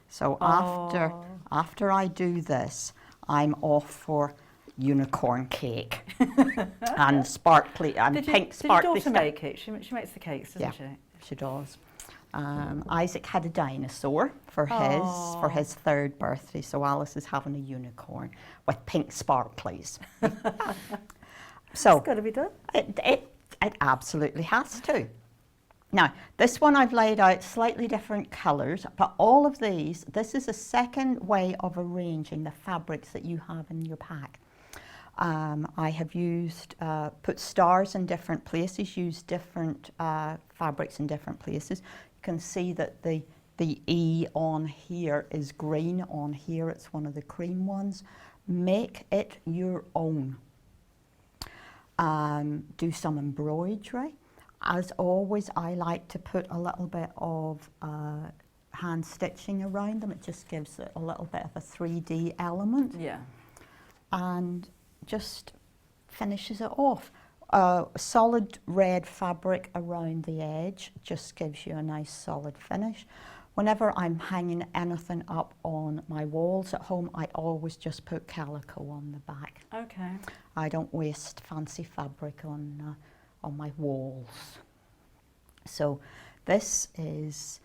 So after I do this, I'm off for unicorn cake and sparkly and pink sparkly. Did your daughter make it? She makes the cakes, doesn't she? She does. Isaac had a dinosaur for his 3rd birthday, so Alice is having a unicorn with pink sparklies. So It's got to be done. It absolutely has to. Now, this one I've laid out slightly different colours, but all of these, this is a second way of arranging the fabrics that you have in your pack. I have used, put stars in different places, used different fabrics in different places. You can see that the E on here is green, on here it's one of the cream ones. Make it your own. Do some embroidery. As always, I like to put a little bit of hand stitching around them. It just gives it a little bit of a 3D element. Yeah. And just finishes it off. Solid red fabric around the edge just gives you a nice solid finish. Whenever I'm hanging anything up on my walls at home, I always just put calico on the back. Okay. I don't waste fancy fabric on my walls. So this is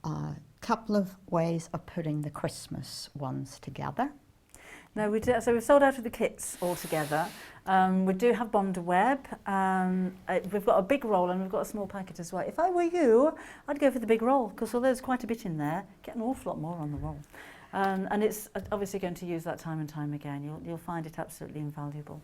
a couple of ways of putting the Christmas ones together. No, we do, so we've sold out of the kits altogether. We do have bonder web. We've got a big roll and we've got a small packet as well. If I were you, I'd go for the big roll because although there's quite a bit in there, get an awful lot more on the roll. And it's obviously going to use that time and time again. You'll find it absolutely invaluable.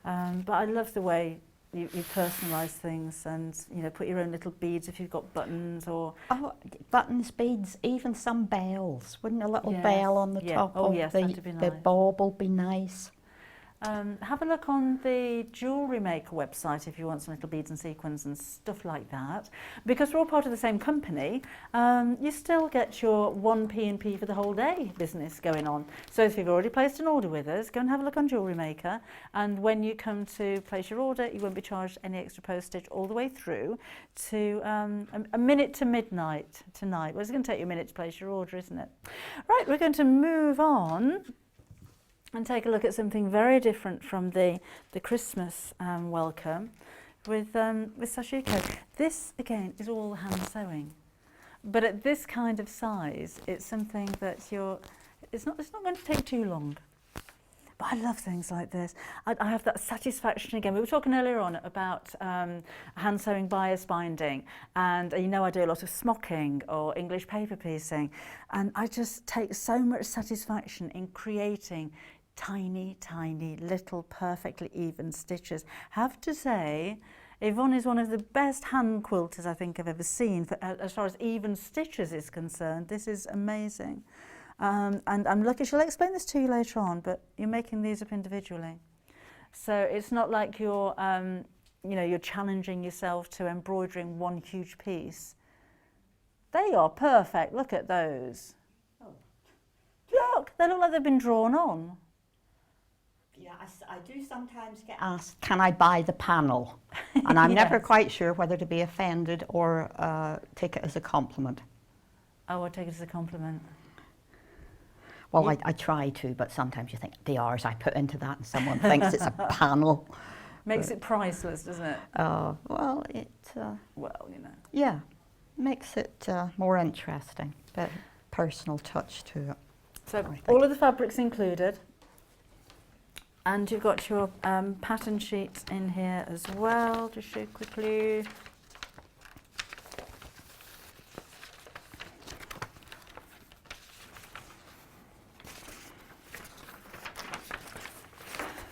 But I love the way you personalise things and, you know, put your own little beads if you've got buttons or... Oh, buttons, beads, even some bells. Wouldn't a little bell on the top of the bauble be nice? Have a look on the Jewellery Maker website if you want some little beads and sequins and stuff like that. Because we're all part of the same company, you still get your 1 P&P for the whole day business going on. So if you've already placed an order with us, go and have a look on Jewellery Maker, and when you come to place your order, you won't be charged any extra postage all the way through to a minute to midnight tonight. Well, it's going to take you a minute to place your order, isn't it? Right, we're going to move on and take a look at something very different from the Christmas welcome with Sashiko. This again is all hand sewing, but at this kind of size, it's something that it's not going to take too long. But I love things like this. I have that satisfaction again. We were talking earlier on about hand sewing bias binding, and you know I do a lot of smocking or English paper piecing, and I just take so much satisfaction in creating tiny, tiny, little, perfectly even stitches. Have to say, Yvonne is one of the best hand quilters I think I've ever seen as far as even stitches is concerned. This is amazing. And I'm lucky, she'll explain this to you later on, but you're making these up individually. So it's not like you're, you know, you're challenging yourself to embroidering one huge piece. They are perfect. Look at those. Look, they look like they've been drawn on. Yeah, I do sometimes get asked, can I buy the panel? And I'm never quite sure whether to be offended or take it as a compliment. Oh, I take it as a compliment. Well, I try to, but sometimes you think, the hours I put into that and someone thinks it's a panel. Makes it priceless, doesn't it? Oh, well, it... well, you know. Yeah, makes it more interesting, but personal touch to it. So all of the fabrics included. And you've got your pattern sheets in here as well, just show quickly.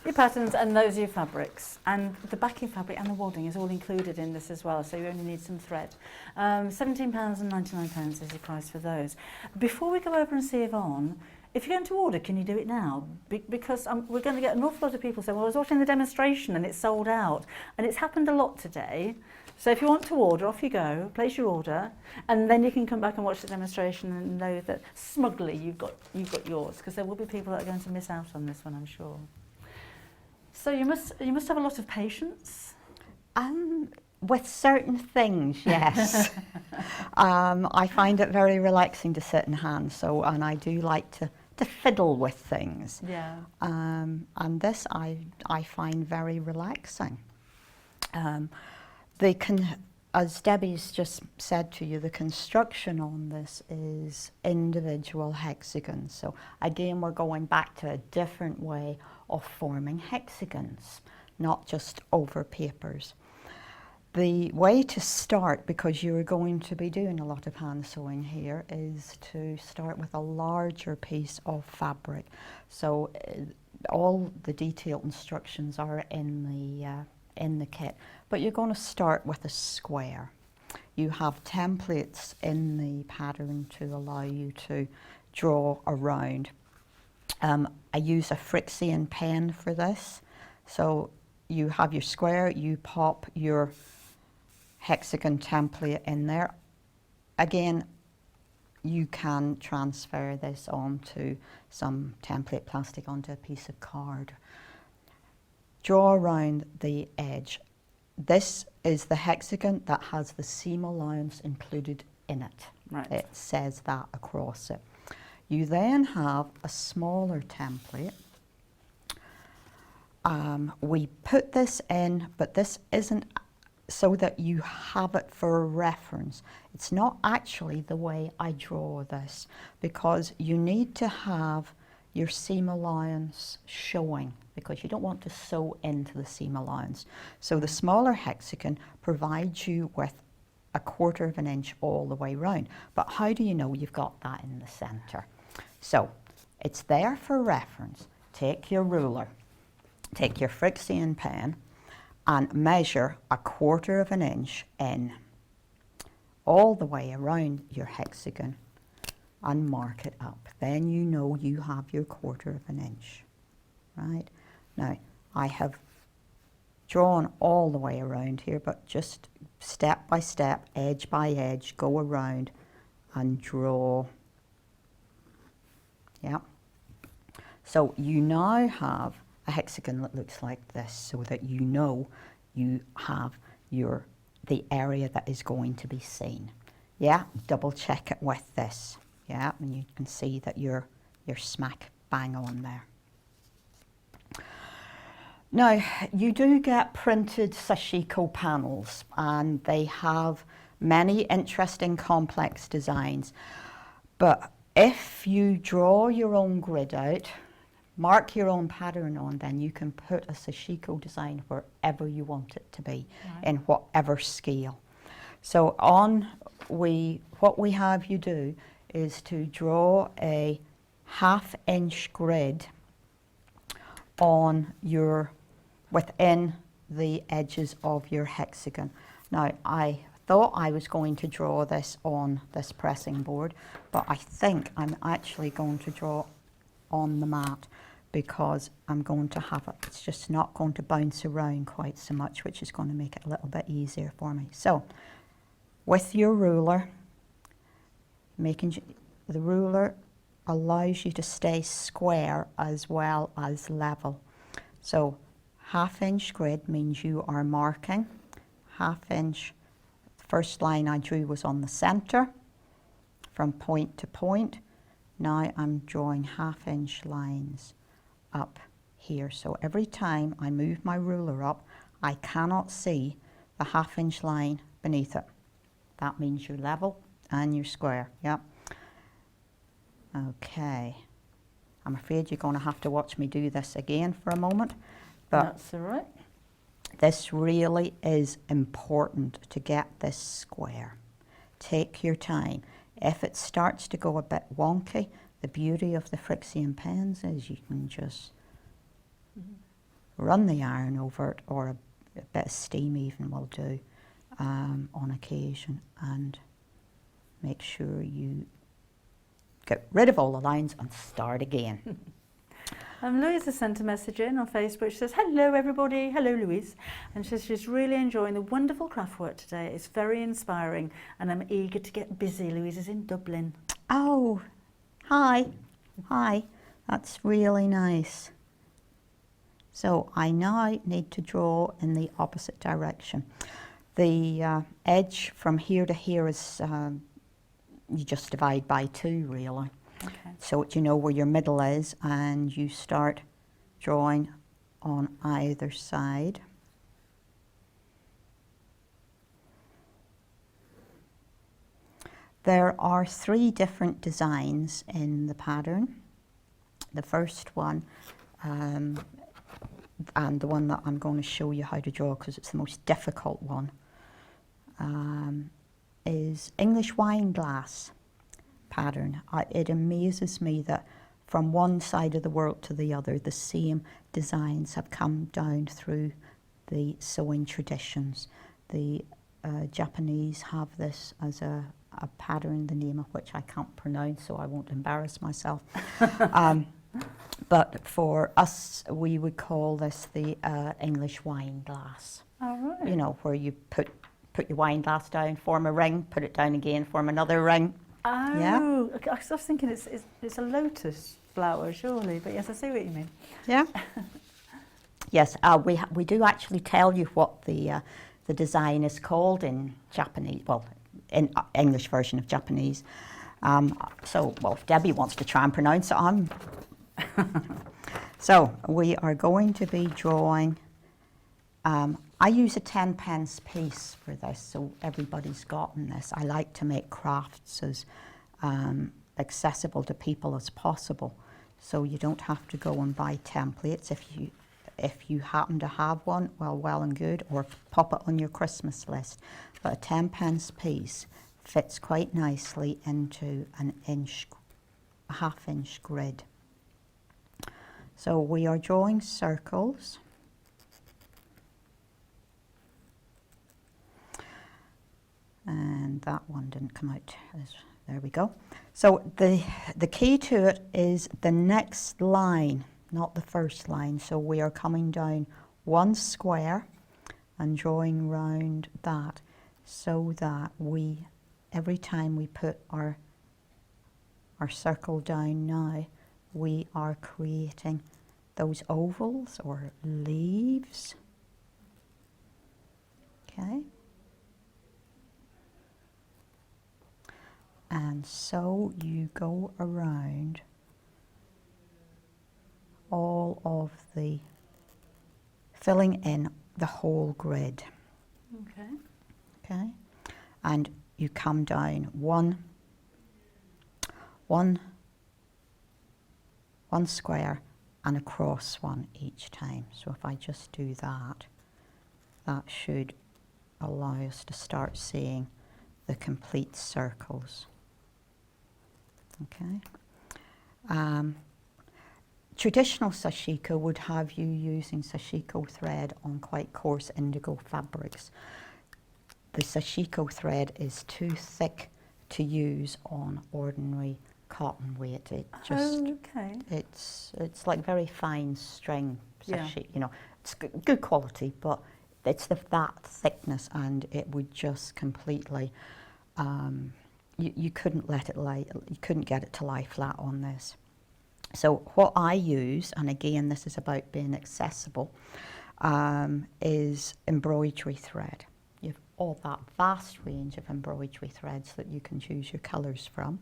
Your patterns, and those are your fabrics. And the backing fabric and the wadding is all included in this as well, so you only need some thread. £17.99 is the price for those. Before we go over and see Yvonne, if you're going to order, can you do it now? Because we're going to get an awful lot of people saying, well, I was watching the demonstration and it's sold out. And it's happened a lot today. So if you want to order, off you go, place your order, and then you can come back and watch the demonstration and know that smugly you've got yours, because there will be people that are going to miss out on this one, I'm sure. So you must have a lot of patience. With certain things, yes. I find it very relaxing to sit in hand, and I do like to fiddle with things. Yeah. And this I find very relaxing. The as Debbie's just said to you, the construction on this is individual hexagons. So again, we're going back to a different way of forming hexagons, not just over papers. The way to start, because you're going to be doing a lot of hand sewing here, is to start with a larger piece of fabric. So all the detailed instructions are in the kit, but you're going to start with a square. You have templates in the pattern to allow you to draw around. I use a Frixian pen for this. So you have your square, you pop your hexagon template in there. Again, you can transfer this onto some template plastic, onto a piece of card. Draw around the edge. This is the hexagon that has the seam allowance included in it. Right. It says that across it. You then have a smaller template. We put this in, but this isn't so that you have it for reference. It's not actually the way I draw this, because you need to have your seam allowance showing, because you don't want to sew into the seam allowance. So the smaller hexagon provides you with 1/4 of an inch all the way round. But how do you know you've got that in the center? So it's there for reference. Take your ruler, take your Frixian pen, and measure 1/4 of an inch in all the way around your hexagon and mark it up. Then you know you have your 1/4 of an inch, right? Now, I have drawn all the way around here, but just step by step, edge by edge, go around and draw. Yeah. So you now have a hexagon that looks like this, so that you know you have the area that is going to be seen. Yeah, double check it with this. Yeah, and you can see that you're smack bang on there. Now, you do get printed Sashiko panels, and they have many interesting complex designs. But if you draw your own grid out, mark your own pattern on, then you can put a Sashiko design wherever you want it to be, right, in whatever scale. So what we have you do is to draw a 1/2 inch grid on within the edges of your hexagon. Now, I thought I was going to draw this on this pressing board, but I think I'm actually going to draw on the mat, because I'm going to have it. It's just not going to bounce around quite so much, which is going to make it a little bit easier for me. So, with your ruler, the ruler allows you to stay square as well as level. So 1/2 inch grid means you are marking 1/2 inch. The first line I drew was on the center from point to point. Now I'm drawing 1/2 inch lines up here. So every time I move my ruler up, I cannot see the 1/2 inch line beneath it. That means you're level and you're square. Yep. Okay. I'm afraid you're going to have to watch me do this again for a moment. But that's all right. This really is important to get this square. Take your time. If it starts to go a bit wonky, the beauty of the Frixian pens is you can just run the iron over it, or a bit of steam even will do on occasion, and make sure you get rid of all the lines and start again. Louise has sent a message in on Facebook. She says, hello everybody, hello Louise. And she says she's really enjoying the wonderful craft work today. It's very inspiring and I'm eager to get busy. Louise is in Dublin. Oh, hi, hi, that's really nice. So I now need to draw in the opposite direction. The edge from here to here is, you just divide by 2 really. Okay. So you know where your middle is, and you start drawing on either side. There are 3 different designs in the pattern. The first one, and the one that I'm going to show you how to draw because it's the most difficult one, is English wine glass pattern. It amazes me that from one side of the world to the other, the same designs have come down through the sewing traditions. The Japanese have this as a pattern, the name of which I can't pronounce, so I won't embarrass myself. But for us, we would call this the English wine glass. Oh, right. You know, where you put your wine glass down, form a ring, put it down again, form another ring. Oh, yeah. Okay, I was thinking it's a lotus flower, surely, but yes, I see what you mean. Yeah. Yes, we do actually tell you what the design is called in Japanese, well, in English version of Japanese. So, well, if Debbie wants to try and pronounce it, So, we are going to be drawing, I use a 10-pence piece for this, so everybody's gotten this. I like to make crafts as accessible to people as possible, so you don't have to go and buy templates. If you happen to have one, well and good, or pop it on your Christmas list. But a 10-pence piece fits quite nicely into a half-inch grid. So we are drawing circles. And that one didn't come out. There we go. So the key to it is the next line, not the first line. So we are coming down one square and drawing round that, so that every time we put our circle down now, we are creating those ovals or leaves. Okay. And so you go around all of the, filling in the whole grid. Okay. Okay. And you come down one square and across one each time. So if I just do that, that should allow us to start seeing the complete circles. Okay. Traditional Sashiko would have you using Sashiko thread on quite coarse indigo fabrics. The Sashiko thread is too thick to use on ordinary cotton weight. It just, okay. It's like very fine string Sashiko. Yeah. You know, it's good quality, but it's that thickness, and it would just completely. You couldn't let it lie. You couldn't get it to lie flat on this. So what I use, and again this is about being accessible, is embroidery thread. You've all that vast range of embroidery threads that you can choose your colours from,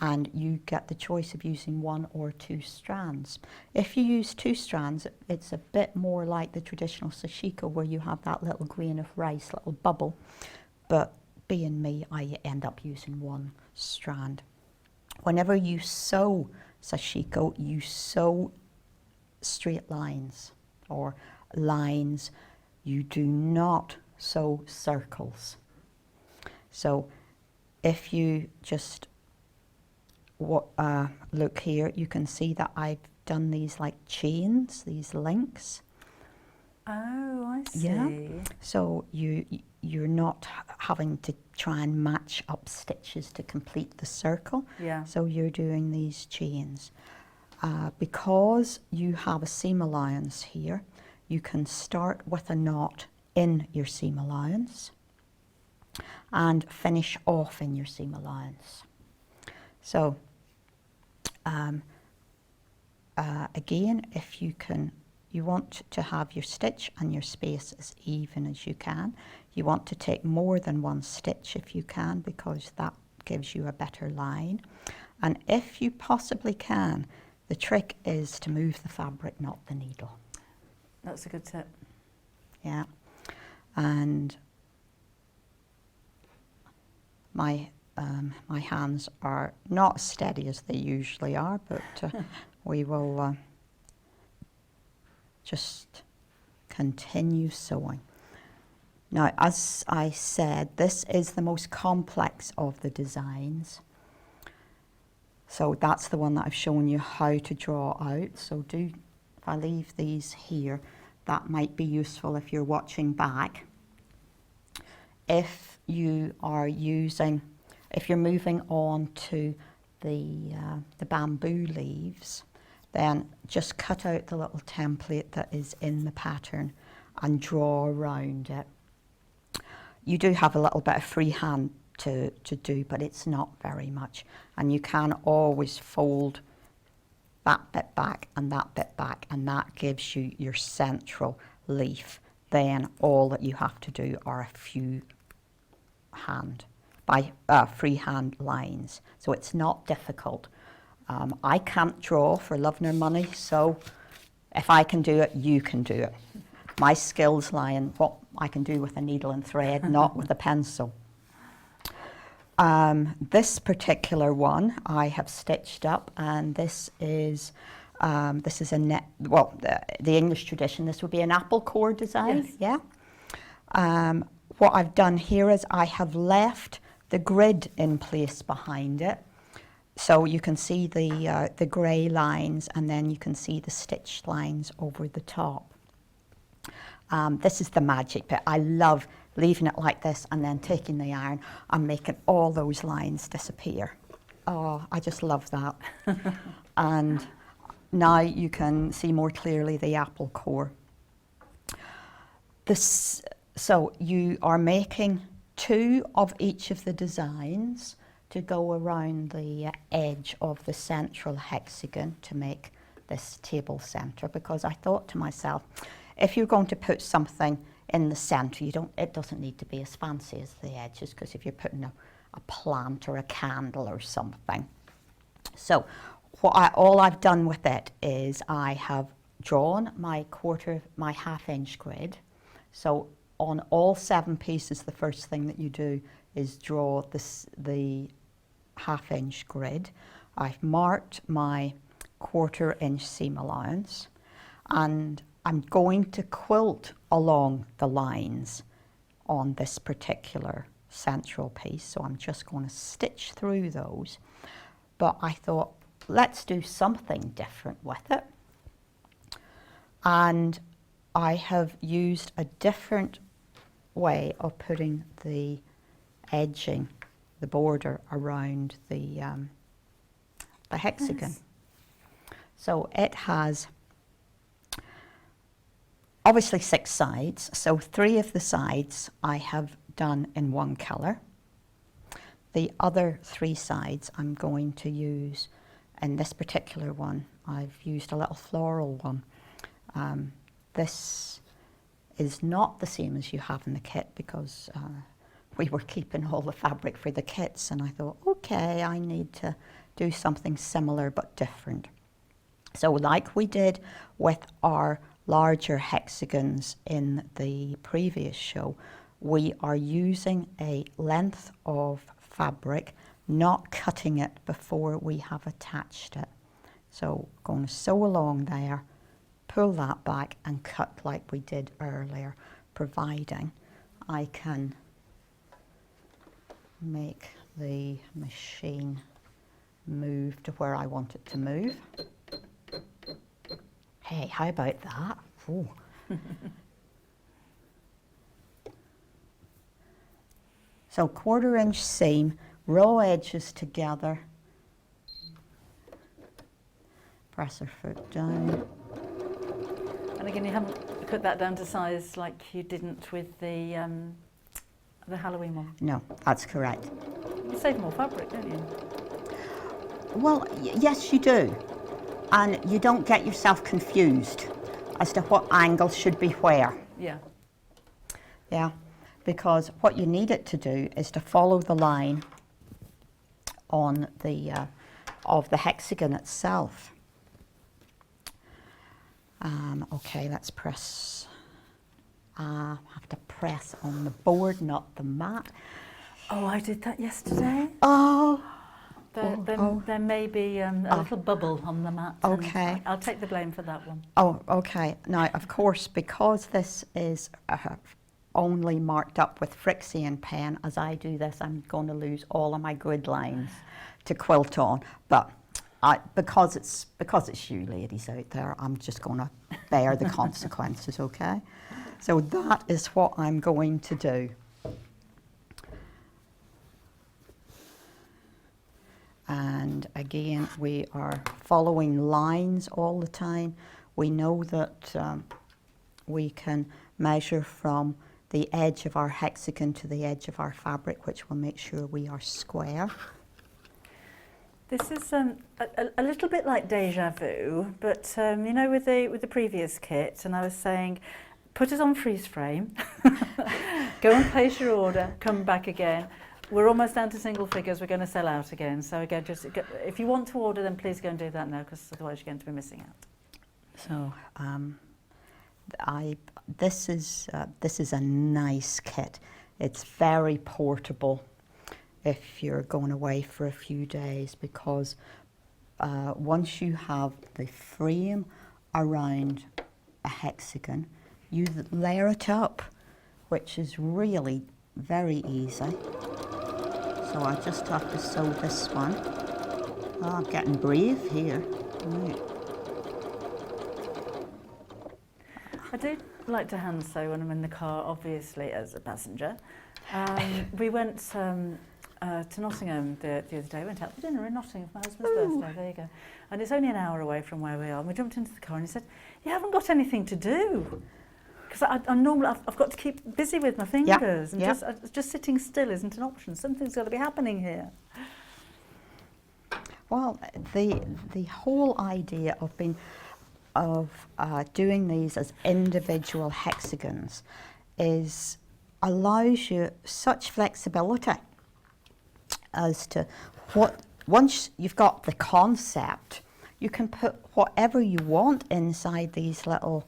and you get the choice of using 1 or 2 strands. If you use 2 strands, it's a bit more like the traditional Sashiko, where you have that little grain of rice, little bubble, but being me, I end up using 1 strand. Whenever you sew Sashiko, you sew straight lines or lines. You do not sew circles. So if you just look here, you can see that I've done these like chains, these links. Oh, I see. Yeah. So you're not having to try and match up stitches to complete the circle. Yeah. So you're doing these chains. Because you have a seam allowance here, you can start with a knot in your seam allowance and finish off in your seam allowance. So again, if you want to have your stitch and your space as even as you can. You want to take more than 1 stitch if you can, because that gives you a better line. And if you possibly can, the trick is to move the fabric, not the needle. That's a good tip. Yeah. And my my hands are not as steady as they usually are, but we will just continue sewing. Now, as I said, this is the most complex of the designs. So that's the one that I've shown you how to draw out. So if I leave these here, that might be useful if you're watching back. If you are if you're moving on to the bamboo leaves, then just cut out the little template that is in the pattern and draw around it. You do have a little bit of freehand to do, but it's not very much. And you can always fold that bit back, and that gives you your central leaf. Then all that you have to do are a few freehand lines. So it's not difficult. I can't draw for love nor money, so if I can do it, you can do it. My skills lie in what I can do with a needle and thread, not with a pencil. This particular one I have stitched up, and this is a net. Well, the English tradition. This would be an apple core design. Yes. Yeah. What I've done here is I have left the grid in place behind it, so you can see the grey lines, and then you can see the stitched lines over the top. This is the magic bit. I love leaving it like this and then taking the iron and making all those lines disappear. Oh, I just love that. And now you can see more clearly the apple core. So you are making 2 of each of the designs to go around the edge of the central hexagon to make this table centre, because I thought to myself, if you're going to put something in the centre, it doesn't need to be as fancy as the edges, because if you're putting a plant or a candle or something. So all I've done with it is I have drawn my half-inch grid. So on all 7 pieces, the first thing that you do is draw the half-inch grid. I've marked my 1/4-inch seam allowance, and I'm going to quilt along the lines on this particular central piece. So I'm just going to stitch through those. But I thought, let's do something different with it. And I have used a different way of putting the edging, the border around the hexagon. Yes. So it has obviously 6 sides, so 3 of the sides I have done in one colour. The other 3 sides I'm going to use, in this particular one, I've used a little floral one. This is not the same as you have in the kit, because we were keeping all the fabric for the kits, and I thought, okay, I need to do something similar but different. So like we did with our larger hexagons in the previous show, we are using a length of fabric, not cutting it before we have attached it. So going to sew along there, pull that back and cut like we did earlier, providing I can make the machine move to where I want it to move. Hey, how about that? Oh. So 1/4-inch seam, raw edges together, press our foot down. And again, you haven't cut that down to size like you didn't with the Halloween one? No, that's correct. You save more fabric, don't you? Well, yes you do. And you don't get yourself confused as to what angle should be where. Yeah. Yeah, because what you need it to do is to follow the line on the of the hexagon itself. Okay, let's press. I have to press on the board, not the mat. Oh, I did that yesterday. Oh. There may be a little bubble on the mat. Okay. I'll take the blame for that one. Oh, okay. Now, of course, because this is only marked up with Frixian pen, as I do this, I'm going to lose all of my grid lines to quilt on. But because it's you ladies out there, I'm just going to bear the consequences, okay? So that is what I'm going to do. And again, we are following lines all the time. We know that we can measure from the edge of our hexagon to the edge of our fabric, which will make sure we are square. This is a little bit like deja vu, but you know, with the previous kit, and I was saying, put it on freeze frame, go and place your order, come back again. We're almost down to single figures. We're going to sell out again. So again, if you want to order, then please go and do that now, because otherwise you're going to be missing out. So this is a nice kit. It's very portable if you're going away for a few days, because once you have the frame around a hexagon, you layer it up, which is really very easy. So I just have to sew this one. Oh, I'm getting brave here. Right. I do like to hand sew when I'm in the car, obviously, as a passenger. We went to Nottingham the other day. We went out for dinner in Nottingham for my husband's birthday. There you go. And it's only an hour away from where we are. And we jumped into the car and he said, "You haven't got anything to do." Because I'm normally, I've got to keep busy with my fingers, and just sitting still isn't an option. Something's got to be happening here. Well, the whole idea of doing these as individual hexagons allows you such flexibility as to once you've got the concept, you can put whatever you want inside these little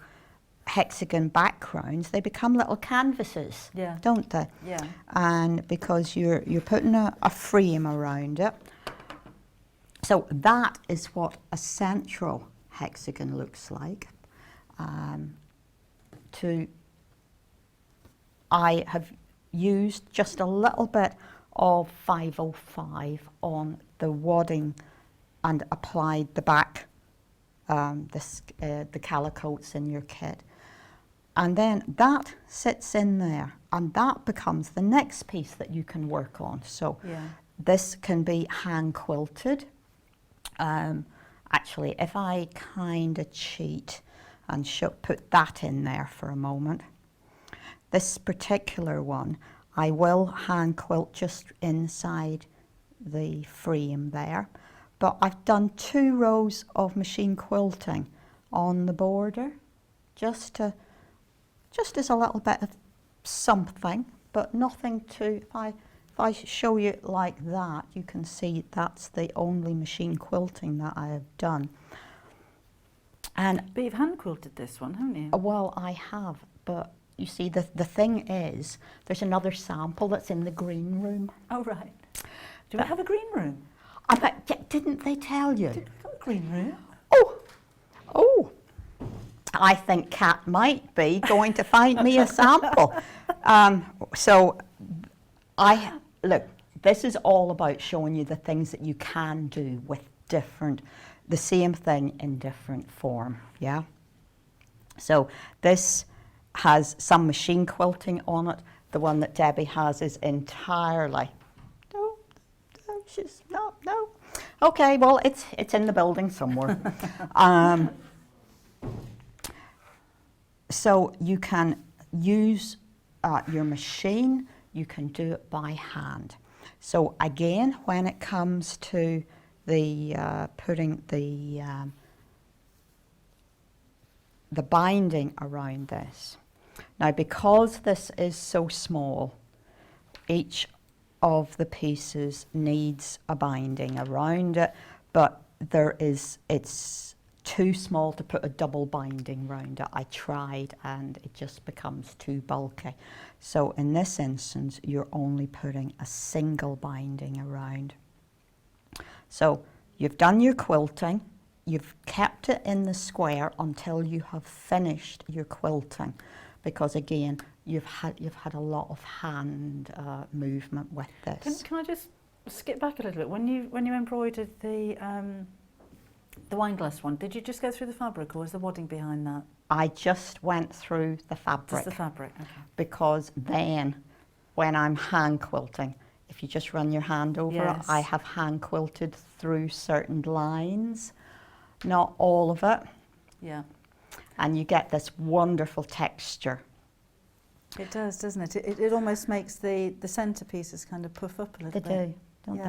hexagon backgrounds. They become little canvases, don't they? Yeah. And because you're putting a frame around it. So that is what a central hexagon looks like. I have used just a little bit of 505 on the wadding and applied the back, the calicoats in your kit. And then that sits in there, and that becomes the next piece that you can work on. So this can be hand quilted. Actually, if I kind of cheat and put that in there for a moment, this particular one, I will hand quilt just inside the frame there. But I've done 2 rows of machine quilting on the border, just as a little bit of something, but nothing to, if I show you like that, you can see that's the only machine quilting that I have done. But you've hand quilted this one, haven't you? Well, I have, but you see, the thing is, there's another sample that's in the green room. Oh, right. Do we have a green room? Didn't they tell you? Did we got a green room? Oh. I think Kat might be going to find me a sample. So look, this is all about showing you the things that you can do with the same thing in different form, yeah? So this has some machine quilting on it. The one that Debbie has is entirely, no. Okay, well, it's in the building somewhere. So you can use your machine, you can do it by hand. So again, when it comes to the putting the binding around this, now because this is so small, each of the pieces needs a binding around it, but it's too small to put a double binding round it. I tried and it just becomes too bulky. So in this instance, you're only putting a single binding around. So you've done your quilting, you've kept it in the square until you have finished your quilting, because again, you've had a lot of hand movement with this. Can I just skip back a little bit? When you embroidered the wine glass one, did you just go through the fabric, or was the wadding behind that? I just went through the fabric. Just the fabric, okay. Because then, when I'm hand quilting, if you just run your hand over it, I have hand quilted through certain lines, not all of it. Yeah. And you get this wonderful texture. It does, doesn't it? It almost makes the centerpieces kind of puff up a little bit. They do, don't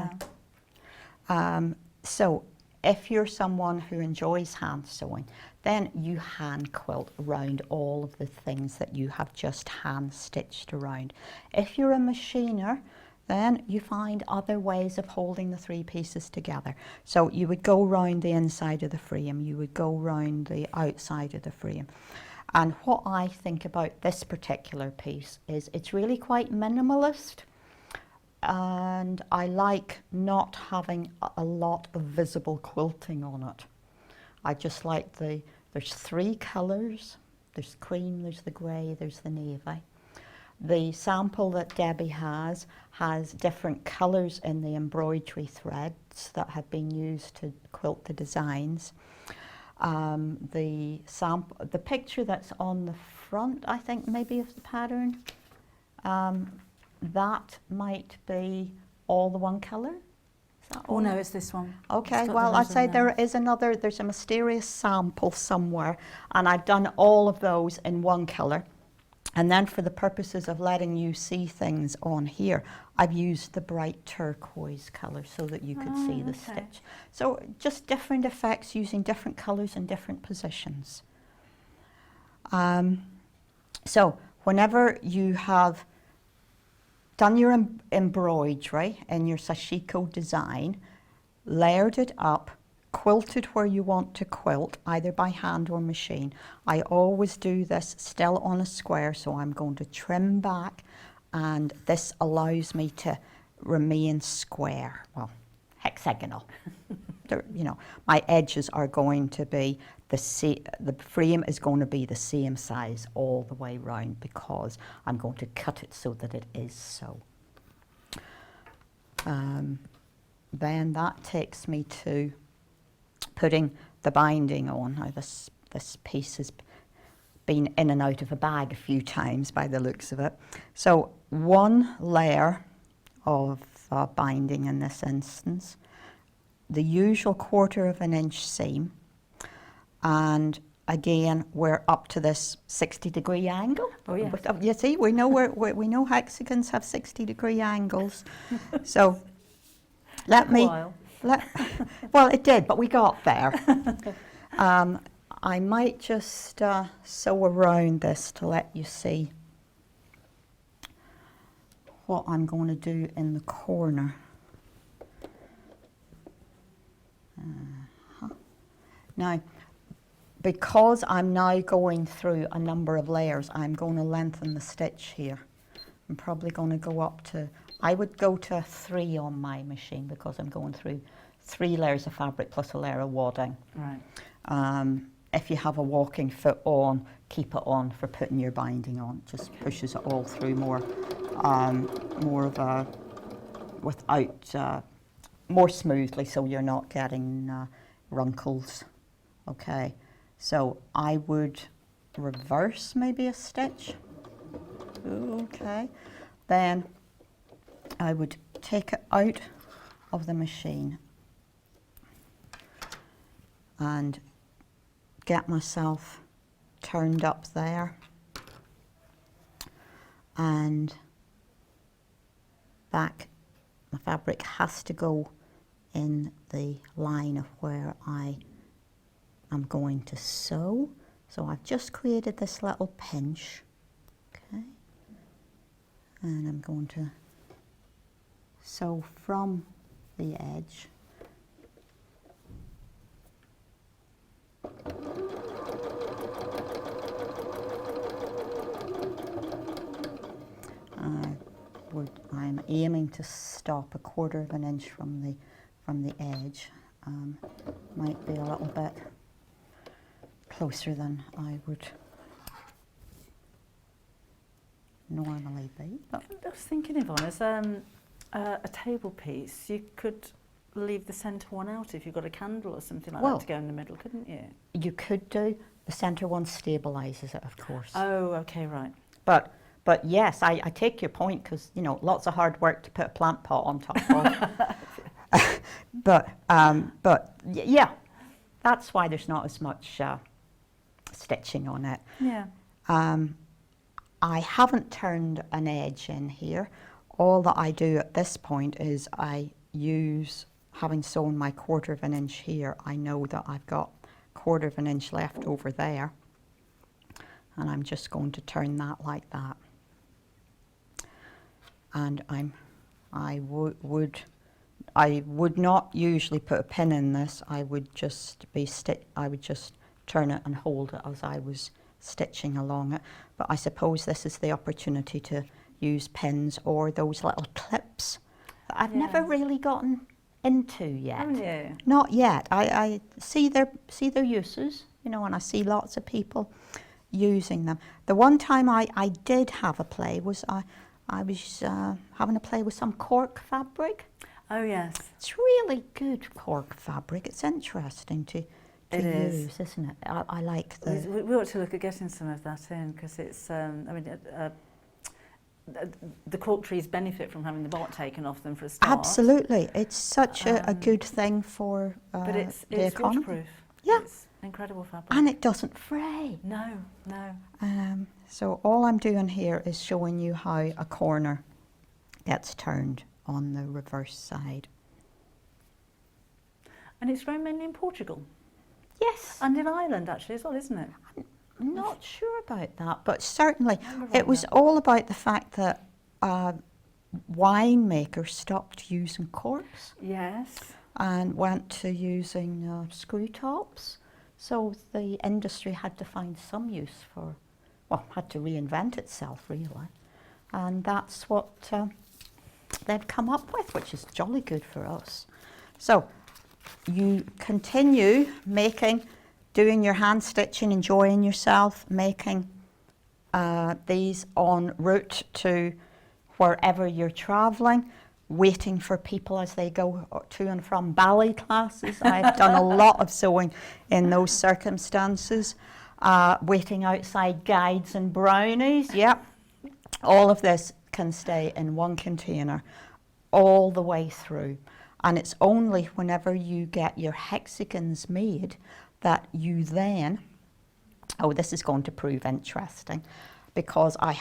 they? So if you're someone who enjoys hand sewing, then you hand quilt around all of the things that you have just hand stitched around. If you're a machiner, then you find other ways of holding the three pieces together. So you would go round the inside of the frame, you would go round the outside of the frame. And what I think about this particular piece is it's really quite minimalist, and I like not having a lot of visible quilting on it. I just like there's three colours, there's cream, there's the grey, there's the navy. The sample that Debbie has different colours in the embroidery threads that have been used to quilt the designs. The picture that's on the front, I think maybe of the pattern, that might be all the one colour. Oh no, it's this one. Okay, well I'd say there's a mysterious sample somewhere, and I've done all of those in one colour. And then for the purposes of letting you see things on here, I've used the bright turquoise colour so that you could see the stitch. So just different effects using different colours in different positions. So whenever you have done your embroidery in your Sashiko design, layered it up, quilted where you want to quilt, either by hand or machine. I always do this still on a square, so I'm going to trim back, and this allows me to remain square, well, hexagonal. You know, my edges are going to be the frame is going to be the same size all the way round, because I'm going to cut it so that it is so. Then that takes me to putting the binding on. Now this piece has been in and out of a bag a few times by the looks of it. So one layer of binding in this instance, the usual 1/4 inch seam, and again we're up to this 60-degree angle. Oh yeah. You see, we know hexagons have 60-degree angles. So well, it did, but we got there. I might just sew around this to let you see what I'm going to do in the corner. Now, because I'm now going through a number of layers, I'm going to lengthen the stitch here. I'm probably going to go up to, I would go to 3 on my machine, because I'm going through 3 layers of fabric plus a layer of wadding. Right. If you have a walking foot on, keep it on for putting your binding on. It just pushes it all through more of a, more smoothly, so you're not getting wrinkles. Okay, so I would reverse maybe a stitch. Okay, then I would take it out of the machine and get myself turned up there, and back. My fabric has to go in the line of where I am going to sew. So I've just created this little pinch, okay, and I'm going to sew from the edge I'm aiming to stop 1/4 of an inch from the edge. Might be a little bit closer than I would normally be. But I was thinking, Yvonne, as a table piece, you could leave the centre one out if you've got a candle or something like that to go in the middle, couldn't you? You could do. The centre one stabilises it, of course. Oh, okay, right. But yes, I take your point, because, you know, lots of hard work to put a plant pot on top of. but yeah, that's why there's not as much stitching on it. Yeah. I haven't turned an edge in here. All that I do at this point is I use, having sewn my 1/4 of an inch here, I know that I've got 1/4 of an inch left over there, and I'm just going to turn that like that. And I would not usually put a pin in this. I would just turn it and hold it as I was stitching along it. But I suppose this is the opportunity to use pins or those little clips that I've never really gotten into yet. Haven't you? Not yet. I see their uses, you know, and I see lots of people using them. The one time I did have a play was I was having a play with some cork fabric. Oh yes. It's really good cork fabric. It's interesting to use, isn't it? I like the... We ought to look at getting some of that in, because it's, I mean, the cork trees benefit from having the bark taken off them for a start. Absolutely. It's such a good thing for but it's the economy. waterproof. Yeah. It's incredible fabric. And it doesn't fray. No, no. So all I'm doing here is showing you how a corner gets turned on the reverse side. And it's grown mainly in Portugal. Yes. And in Ireland actually as well, isn't it? I'm not sure about that, but certainly it was all about the fact that winemakers stopped using corks. Yes. And went to using screw tops. So the industry had to find some use for, well, had to reinvent itself really. And that's what they've come up with, which is jolly good for us. So you continue doing your hand stitching, enjoying yourself, making these en route to wherever you're travelling, waiting for people as they go to and from ballet classes. I've done a lot of sewing in those circumstances. Waiting outside guides and brownies, yep. All of this can stay in one container all the way through. And it's only whenever you get your hexagons made that you then, oh, this is going to prove interesting, because I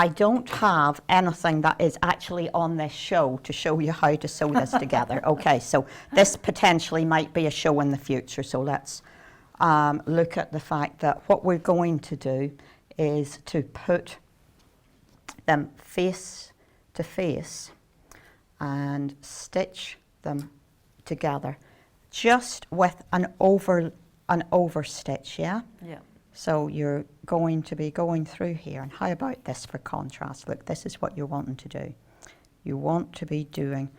don't have anything that is actually on this show to show you how to sew this together. Okay, so this potentially might be a show in the future, so let's look at the fact that what we're going to do is to put them face to face and stitch them together just with an over stitch, yeah? Yeah. So you're going to be going through here, and how about this for contrast? Look, this is what you're wanting to do. You want to be doing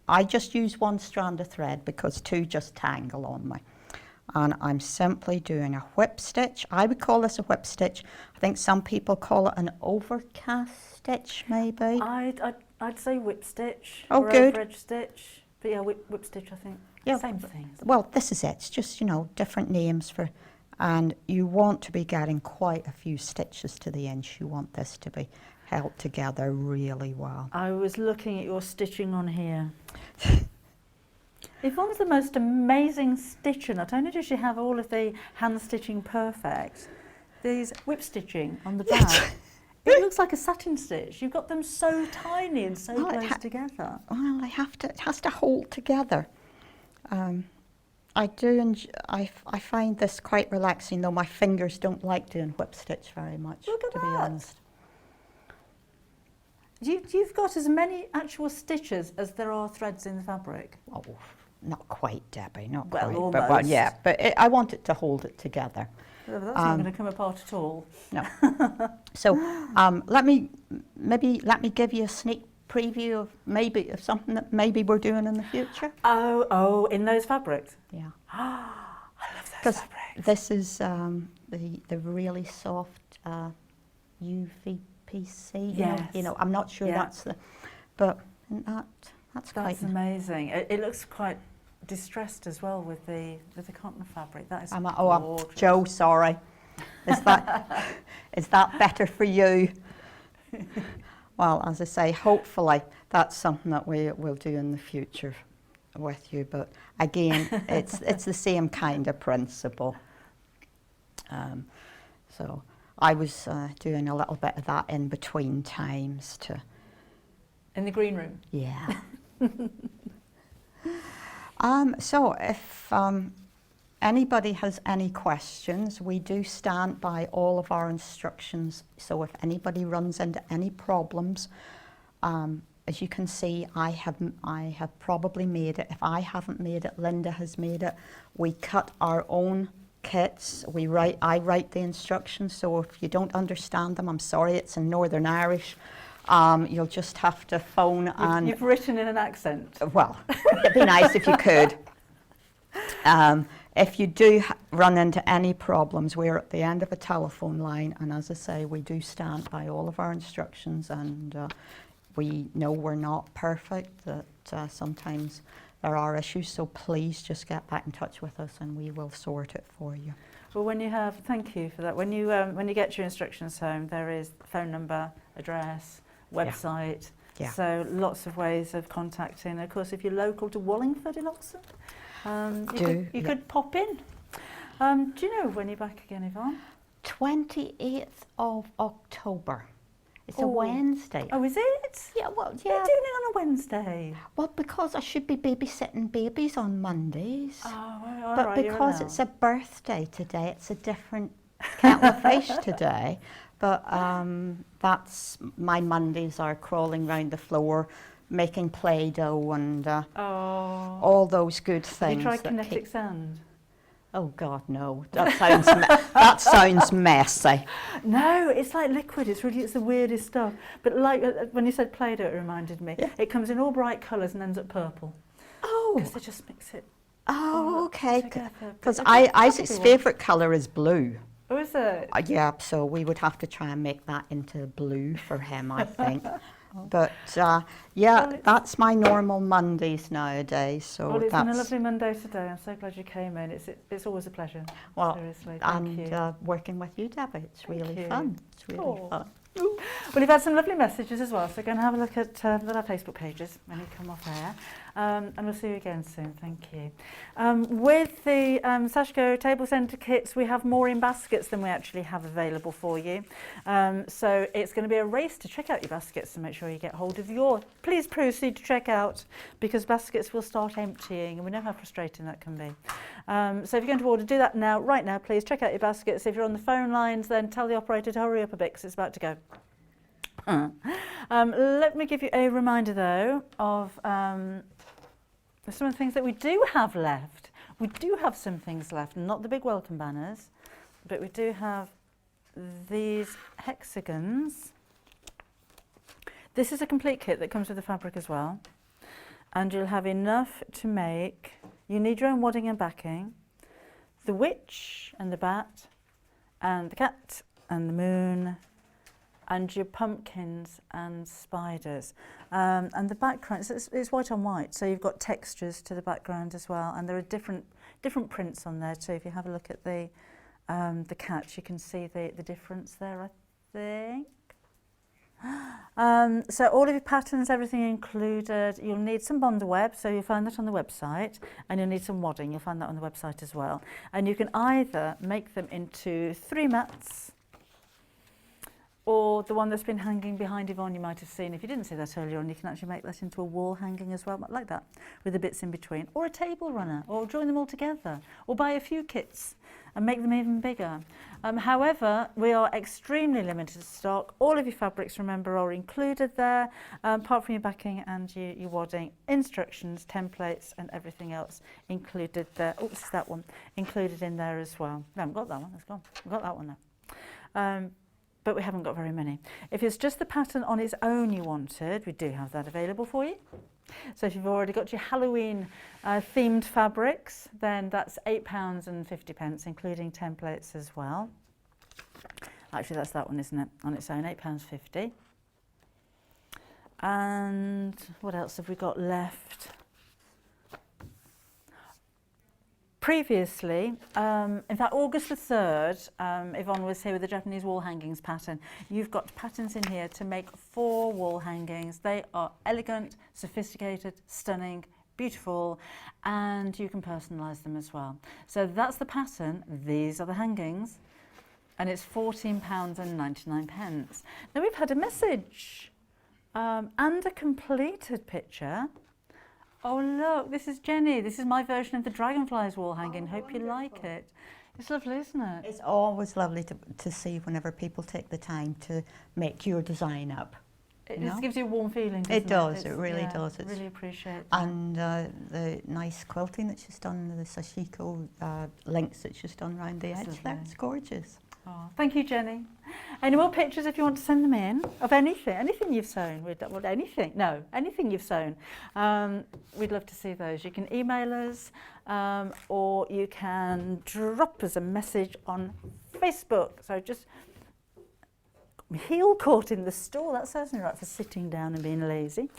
I just use one strand of thread because two just tangle on me. And I'm simply doing a whip stitch. I would call this a whip stitch. I think some people call it an overcast stitch, maybe. I'd say whip stitch. Oh, or good. Over-edge stitch. But yeah, whip stitch, I think. Yeah, same thing. Well, this is it. It's just, you know, different names for, and you want to be getting quite a few stitches to the inch. You want this to be held together really well. I was looking at your stitching on here. Yvonne's the most amazing stitcher. Not only does she have all of the hand stitching perfect, these whip stitching on the back. It looks like a satin stitch. You've got them so tiny and so close together. Well, it has to hold together. I find this quite relaxing, though my fingers don't like doing whip stitch very much, Look at to that. be honest. You've got as many actual stitches as there are threads in the fabric. Oh, not quite, Debbie, not Well, quite. almost. But yeah, but I want it to hold it together. That's not going to come apart at all. No. So let me give you a sneak preview of maybe of something that maybe we're doing in the future. Oh, in those fabrics? Yeah. I love those fabrics. This is the really soft UVPC. Yes. You know, I'm not sure that's the, but that's quite amazing. It looks quite distressed as well with the cotton fabric. That is gorgeous. Joe, sorry. Is that better for you? Well, as I say, hopefully that's something that we will do in the future with you. But again, it's the same kind of principle. So I was doing a little bit of that in between times to. In the green room. Yeah. So if anybody has any questions, we do stand by all of our instructions. So if anybody runs into any problems, as you can see, I have probably made it. If I haven't made it, Linda has made it. We cut our own kits. I write the instructions. So if you don't understand them, I'm sorry, it's in Northern Irish. You'll just have to phone and... You've written in an accent. Well, it'd be nice if you could. If you do run into any problems, we're at the end of a telephone line, and as I say, we do stand by all of our instructions, and we know we're not perfect, that sometimes there are issues, so please just get back in touch with us and we will sort it for you. Well, thank you for that. When you get your instructions home, there is phone number, address, website. Yeah. So lots of ways of contacting. Of course, if you're local to Wallingford in Oxford, you could pop in. Do you know when you're back again, Yvonne? 28th of October. It's a Wednesday. Oh, is it? Yeah, well, yeah. You're doing it on a Wednesday? Well, because I should be babysitting babies on Mondays. Oh, all but right, because it's a birthday today, it's a different kettle of fish today. But that's my Mondays are crawling around the floor, making Play-Doh and all those good things. Have you tried kinetic sand? Oh God, no! That sounds messy. No, it's like liquid. It's the weirdest stuff. But like when you said Play-Doh, it reminded me. Yeah. It comes in all bright colours and ends up purple. Oh, because they just mix it. Oh, okay. Because Isaac's favourite colour is blue. Oh, is it? Yeah, so we would have to try and make that into blue for him, I think. But yeah, that's my normal Mondays nowadays. So well, it's been a lovely Monday today. I'm so glad you came in. It's always a pleasure. Well, seriously, and working with you, Debbie, it's really fun. It's really fun. Well, you've had some lovely messages as well, so go and have a look at our Facebook pages when you come off air. And we'll see you again soon, thank you. With the Sashiko Table Centre kits, we have more in baskets than we actually have available for you. So it's going to be a race to check out your baskets and make sure you get hold of your. Please proceed to check out, because baskets will start emptying, and we know how frustrating that can be. So if you're going to order, do that now, right now, please check out your baskets. If you're on the phone lines, then tell the operator to hurry up a bit, because it's about to go. Let me give you a reminder though of some of the things that we do have left. We do have some things left, not the big welcome banners, but we do have these hexagons. This is a complete kit that comes with the fabric as well, and you'll have enough to make. You need your own wadding and backing, the witch and the bat and the cat and the moon, and your pumpkins and spiders. And the background, it's white on white, so you've got textures to the background as well, and there are different prints on there. So if you have a look at the cat, you can see the difference there, I think. So all of your patterns, everything included. You'll need some bonder web, so you'll find that on the website, and you'll need some wadding, you'll find that on the website as well. And you can either make them into 3 mats, or the one that's been hanging behind Yvonne you might have seen. If you didn't see that earlier on, you can actually make that into a wall hanging as well, like that, with the bits in between, or a table runner, or join them all together, or buy a few kits and make them even bigger. However, we are extremely limited stock. All of your fabrics, remember, are included there, apart from your backing and your wadding. Instructions, templates and everything else included there. Oops, that one included in there as well. No, I haven't got that one, it's gone. I've got that one now. But we haven't got very many. If it's just the pattern on its own you wanted, we do have that available for you. So if you've already got your Halloween themed fabrics, then that's £8.50, including templates as well. Actually, that's that one, isn't it? On its own, £8.50. And what else have we got left? Previously, in fact, August the 3rd, Yvonne was here with the Japanese wall hangings pattern. You've got patterns in here to make 4 wall hangings. They are elegant, sophisticated, stunning, beautiful, and you can personalise them as well. So that's the pattern. These are the hangings, and it's £14.99. Now we've had a message and a completed picture. Oh look, this is Jenny. This is my version of the dragonflies wall hanging. Hope you like it. It's lovely, isn't it? It's always lovely to see whenever people take the time to make your design up. It just gives you a warm feeling, doesn't it? It does, it really does. I really appreciate that. And the nice quilting that she's done, the Sashiko links that she's done around the edge there, it's gorgeous. Oh, thank you, Jenny. Any more pictures if you want to send them in of anything you've sewn? Anything you've sewn. We'd love to see those. You can email us or you can drop us a message on Facebook. So just got my heel caught in the store. That serves me right for sitting down and being lazy.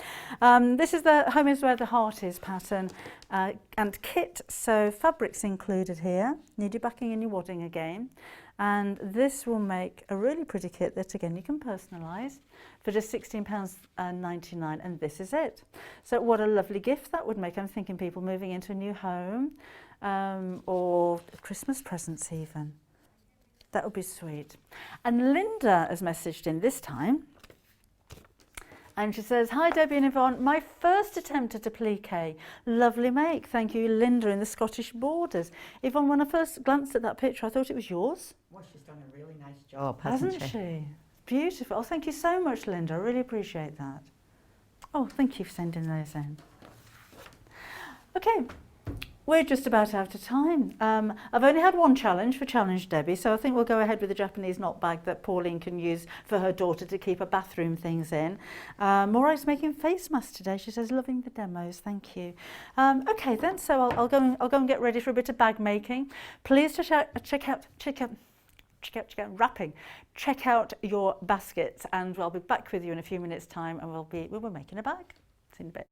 This is the Home is Where the Heart Is pattern and kit. So fabrics included here. Need your backing and your wadding again. And this will make a really pretty kit that again you can personalise for just £16.99, and this is it. So what a lovely gift that would make. I'm thinking people moving into a new home or Christmas presents even. That would be sweet. And Linda has messaged in this time. And she says, hi Debbie and Yvonne, my first attempt at applique. Lovely make. Thank you, Linda, in the Scottish borders. Yvonne, when I first glanced at that picture, I thought it was yours. Well, she's done a really nice job, hasn't she? Beautiful. Oh, thank you so much, Linda. I really appreciate that. Oh, thank you for sending those in. Okay. We're just about out of time. I've only had one challenge for Challenge Debbie, so I think we'll go ahead with the Japanese knot bag that Pauline can use for her daughter to keep her bathroom things in. Maura's making face masks today. She says, loving the demos, thank you. Okay then, so I'll go and get ready for a bit of bag making. Please check out wrapping. Check out your baskets, and I'll be back with you in a few minutes' time, and we'll be making a bag. See you in a bit.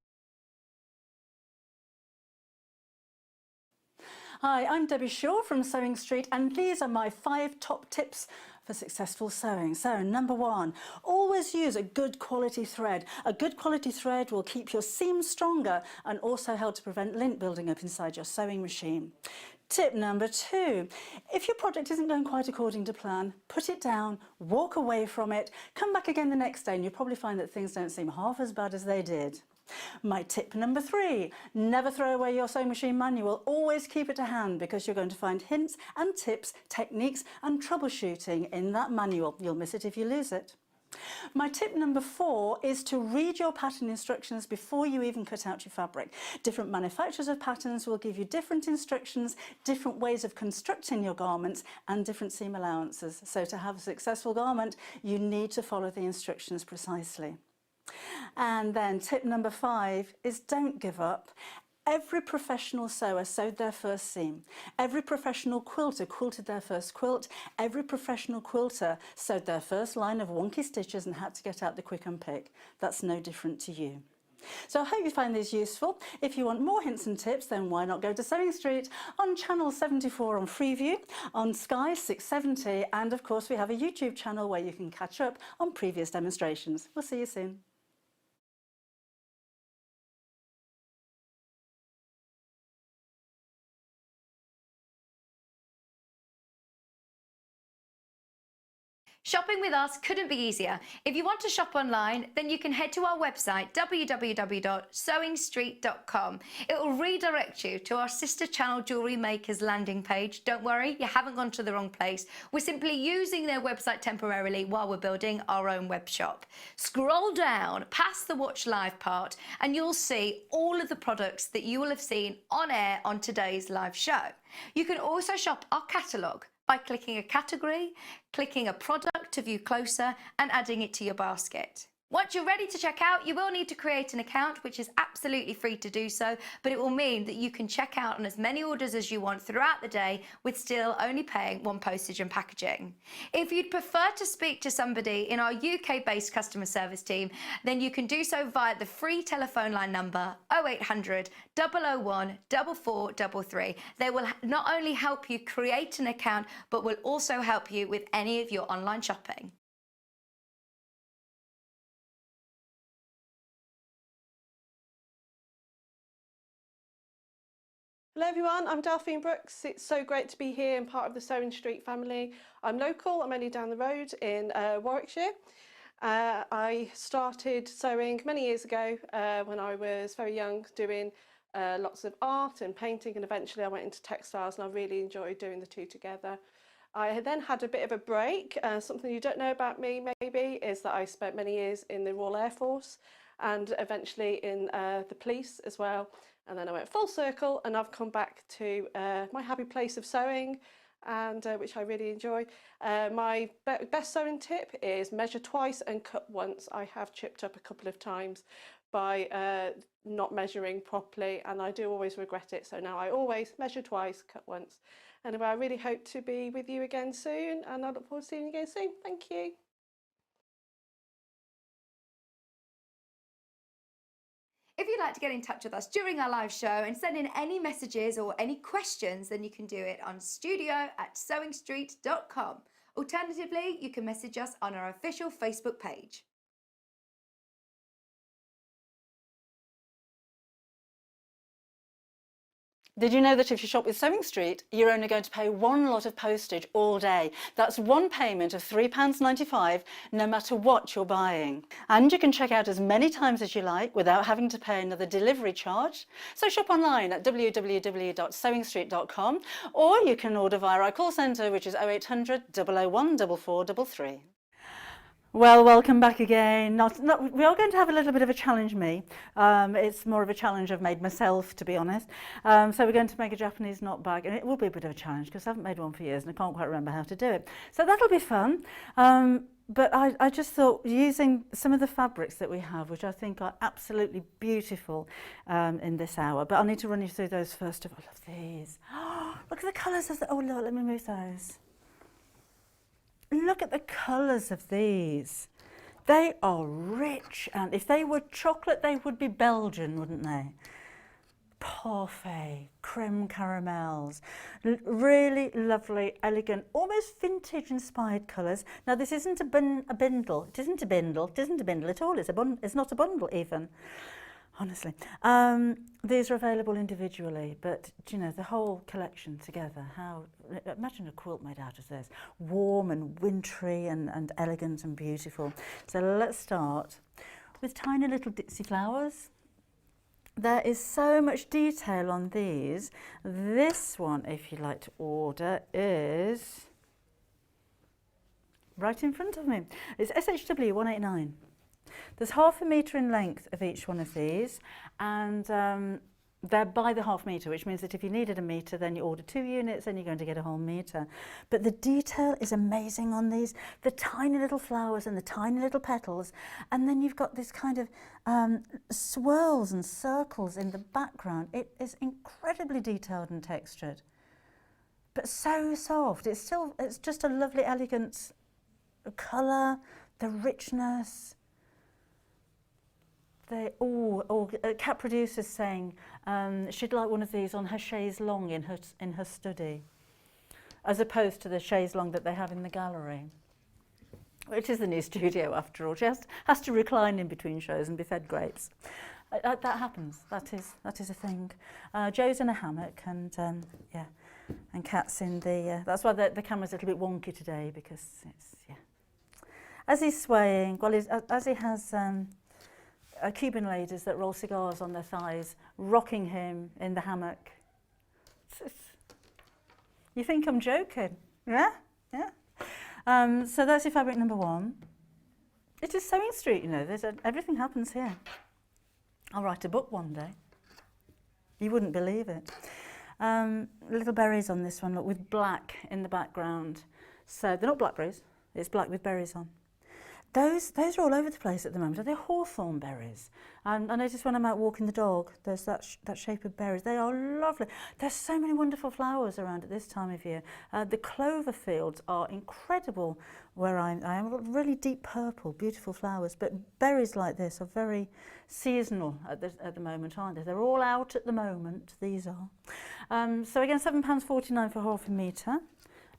Hi, I'm Debbie Shaw from Sewing Street, and these are my 5 top tips for successful sewing. So, number 1, always use a good quality thread. A good quality thread will keep your seams stronger and also help to prevent lint building up inside your sewing machine. Tip number 2, if your project isn't going quite according to plan, put it down, walk away from it, come back again the next day, and you'll probably find that things don't seem half as bad as they did. My tip number 3, never throw away your sewing machine manual. Always keep it to hand, because you're going to find hints and tips, techniques and troubleshooting in that manual. You'll miss it if you lose it. My tip number 4 is to read your pattern instructions before you even cut out your fabric. Different manufacturers of patterns will give you different instructions, different ways of constructing your garments and different seam allowances. So to have a successful garment, you need to follow the instructions precisely. And then tip number 5 is don't give up. Every professional sewer sewed their first seam. Every professional quilter quilted their first quilt. Every professional quilter sewed their first line of wonky stitches and had to get out the quick and pick. That's no different to you. So I hope you find these useful. If you want more hints and tips, then why not go to Sewing Street on channel 74 on Freeview, on Sky 670, and of course we have a YouTube channel where you can catch up on previous demonstrations. We'll see you soon. Shopping with us couldn't be easier. If you want to shop online, then you can head to our website, www.sewingstreet.com. It will redirect you to our sister channel Jewellery Makers landing page. Don't worry, you haven't gone to the wrong place. We're simply using their website temporarily while we're building our own web shop. Scroll down past the Watch Live part and you'll see all of the products that you will have seen on air on today's live show. You can also shop our catalogue by clicking a category, clicking a product to view closer and adding it to your basket. Once you're ready to check out, you will need to create an account, which is absolutely free to do so, but it will mean that you can check out on as many orders as you want throughout the day with still only paying one postage and packaging. If you'd prefer to speak to somebody in our UK-based customer service team, then you can do so via the free telephone line number 0800 001 4433. They will not only help you create an account, but will also help you with any of your online shopping. Hello everyone, I'm Delphine Brooks. It's so great to be here and part of the Sewing Street family. I'm local, I'm only down the road in Warwickshire. I started sewing many years ago when I was very young, doing lots of art and painting, and eventually I went into textiles and I really enjoyed doing the two together. I then had a bit of a break. Something you don't know about me maybe is that I spent many years in the Royal Air Force and eventually in the police as well. And then I went full circle and I've come back to my happy place of sewing, and which I really enjoy. My best sewing tip is measure twice and cut once. I have chipped up a couple of times by not measuring properly, and I do always regret it. So now I always measure twice, cut once. Anyway, I really hope to be with you again soon, and I look forward to seeing you again soon. Thank you. If you'd like to get in touch with us during our live show and send in any messages or any questions, then you can do it on studio@sewingstreet.com. Alternatively, you can message us on our official Facebook page. Did you know that if you shop with Sewing Street, you're only going to pay one lot of postage all day? That's one payment of £3.95, no matter what you're buying. And you can check out as many times as you like without having to pay another delivery charge. So shop online at www.sewingstreet.com, or you can order via our call centre, which is 0800 001 4433. Well, welcome back again. We are going to have a little bit of a challenge, me. It's more of a challenge I've made myself, to be honest. So we're going to make a Japanese knot bag, and it will be a bit of a challenge because I haven't made one for years and I can't quite remember how to do it. So that'll be fun. But I just thought using some of the fabrics that we have, which I think are absolutely beautiful in this hour. But I'll need to run you through those first of all. Of these. Look at the colours of the, oh look, let me move those. Look at the colours of these. They are rich, and if they were chocolate, they would be Belgian, wouldn't they? Parfait, creme caramels, really lovely, elegant, almost vintage-inspired colours. Now, this isn't a bindle. It isn't a bindle. It isn't a bindle at all. It's not a bundle, even. Honestly, these are available individually, but you know, the whole collection together, imagine a quilt made out of this, warm and wintry and elegant and beautiful. So let's start with tiny little ditzy flowers. There is so much detail on these. This one, if you'd like to order, is right in front of me. It's SHW 189. There's ½ metre in length of each one of these, and they're by the ½ metre, which means that if you needed a metre, then you order 2 units and you're going to get a whole metre. But the detail is amazing on these, the tiny little flowers and the tiny little petals, and then you've got this kind of swirls and circles in the background. It is incredibly detailed and textured, but so soft. It's just a lovely, elegant colour, the richness. Cat producer's saying she'd like one of these on her chaise longue in her study, as opposed to the chaise longue that they have in the gallery, which is the new studio after all. She has to recline in between shows and be fed grapes. That happens. That is a thing. Joe's in a hammock, and and Cat's in the. That's why the camera's a little bit wonky today, because it's as he's swaying, well, as he has Cuban ladies that roll cigars on their thighs, rocking him in the hammock. You think I'm joking? Yeah? Yeah. So that's your fabric number 1. It is Sewing Street, you know. Everything happens here. I'll write a book one day. You wouldn't believe it. Little berries on this one, look, with black in the background. So they're not blackberries, it's black with berries on. Those are all over the place at the moment. They're hawthorn berries. And I notice when I'm out walking the dog, there's that shape of berries. They are lovely. There's so many wonderful flowers around at this time of year. The clover fields are incredible where I am. Really deep purple, beautiful flowers. But berries like this are very seasonal at the moment, aren't they? They're all out at the moment, these are. So again, £7.49 for half a metre.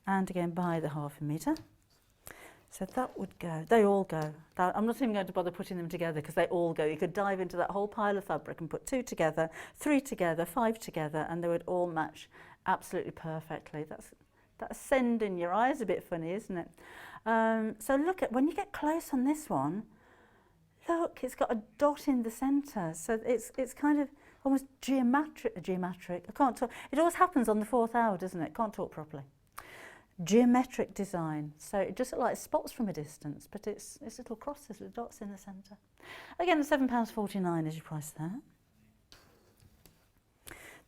And again, by the half a metre. So that would go. They all go. I'm not even going to bother putting them together because they all go. You could dive into that whole pile of fabric and put 2 together, 3 together, 5 together, and they would all match absolutely perfectly. That's sending your eyes a bit funny, isn't it? So look at, when you get close on this one, look, it's got a dot in the centre. So it's kind of almost geometric. I can't talk. It always happens on the 4th hour, doesn't it? Can't talk properly. Geometric design, so it just looks like spots from a distance, but it's little crosses with dots in the centre. Again, £7.49 is your price there.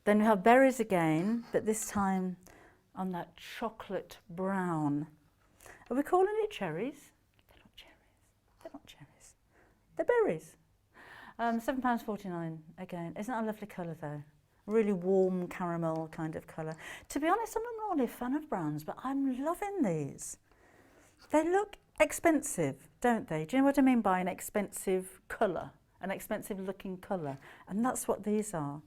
Then we have berries again, but this time on that chocolate brown. Are we calling it cherries? They're not cherries. They're not cherries. They're berries. £7.49 again. Isn't that a lovely colour though? Really warm caramel kind of colour. To be honest, I'm not really a fan of browns, but I'm loving these. They look expensive, don't they? Do you know what I mean by an expensive colour? An expensive looking colour. And that's what these are.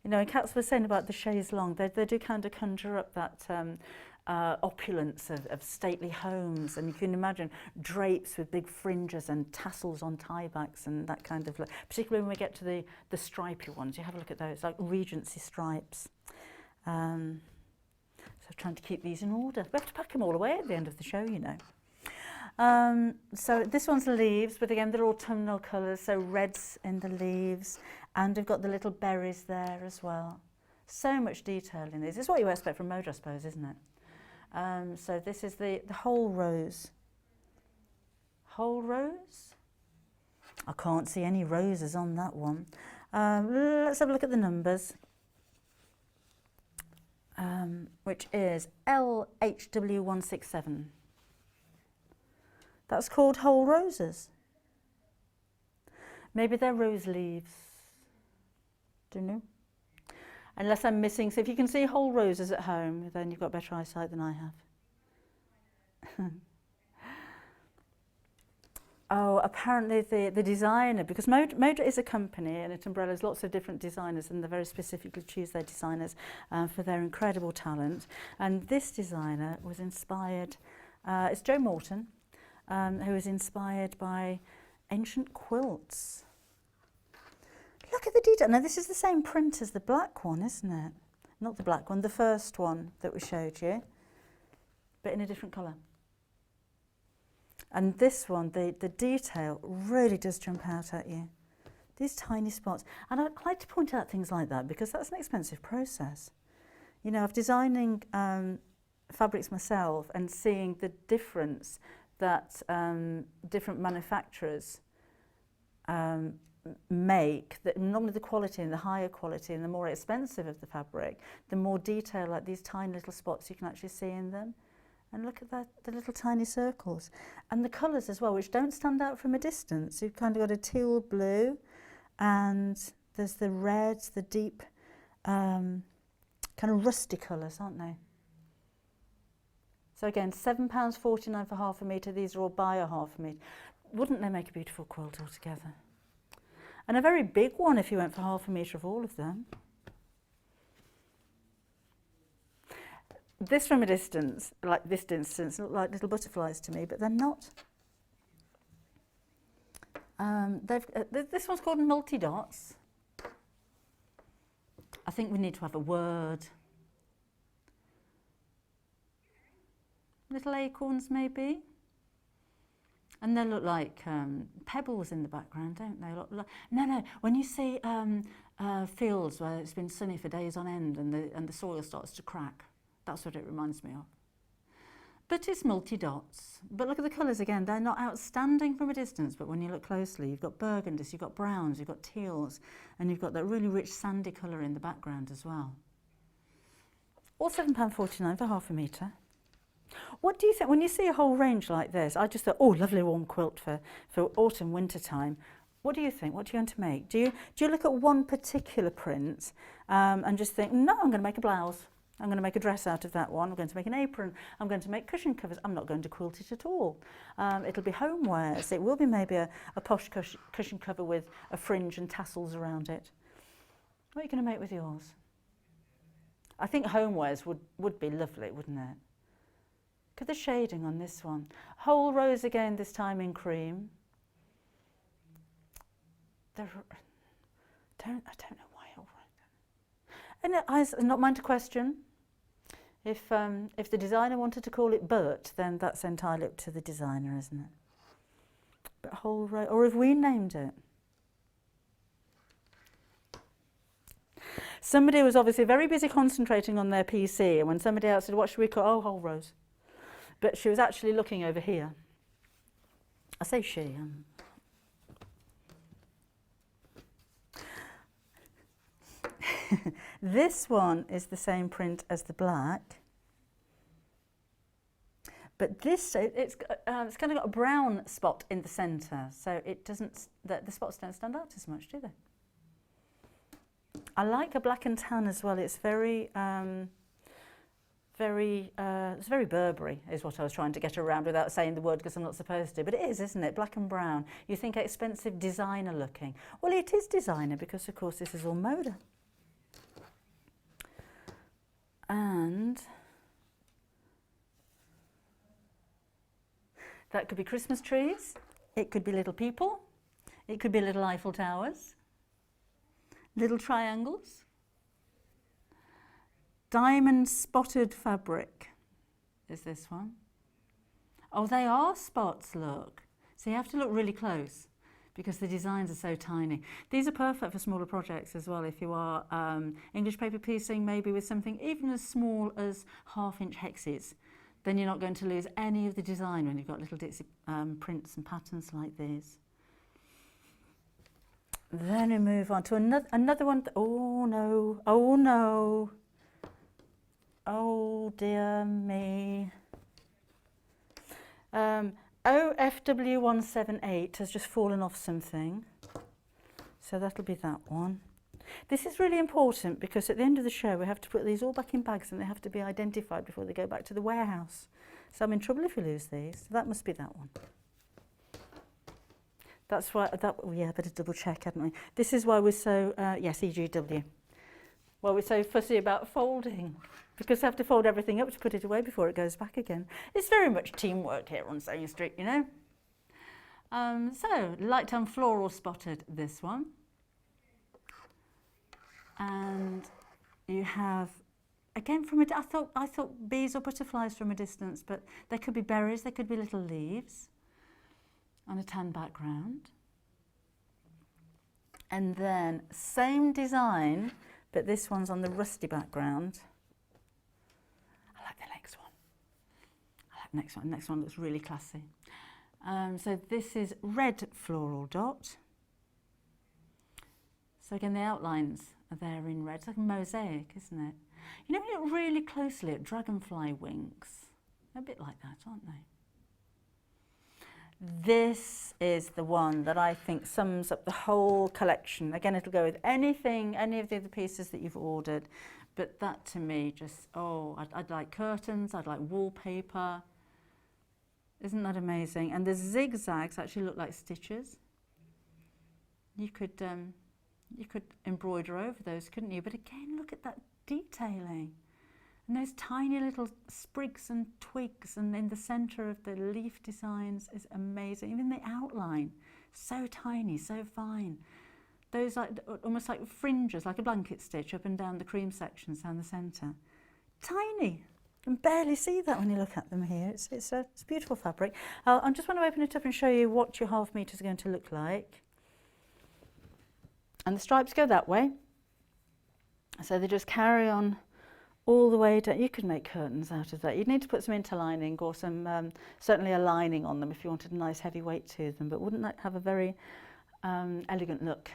You know, and Kat's was saying about the chaise longue, they do kind of conjure up that opulence of stately homes, and you can imagine drapes with big fringes and tassels on tie-backs and that kind of look, particularly when we get to the stripy ones. You have a look at those, like Regency stripes. So trying to keep these in order. We have to pack them all away at the end of the show, you know. So this one's leaves, but again they're autumnal colours, so reds in the leaves, and we've got the little berries there as well. So much detail in these. It's what you expect from Moda, I suppose, isn't it? So this is the whole rose. Whole rose? I can't see any roses on that one. Let's have a look at the numbers, which is LHW167. That's called whole roses. Maybe they're rose leaves. Don't know. Unless I'm missing, so if you can see whole roses at home, then you've got better eyesight than I have. Oh, apparently the designer, because Moda is a company and it umbrellas lots of different designers, and they very specifically choose their designers for their incredible talent. And this designer was inspired, it's Jo Morton, who was inspired by ancient quilts. Look at the detail. Now this is the same print as the black one, isn't it? Not the black one, the first one that we showed you, but in a different colour. And this one, the detail really does jump out at you. These tiny spots. And I'd like to point out things like that because that's an expensive process. You know, of designing fabrics myself and seeing the difference that different manufacturers make, that normally the quality and the higher quality and the more expensive of the fabric, the more detail, like these tiny little spots you can actually see in them. And look at that, the little tiny circles. And the colours as well, which don't stand out from a distance. You've kind of got a teal blue, and there's the reds, the deep kind of rusty colours, aren't they? So again, £7.49 for half a metre. These are all by a half a metre. Wouldn't they make a beautiful quilt altogether? And a very big one if you went for half a metre of all of them. This from a distance, like this distance, look like little butterflies to me, but they're not. This one's called multi-dots. I think we need to have a word. Little acorns maybe. And they look like pebbles in the background, don't they? No, when you see fields where it's been sunny for days on end and the soil starts to crack, that's what it reminds me of. But it's multi-dots. But look at the colours again, they're not outstanding from a distance, but when you look closely, you've got burgundies, you've got browns, you've got teals, and you've got that really rich sandy colour in the background as well. All £7.49 for half a metre. What do you think, when you see a whole range like this, I just thought, oh, lovely warm quilt for autumn, winter time. What do you think? What are you going to make? Do you look at one particular print and just think, no, I'm going to make a blouse. I'm going to make a dress out of that one. I'm going to make an apron. I'm going to make cushion covers. I'm not going to quilt it at all. It'll be homewares. It will be maybe a posh cushion cover with a fringe and tassels around it. What are you going to make with yours? I think homewares would be lovely, wouldn't it? Look at the shading on this one. Whole rows again, this time in cream. I don't know why whole rows. And it's not mine to question. If the designer wanted to call it Bert, then that's entirely up to the designer, isn't it? But whole row, or have we named it? Somebody was obviously very busy concentrating on their PC, and when somebody else said, what should we call? Oh, whole rows. But she was actually looking over here. I say she. This one is the same print as the black, but this it's kind of got a brown spot in the centre, so it doesn't. The spots don't stand out as much, do they? I like a black and tan as well. It's very it's very Burberry, is what I was trying to get around without saying the word because I'm not supposed to. But it is, isn't it? Black and brown. You think expensive designer looking. Well, it is designer because, of course, this is all Moda. And that could be Christmas trees. It could be little people. It could be little Eiffel Towers. Little triangles. Diamond spotted fabric is this one. Oh, they are spots, look. So you have to look really close because the designs are so tiny. These are perfect for smaller projects as well. If you are English paper piecing, maybe with something even as small as 1/2-inch hexes, then you're not going to lose any of the design when you've got little Dixie prints and patterns like these. Then we move on to another one. Oh no, oh no. Oh dear me. OFW178 has just fallen off something. So that'll be that one. This is really important because at the end of the show we have to put these all back in bags and they have to be identified before they go back to the warehouse. So I'm in trouble if we lose these. So that must be that one. That's why, yeah, better double check, hadn't we? This is why we're so, yes, EGW. Why we're so fussy about folding. Because we have to fold everything up to put it away before it goes back again. It's very much teamwork here on Sewing Street, you know. So, light tan floral spotted this one. And you have, again, from I thought bees or butterflies from a distance, but they could be berries, they could be little leaves on a tan background. And then same design, but this one's on the rusty background. I like the next one. I like the next one. The next one looks really classy. So this is red floral dot. So again, the outlines are there in red. It's like a mosaic, isn't it? You know, when you look really closely at dragonfly wings, they're a bit like that, aren't they? This is the one that I think sums up the whole collection. Again, it'll go with anything, any of the other pieces that you've ordered. But that to me just, oh, I'd like curtains, I'd like wallpaper. Isn't that amazing? And the zigzags actually look like stitches. You could embroider over those, couldn't you? But again, look at that detailing. And those tiny little sprigs and twigs, and in the centre of the leaf designs is amazing. Even the outline, so tiny, so fine. Those like almost like fringes, like a blanket stitch up and down the cream sections down the centre. Tiny, You can barely see that when you look at them here. It's a beautiful fabric. I just want to open it up and show you what your half metre is going to look like. And the stripes go that way. So they just carry on all the way down. You could make curtains out of that. You'd need to put some interlining or some, certainly a lining on them if you wanted a nice heavy weight to them, but wouldn't that have a very elegant look?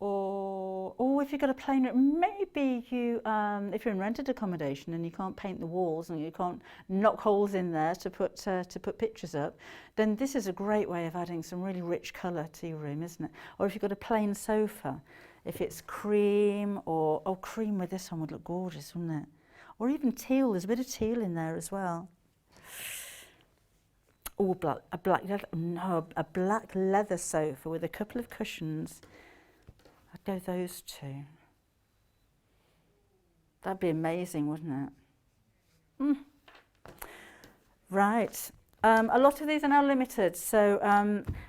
Or if you've got a plain, maybe you, if you're in rented accommodation and you can't paint the walls and you can't knock holes in there to put pictures up, then this is a great way of adding some really rich colour to your room, isn't it? Or if you've got a plain sofa, if it's cream or cream with this one would look gorgeous, wouldn't it? Or even teal. There's a bit of teal in there as well. Oh, a black leather sofa with a couple of cushions. I'd go those two. That'd be amazing, wouldn't it? Right. A lot of these are now limited, so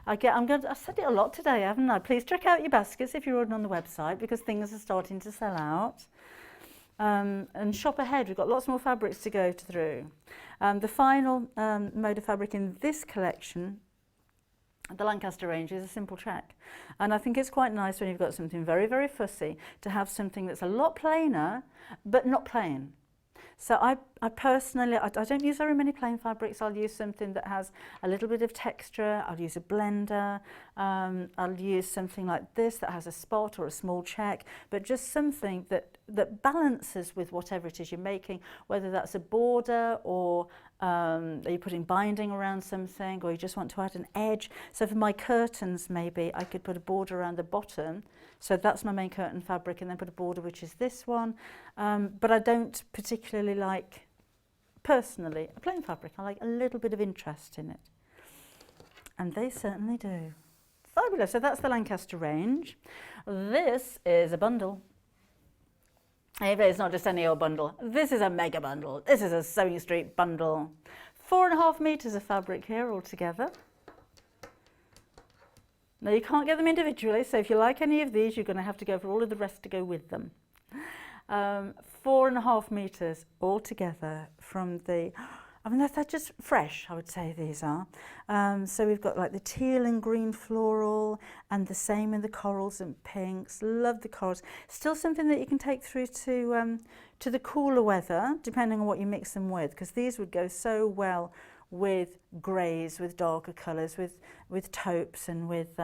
I said it a lot today, haven't I? Please check out your baskets if you're ordering on the website because things are starting to sell out. And shop ahead. We've got lots more fabrics to go through. The final Moda fabric in this collection, the Lancaster range, is a simple check. And I think it's quite nice when you've got something very, very fussy to have something that's a lot plainer, but not plain. So I personally, I don't use very many plain fabrics. I'll use something that has a little bit of texture. I'll use a blender. I'll use something like this that has a spot or a small check, but just something that balances with whatever it is you're making, whether that's a border or you're putting binding around something, or you just want to add an edge. So for my curtains, maybe I could put a border around the bottom. So that's my main curtain fabric, and then put a border, which is this one. But I don't particularly like, personally, a plain fabric. I like a little bit of interest in it. And they certainly do. Fabulous. So that's the Lancaster range. This is a bundle. It's not just any old bundle. This is a mega bundle. This is a Sewing Street bundle. 4.5 metres of fabric here altogether. Now you can't get them individually, so if you like any of these, you're going to have to go for all of the rest to go with them. 4.5 metres altogether from the, I mean, they're just fresh, I would say these are. So we've got like the teal and green floral, and the same in the corals and pinks. Love the corals. Still something that you can take through to the cooler weather, depending on what you mix them with, because these would go so well with greys, with darker colours, with taupes and with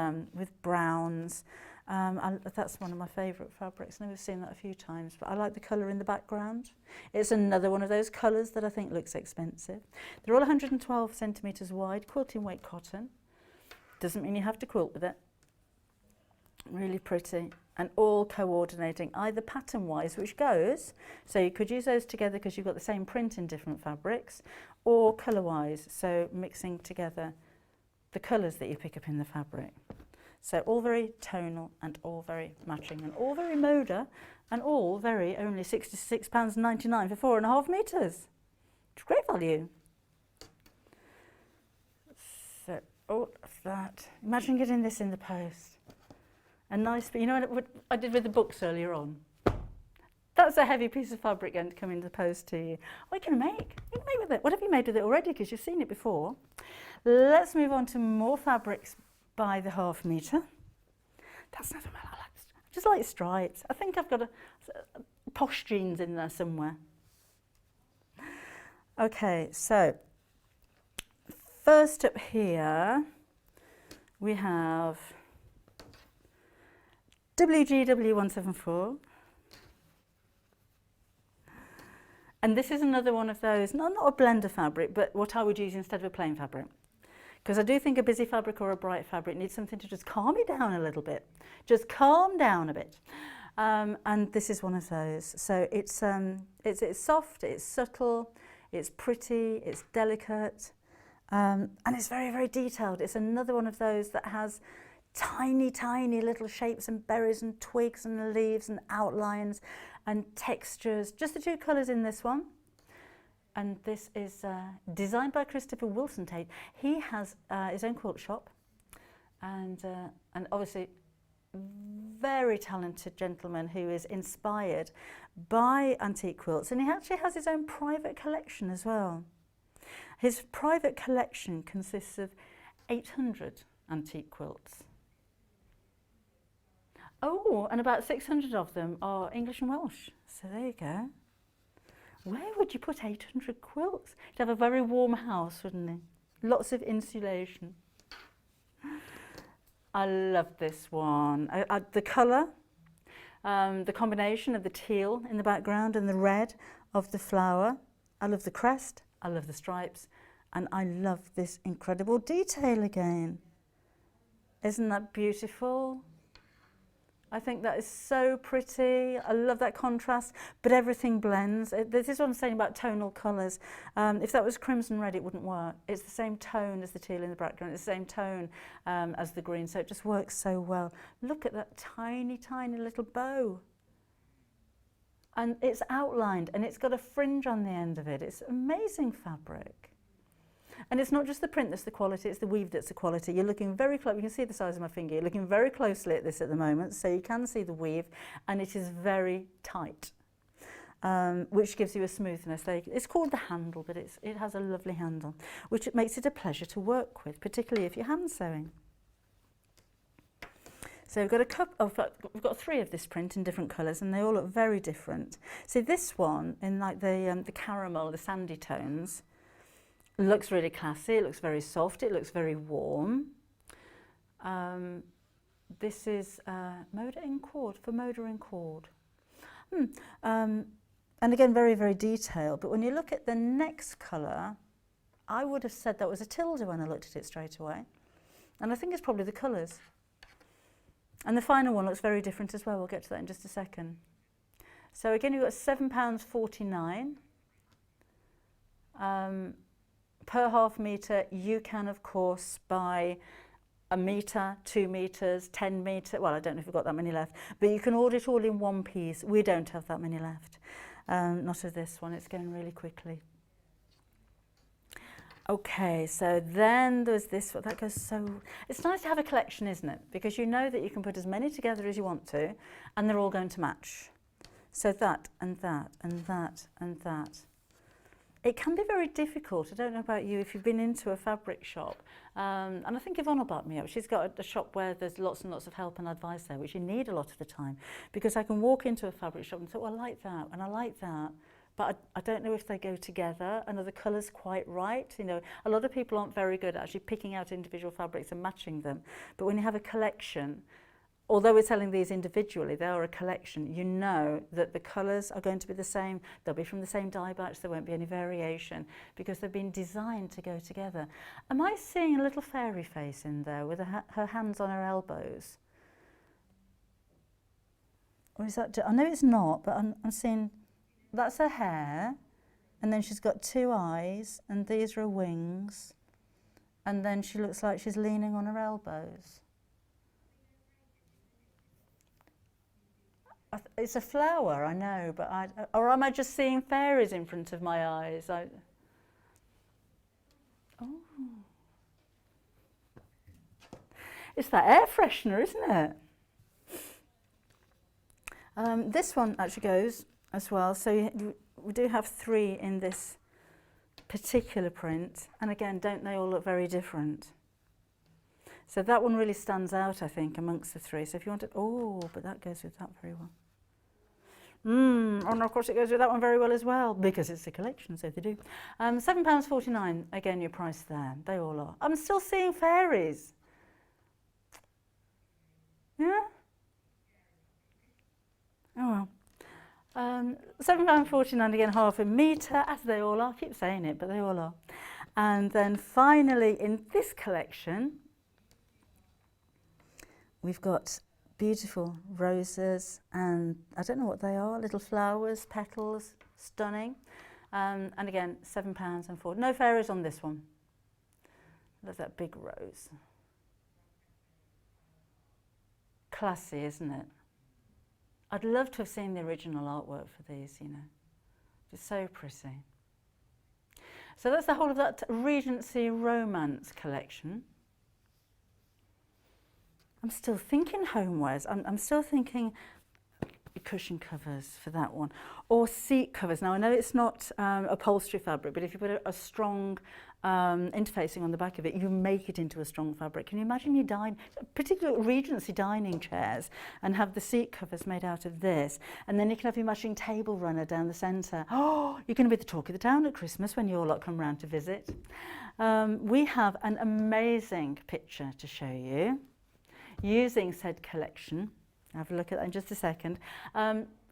browns. That's one of my favourite fabrics. I've never seen that a few times, but I like the colour in the background. It's another one of those colours that I think looks expensive. They're all 112 centimetres wide, quilting weight cotton. Doesn't mean you have to quilt with it. Really pretty, and all coordinating either pattern wise, which goes, so you could use those together because you've got the same print in different fabrics, or colour wise, so mixing together the colours that you pick up in the fabric. So all very tonal and all very matching and all very Moda and all very only £66.99 for 4.5 metres. It's great value. So all of that. Imagine getting this in the post. A nice, but you know what I did with the books earlier on? That's a heavy piece of fabric going to come in the post to you. What can you make? You can make with it. What have you made with it already? Because you've seen it before. Let's move on to more fabrics by the half metre. That's another one I like. I just like stripes. I think I've got a posh jeans in there somewhere. Okay, so first up here we have WGW174. And this is another one of those, not a blender fabric, but what I would use instead of a plain fabric. Because I do think a busy fabric or a bright fabric needs something to just calm it down a little bit. Just calm down a bit. And this is one of those. So it's soft, it's subtle, it's pretty, it's delicate, and it's very, very detailed. It's another one of those that has tiny, tiny little shapes and berries and twigs and leaves and outlines and textures. Just the two colours in this one. And this is designed by Christopher Wilson Tate. He has his own quilt shop, and obviously very talented gentleman who is inspired by antique quilts, and he actually has his own private collection as well. His private collection consists of 800 antique quilts. Oh, and about 600 of them are English and Welsh. So there you go. Where would you put 800 quilts? You'd have a very warm house, wouldn't you? Lots of insulation. I love this one. The colour, the combination of the teal in the background and the red of the flower. I love the crest, I love the stripes, and I love this incredible detail again. Isn't that beautiful? I think that is so pretty. I love that contrast, but everything blends. This is what I'm saying about tonal colours. If that was crimson red, it wouldn't work. It's the same tone as the teal in the background. It's the same tone as the green, so it just works so well. Look at that tiny, tiny little bow. And it's outlined, and it's got a fringe on the end of it. It's amazing fabric. And it's not just the print that's the quality, it's the weave that's the quality. You're looking very close, you can see the size of my finger, you're looking very closely at this at the moment, so you can see the weave, and it is very tight, which gives you a smoothness. It's called the handle, but it has a lovely handle, which makes it a pleasure to work with, particularly if you're hand sewing. So we've got 3 of this print in different colours, and they all look very different. So this one, in like the caramel, the sandy tones, looks really classy, it looks very soft, it looks very warm. This is Moda in cord, for Moda in cord. And again, very, very detailed. But when you look at the next colour, I would have said that was a tilde when I looked at it straight away. And I think it's probably the colours. And the final one looks very different as well. We'll get to that in just a second. So again, you've got £7.49. Per half metre, you can, of course, buy a metre, 2 metres, 10 metre. Well, I don't know if we've got that many left, but you can order it all in one piece. We don't have that many left. Not of this one. It's going really quickly. Okay, so then there's this, that goes so... It's nice to have a collection, isn't it? Because you know that you can put as many together as you want to, and they're all going to match. So that, and that, and that, and that. It can be very difficult. I don't know about you, if you've been into a fabric shop, and I think Yvonne will back me up. She's got a shop where there's lots and lots of help and advice there, which you need a lot of the time, because I can walk into a fabric shop and say, well, I like that, and I like that, but I don't know if they go together, and are the colours quite right? You know, a lot of people aren't very good at actually picking out individual fabrics and matching them, but when you have a collection, although we're selling these individually, they are a collection, you know that the colours are going to be the same, they'll be from the same dye batch, there won't be any variation, because they've been designed to go together. Am I seeing a little fairy face in there with her hands on her elbows? Or is that, I know it's not, but I'm seeing, that's her hair, and then she's got 2 eyes, and these are her wings, and then she looks like she's leaning on her elbows. It's a flower, I know, but or am I just seeing fairies in front of my eyes? Oh. It's that air freshener, isn't it? This one actually goes as well. So we do have 3 in this particular print. And again, don't they all look very different? So that one really stands out, I think, amongst the 3. So if you want to, oh, but that goes with that very well. Oh, and of course it goes with that one very well as well, because it's a collection, so they do. £7.49, again, your price there. They all are. I'm still seeing fairies. Yeah? Oh well. £7.49, again, half a metre, as they all are. I keep saying it, but they all are. And then finally, in this collection, we've got beautiful roses, and I don't know what they are, little flowers, petals, stunning. And again, £7.40. No fairies on this one. There's that big rose. Classy, isn't it? I'd love to have seen the original artwork for these, you know. It's so pretty. So that's the whole of that Regency Romance collection. I'm still thinking homewares. I'm still thinking cushion covers for that one, or seat covers. Now I know it's not upholstery fabric, but if you put a strong interfacing on the back of it, you make it into a strong fabric. Can you imagine you dine, particularly Regency dining chairs, and have the seat covers made out of this, and then you can have your matching table runner down the centre. Oh, you're going to be the talk of the town at Christmas when you all lot come round to visit. We have an amazing picture to show you using said collection. Have a look at that in just a second.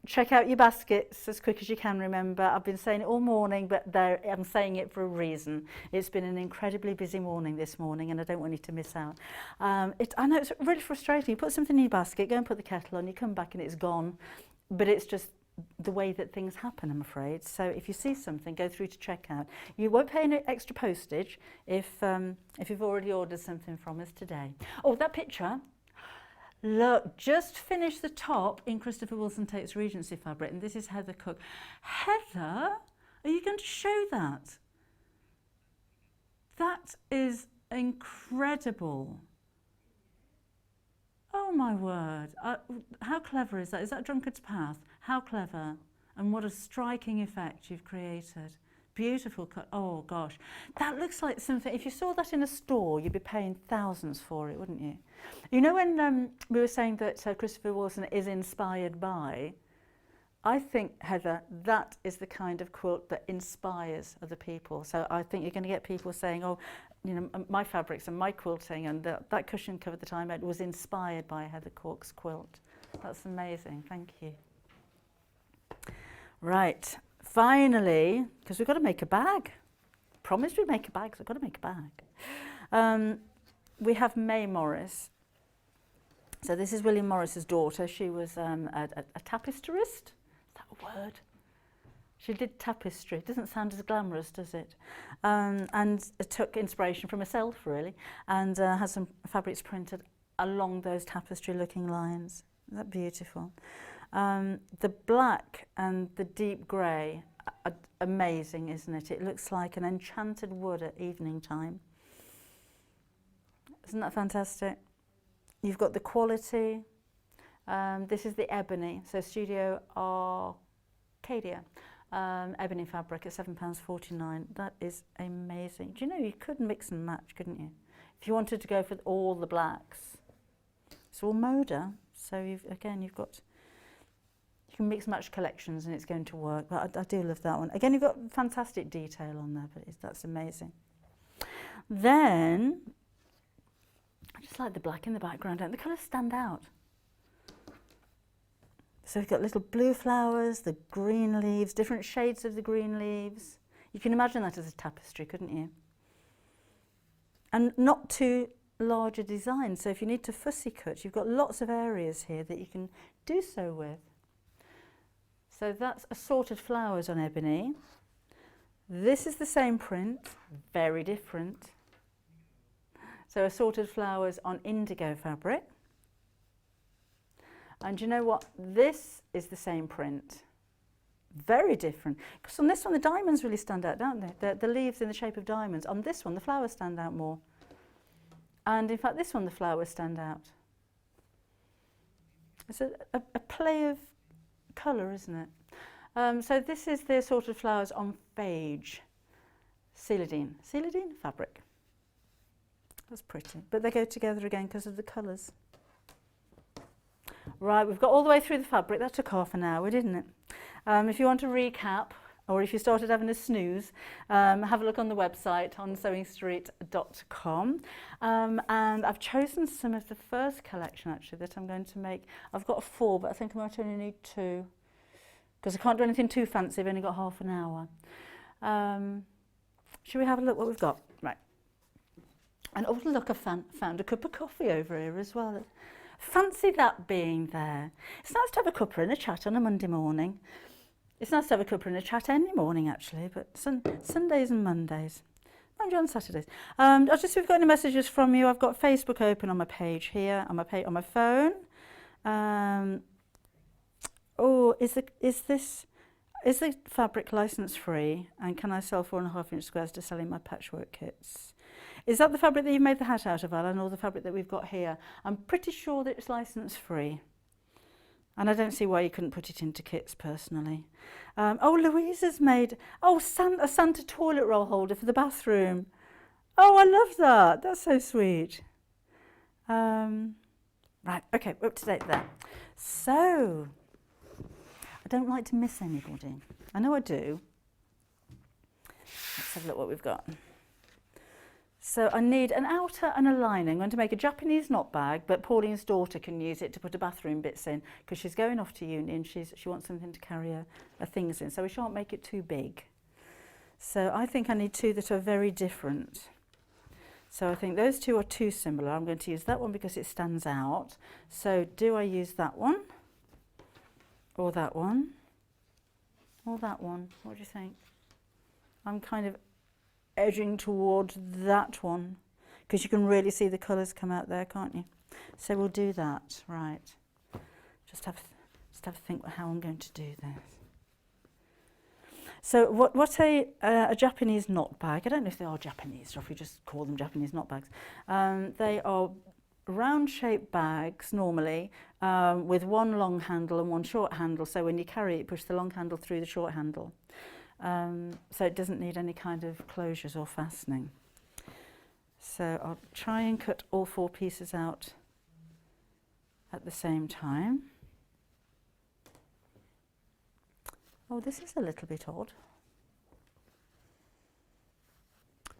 Check out your baskets as quick as you can, remember. I've been saying it all morning, but I'm saying it for a reason. It's been an incredibly busy morning this morning, and I don't want you to miss out. I know it's really frustrating. You put something in your basket, go and put the kettle on, you come back and it's gone. But it's just the way that things happen, I'm afraid. So if you see something, go through to checkout. You won't pay any extra postage if you've already ordered something from us today. Oh, that picture. Look, just finished the top in Christopher Wilson Tate's Regency fabric, and this is Heather Cook. Heather, are you going to show that? That is incredible. Oh my word, how clever is that? Is that Drunkard's Path? How clever, and what a striking effect you've created. Beautiful cut. Oh gosh, that looks like something, if you saw that in a store, you'd be paying thousands for it, wouldn't you? You know, when we were saying that Christopher Wilson is inspired by, I think, Heather, that is the kind of quilt that inspires other people. So I think you're going to get people saying, oh, you know, my fabrics and my quilting and that cushion cover that I made was inspired by Heather Cook's quilt. That's amazing. Thank you. Right. Finally, because we've got to make a bag. Promised we'd make a bag, so I've got to make a bag. We have May Morris. So this is William Morris's daughter. She was a tapisterist. Is that a word? She did tapestry. It doesn't sound as glamorous, does it? And took inspiration from herself, really, and has some fabrics printed along those tapestry-looking lines. Isn't that beautiful? The black and the deep grey are amazing, isn't it? It looks like an enchanted wood at evening time. Isn't that fantastic? You've got the quality. This is the ebony, so Studio Arcadia. Ebony fabric at £7.49. That is amazing. Do you know you could mix and match, couldn't you? If you wanted to go for all the blacks. It's all Moda, so you've got, you can mix and match collections and it's going to work. But I do love that one. Again, you've got fantastic detail on there, but that's amazing. Then, I just like the black in the background, don't the colours stand out? So we've got little blue flowers, the green leaves, different shades of the green leaves. You can imagine that as a tapestry, couldn't you? And not too large a design, so if you need to fussy cut, you've got lots of areas here that you can do so with. So that's assorted flowers on ebony. This is the same print, very different. So assorted flowers on indigo fabric. And you know what? This is the same print. Very different. Because on this one, the diamonds really stand out, don't they? The leaves in the shape of diamonds. On this one, the flowers stand out more. And in fact, this one, the flowers stand out. It's a play of colour, isn't it? So this is the assorted flowers on Phage. Celandine. Celandine fabric. That's pretty. But they go together again because of the colours. Right, we've got all the way through the fabric. That took half an hour, didn't it? If you want to recap, or if you started having a snooze, have a look on the website on sewingstreet.com. And I've chosen some of the first collection, actually, that I'm going to make. I've got 4, but I think I might only need 2, because I can't do anything too fancy. I've only got half an hour. Shall we have a look what we've got? Right. And oh, look, I found a cup of coffee over here as well. Fancy that being there. It's nice to have a cuppa and a chat on a Monday morning. It's nice to have a cuppa and a chat any morning, actually, but Sundays and Mondays. Mind you, on Saturdays. I'll just see if we've got any messages from you. I've got Facebook open on my page here, on my phone. Oh, is the fabric license free? And can I sell 4.5-inch squares to sell in my patchwork kits? Is that the fabric that you've made the hat out of, Alan, or the fabric that we've got here? I'm pretty sure that it's license free. And I don't see why you couldn't put it into kits personally. Oh, Louise has made, a Santa toilet roll holder for the bathroom. Oh, I love that. That's so sweet. Right, okay, we're up to date there. So, I don't like to miss anybody. I know I do. Let's have a look what we've got. So I need an outer and a lining. I'm going to make a Japanese knot bag, but Pauline's daughter can use it to put her bathroom bits in because she's going off to uni and she wants something to carry her things in. So we shan't make it too big. So I think I need two that are very different. So I think those two are too similar. I'm going to use that one because it stands out. So do I use that one? Or that one? Or that one? What do you think? I'm kind of edging towards that one because you can really see the colours come out there, can't you? So we'll do that, right. Just have to think how I'm going to do this. So what a Japanese knot bag, I don't know if they are Japanese or if we just call them Japanese knot bags. They are round shaped bags normally with one long handle and one short handle, so when you carry it, push the long handle through the short handle. So it doesn't need any kind of closures or fastening. So I'll try and cut all 4 pieces out at the same time. Oh, this is a little bit odd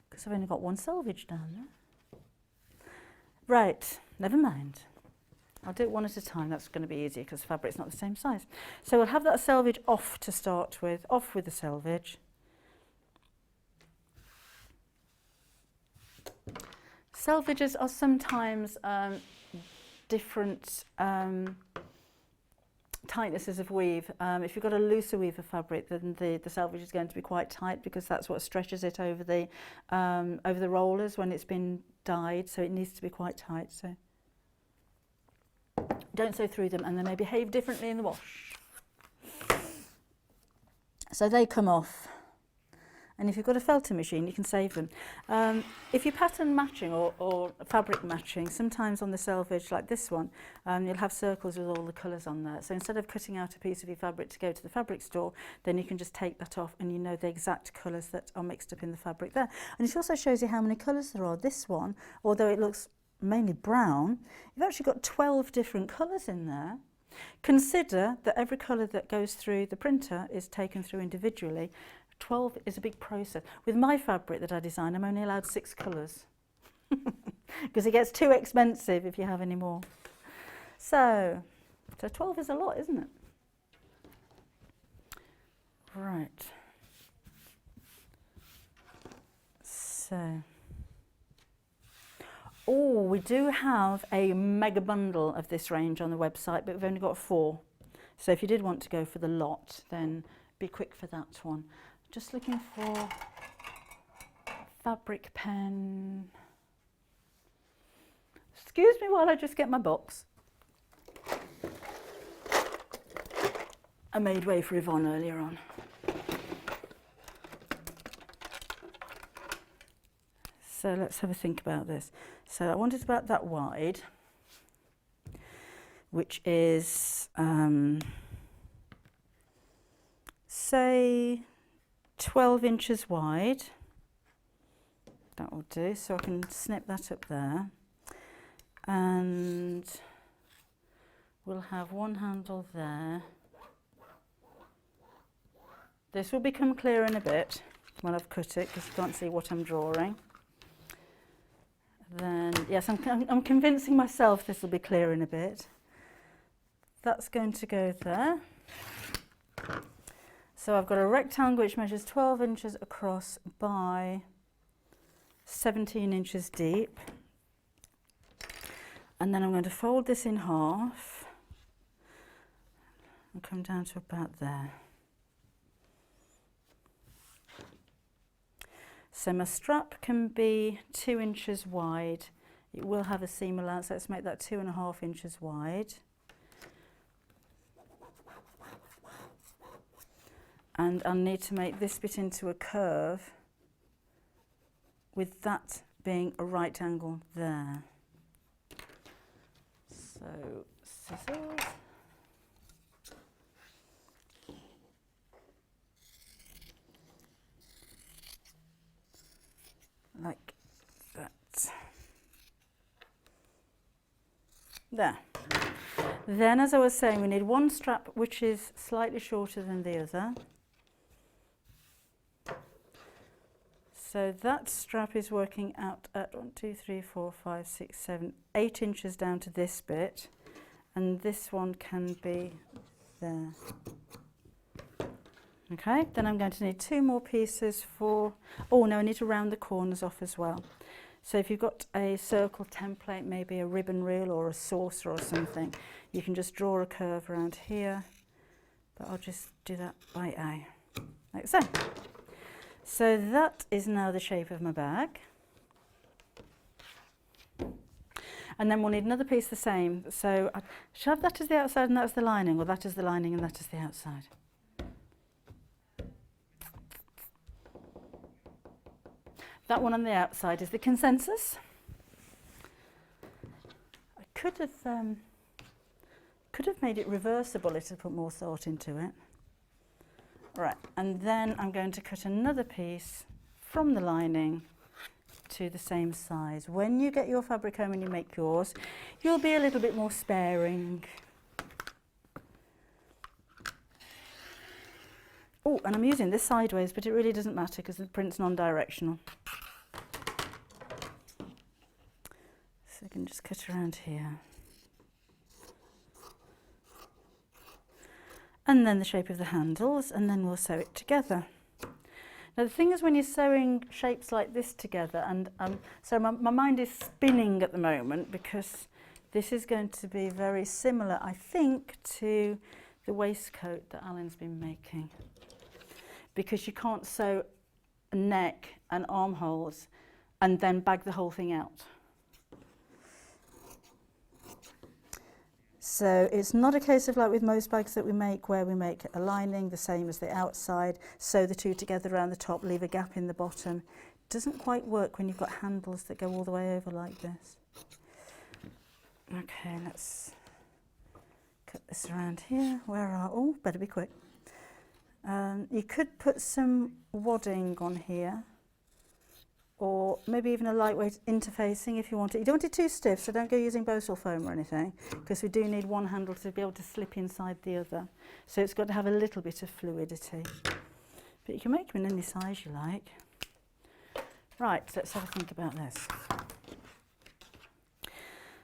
because I've only got one selvage down there. Right, never mind. I'll do it one at a time. That's going to be easier because fabric's not the same size. So we'll have that selvage off to start with. Off with the selvage. Selvages are sometimes different tightnesses of weave. If you've got a looser weave of fabric, then the selvage is going to be quite tight because that's what stretches it over the rollers when it's been dyed. So it needs to be quite tight. So don't sew through them and they may behave differently in the wash. So they come off. And if you've got a felting machine, you can save them. If you're pattern matching or fabric matching, sometimes on the selvage like this one, you'll have circles with all the colours on there. So instead of cutting out a piece of your fabric to go to the fabric store, then you can just take that off and you know the exact colours that are mixed up in the fabric there. And it also shows you how many colours there are. This one, although it looks mainly brown, you've actually got 12 different colours in there. Consider that every colour that goes through the printer is taken through individually. 12 is a big process. With my fabric that I design, I'm only allowed 6 colours because it gets too expensive if you have any more. So 12 is a lot, isn't it? Right. So, oh, we do have a mega bundle of this range on the website, but we've only got 4. So if you did want to go for the lot, then be quick for that one. Just looking for fabric pen. Excuse me while I just get my box. I made way for Yvonne earlier on. So let's have a think about this. So I want it about that wide, which is, say, 12 inches wide. That will do, so I can snip that up there. And we'll have one handle there. This will become clear in a bit when I've cut it because you can't see what I'm drawing. Then, yes, I'm convincing myself this will be clear in a bit. That's going to go there. So I've got a rectangle which measures 12 inches across by 17 inches deep. And then I'm going to fold this in half and come down to about there. So my strap can be 2 inches wide. It will have a seam allowance. Let's make that 2.5 inches wide. And I'll need to make this bit into a curve with that being a right angle there. So scissors. Like that. There. Then, as I was saying, we need one strap which is slightly shorter than the other. So that strap is working out at 1, 2, 3, 4, 5, 6, 7, 8 inches down to this bit, and this one can be there. Okay, then I'm going to need 2 more pieces for, oh no, I need to round the corners off as well. So if you've got a circle template, maybe a ribbon reel or a saucer or something, you can just draw a curve around here, but I'll just do that by eye, like so. So that is now the shape of my bag. And then we'll need another piece the same. So shall I have that as the outside and that's the lining, or that is the lining and that is the outside? That one on the outside is the consensus. I could have made it reversible if I put more thought into it. Right, and then I'm going to cut another piece from the lining to the same size. When you get your fabric home and you make yours, you'll be a little bit more sparing. Oh, and I'm using this sideways, but it really doesn't matter because the print's non-directional. So I can just cut around here. And then the shape of the handles, and then we'll sew it together. Now the thing is, when you're sewing shapes like this together, and so my mind is spinning at the moment because this is going to be very similar, I think, to the waistcoat that Alan's been making. Because you can't sew a neck and armholes and then bag the whole thing out. So it's not a case of like with most bags that we make, where we make a lining the same as the outside, sew the two together around the top, leave a gap in the bottom. It doesn't quite work when you've got handles that go all the way over like this. Okay, let's cut this around here. Where are, oh, better be quick. You could put some wadding on here, or maybe even a lightweight interfacing if you want it. You don't want it too stiff, so don't go using Bosal foam or anything, because we do need one handle to be able to slip inside the other. So it's got to have a little bit of fluidity. But you can make them in any size you like. Right, let's have a think about this.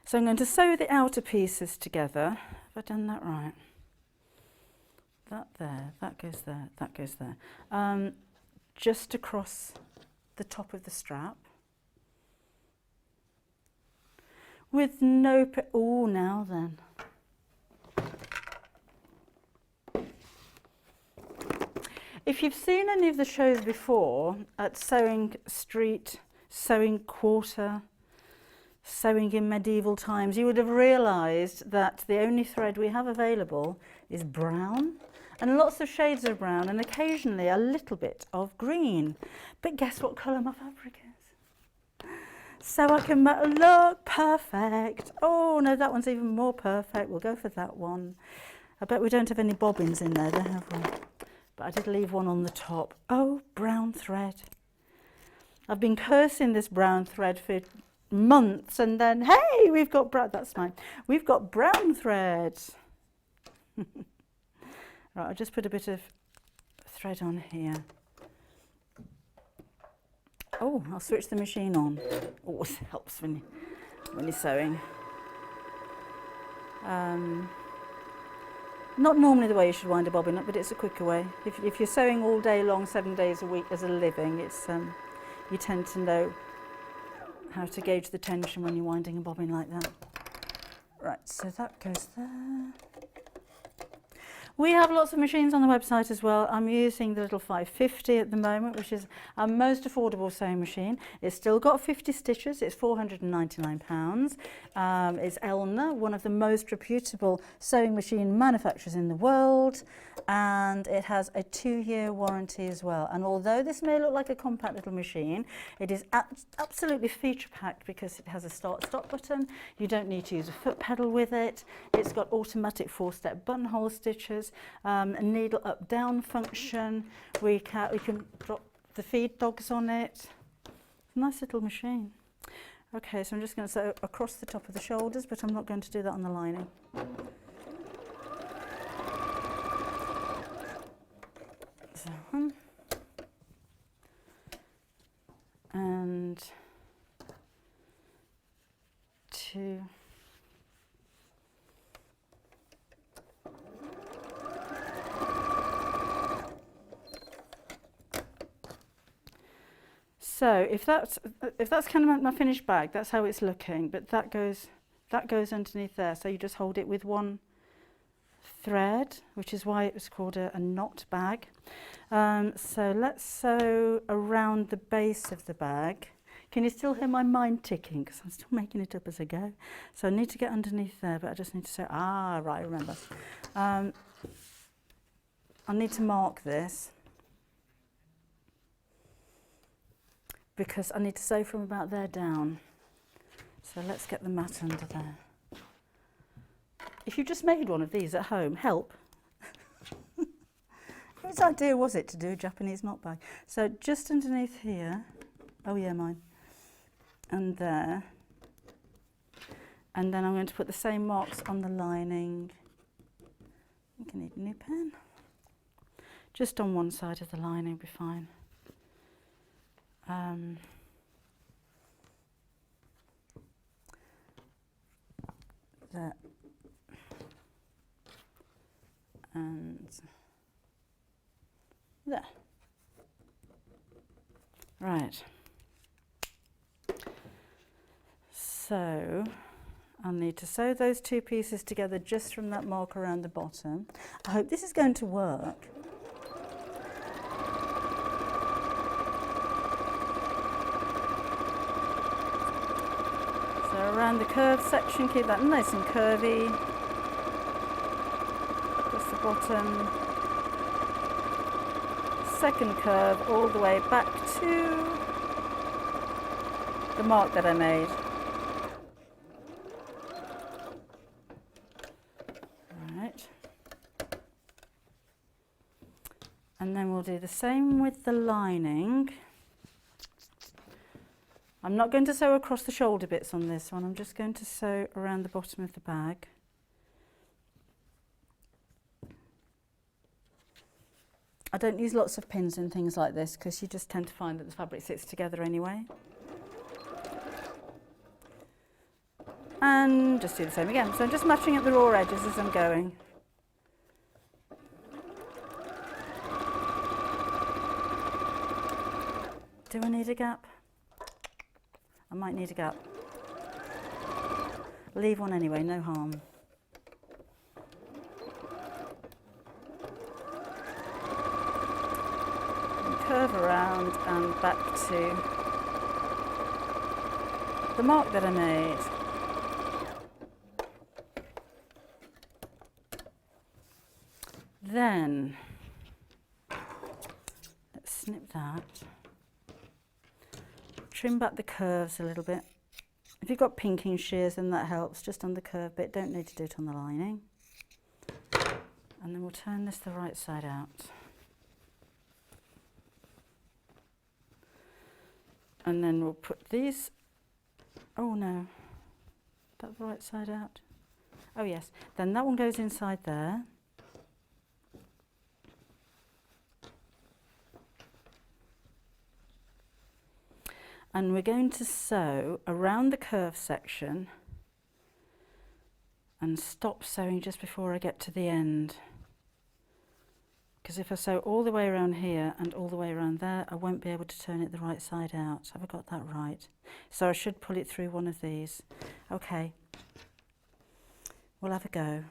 So I'm going to sew the outer pieces together. Have I done that right? That there, that goes there, that goes there. Just across the top of the strap. With no, oh, now then. If you've seen any of the shows before at Sewing Street, Sewing Quarter, Sewing in medieval times, you would have realised that the only thread we have available is brown, and lots of shades of brown, and occasionally a little bit of green. But guess what colour my fabric is? So I can look perfect. Oh no, that one's even more perfect. We'll go for that one. I bet we don't have any bobbins in there, have we? But I did leave one on the top. Oh, brown thread. I've been cursing this brown thread for months, and then hey, we've got brown. That's mine. We've got brown thread. Right, I'll just put a bit of thread on here. Oh, I'll switch the machine on. Always helps when you're sewing. Not normally the way you should wind a bobbin up, but it's a quicker way. If you're sewing all day long, 7 days a week as a living, it's you tend to know how to gauge the tension when you're winding a bobbin like that. Right, so that goes there. We have lots of machines on the website as well. I'm using the little 550 at the moment, which is our most affordable sewing machine. It's still got 50 stitches. It's £499. It's Elna, one of the most reputable sewing machine manufacturers in the world, and it has a 2-year warranty as well. And although this may look like a compact little machine, it is absolutely feature packed because it has a start-stop button. You don't need to use a foot pedal with it. It's got automatic 4-step buttonhole stitches, a needle up-down function. We can drop the feed dogs on it. It's a nice little machine. Okay, so I'm just going to sew across the top of the shoulders, but I'm not going to do that on the lining. So 1 and 2. So if that's kind of my finished bag, that's how it's looking. But that goes underneath there. So you just hold it with one thread, which is why it was called a knot bag. So let's sew around the base of the bag. Can you still hear my mind ticking? Because I'm still making it up as I go. So I need to get underneath there, but I just need to sew. Ah, right, I remember. I need to mark this, because I need to sew from about there down. So let's get the mat under there. If you just made one of these at home, help. Whose idea was it to do a Japanese knot bag? So just underneath here, oh yeah, mine, and there. And then I'm going to put the same marks on the lining. I think I need a new pen. Just on one side of the lining will be fine. There. And there. Right. So I'll need to sew those 2 pieces together just from that mark around the bottom. I hope this is going to work. So around the curved section, keep that nice and curvy. Just the bottom. Second curve all the way back to the mark that I made. Right. And then we'll do the same with the lining. I'm not going to sew across the shoulder bits on this one. I'm just going to sew around the bottom of the bag. I don't use lots of pins and things like this because you just tend to find that the fabric sits together anyway. And just do the same again. So I'm just matching up the raw edges as I'm going. Do I need a gap? I might need a gap. Leave one anyway, no harm. And curve around and back to the mark that I made. Then, let's snip that. Trim back the curves a little bit. If you've got pinking shears, then that helps, just on the curve bit. Don't need to do it on the lining. And then we'll turn this the right side out. And then we'll put these, oh no, is that the right side out? Oh yes, then that one goes inside there. And we're going to sew around the curve section and stop sewing just before I get to the end. Because if I sew all the way around here and all the way around there, I won't be able to turn it the right side out. Have I got that right? So I should pull it through one of these. Okay, we'll have a go.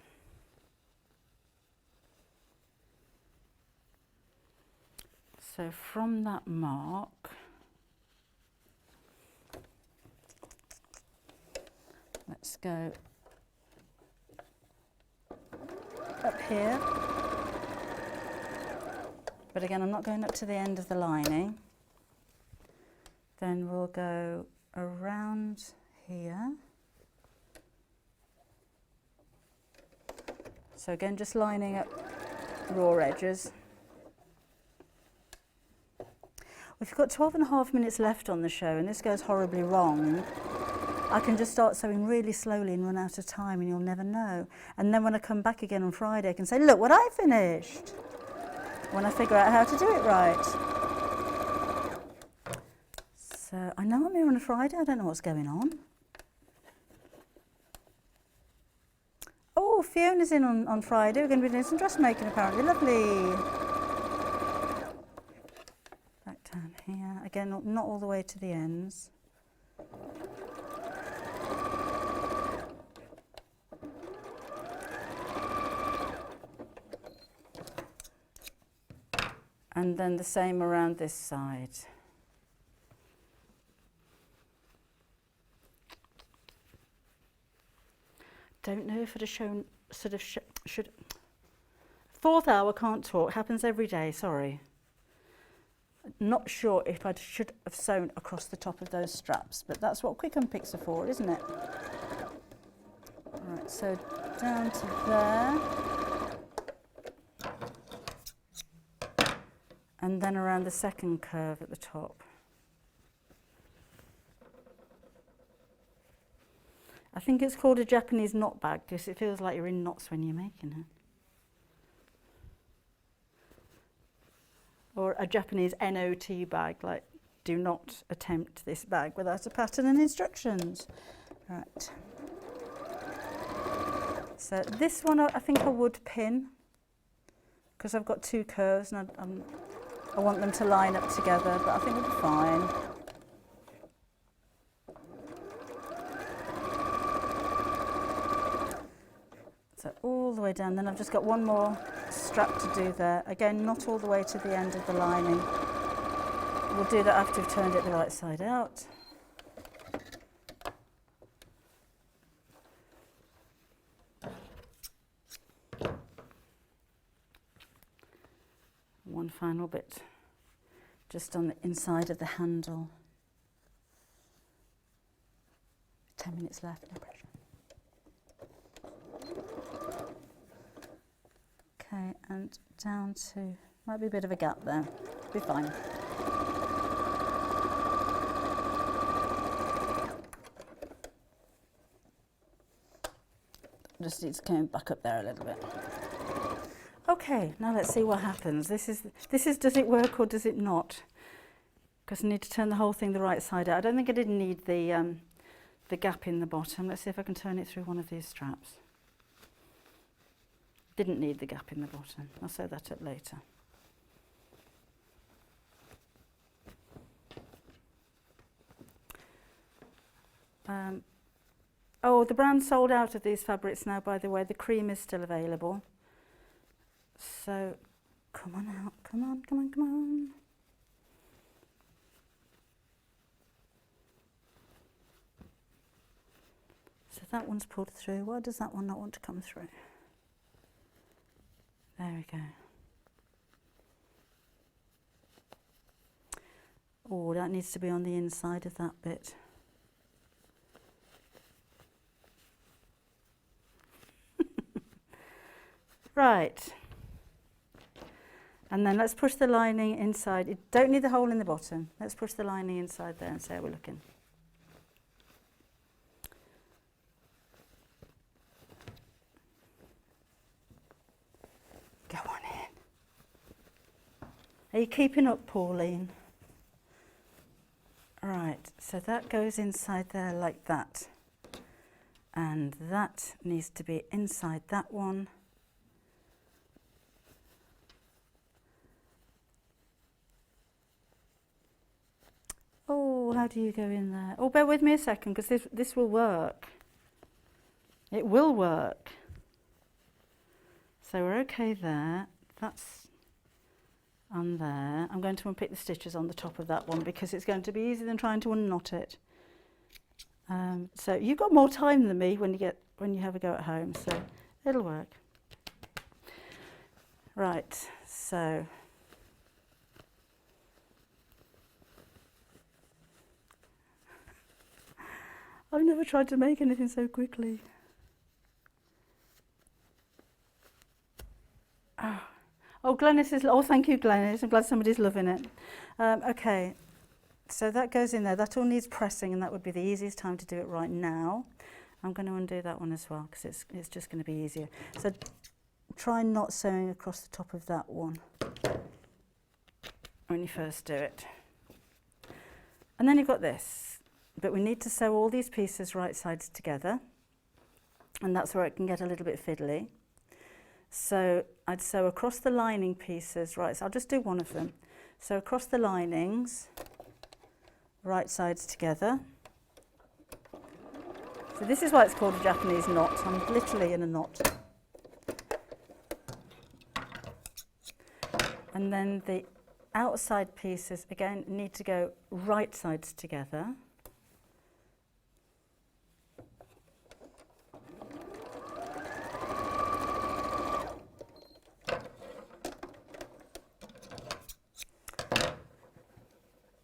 So from that mark, let's go up here. But again, I'm not going up to the end of the lining. Then we'll go around here. So again, just lining up raw edges. We've got 12.5 minutes left on the show, and this goes horribly wrong. I can just start sewing really slowly and run out of time, and you'll never know. And then when I come back again on Friday, I can say, look what I finished, when I figure out how to do it right. So I know I'm here on a Friday, I don't know what's going on. Oh, Fiona's in on Friday. We're going to be doing some dressmaking apparently. Lovely. Back down here. Again, not all the way to the ends. And then the same around this side. Don't know if I'd have shown, should. Fourth hour, can't talk, happens every day, sorry. Not sure if I should have sewn across the top of those straps, but that's what quick unpicks are for, isn't it? Right, so down to there. And then around the second curve at the top. I think it's called a Japanese knot bag because it feels like you're in knots when you're making it. Or a Japanese NOT bag, like do not attempt this bag without a pattern and instructions. Right. So this one I think I would pin because I've got two curves and I want them to line up together, but I think it'll be fine. So all the way down, then I've just got one more strap to do there. Again, not all the way to the end of the lining. We'll do that after we've turned it the right side out. One final bit just on the inside of the handle. 10 minutes left, no pressure. Okay, and down to, might be a bit of a gap there, be fine. Just needs coming back up there a little bit. Okay, now let's see what happens. This is does it work or does it not? Because I need to turn the whole thing the right side out. I don't think I did need the gap in the bottom. Let's see if I can turn it through one of these straps. Didn't need the gap in the bottom. I'll sew that up later. Oh, the brand sold out of these fabrics now, by the way. The cream is still available. So, come on out. Come on, come on, come on. So that one's pulled through. Why does that one not want to come through? There we go. Oh, that needs to be on the inside of that bit. Right. And then let's push the lining inside. You don't need the hole in the bottom. Let's push the lining inside there and see how we're looking. Go on in. Are you keeping up, Pauline? Right, so that goes inside there like that. And that needs to be inside that one. Oh, how do you go in there? Oh, bear with me a second, because this will work. It will work. So we're okay there. That's on there. I'm going to unpick the stitches on the top of that one because it's going to be easier than trying to unknot it. So you've got more time than me when you have a go at home, so it'll work. Right, so I've never tried to make anything so quickly. Oh, Glenys is, oh, thank you, Glenys. I'm glad somebody's loving it. Okay, so that goes in there. That all needs pressing, and that would be the easiest time to do it right now. I'm going to undo that one as well because it's just going to be easier. So try not sewing across the top of that one when you first do it. And then you've got this, but we need to sew all these pieces right sides together, and that's where it can get a little bit fiddly. So I'd sew across the lining pieces, right, so I'll just do one of them. So across the linings, right sides together. So this is why it's called a Japanese knot. I'm literally in a knot. And then the outside pieces, again, need to go right sides together.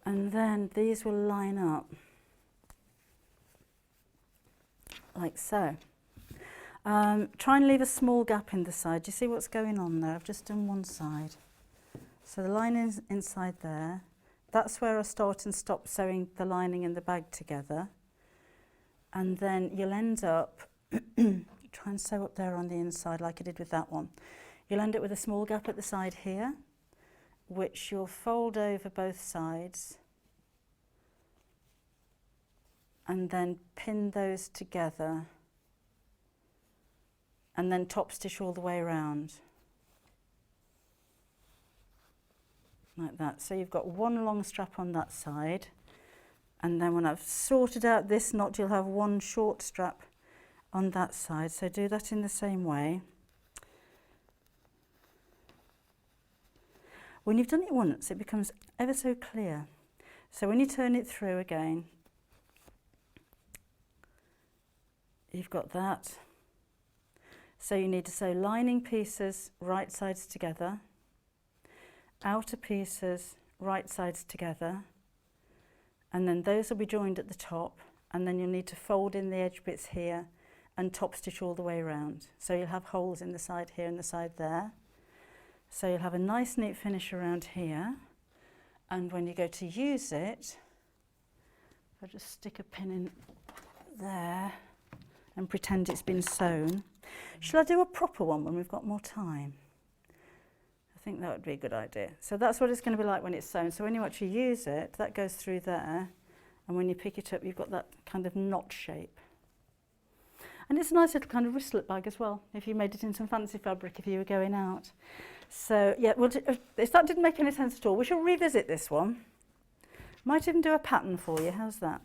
And then these will line up like so. Try and leave a small gap in the side. Do you see what's going on there? I've just done one side. So the lining inside there, that's where I start and stop sewing the lining and the bag together. And then you'll end up, try and sew up there on the inside like I did with that one. You'll end up with a small gap at the side here, which you'll fold over both sides and then pin those together and then top stitch all the way around like that. So you've got one long strap on that side, and then when I've sorted out this knot you'll have one short strap on that side. So do that in the same way. When you've done it once, it becomes ever so clear. So when you turn it through again, you've got that. So you need to sew lining pieces right sides together, outer pieces right sides together, and then those will be joined at the top, and then you'll need to fold in the edge bits here and top stitch all the way around. So you'll have holes in the side here and the side there. So you'll have a nice neat finish around here, and when you go to use it, I'll just stick a pin in there and pretend it's been sewn. Shall I do a proper one when we've got more time? I think that would be a good idea. So that's what it's going to be like when it's sewn. So when you actually use it, that goes through there, and when you pick it up, you've got that kind of knot shape. And it's a nice little kind of wristlet bag as well, if you made it in some fancy fabric if you were going out. So yeah, if that didn't make any sense at all, we shall revisit this one. Might even do a pattern for you, how's that?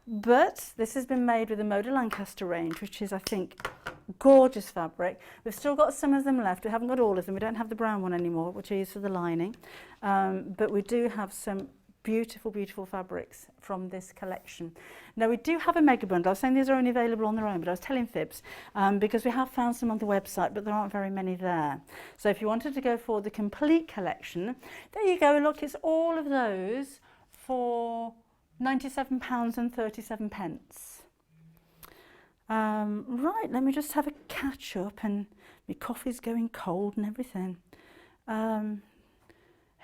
But this has been made with the Moda Lancaster range, which is, I think, gorgeous fabric. We've still got some of them left. We haven't got all of them. We don't have the brown one anymore, which I use for the lining. But we do have some beautiful, beautiful fabrics from this collection. Now, we do have a mega bundle. I was saying these are only available on their own, but I was telling fibs because we have found some on the website, but there aren't very many there. So if you wanted to go for the complete collection, there you go. Look, it's all of those for £97.37. Right, let me just have a catch up, and my coffee's going cold and everything.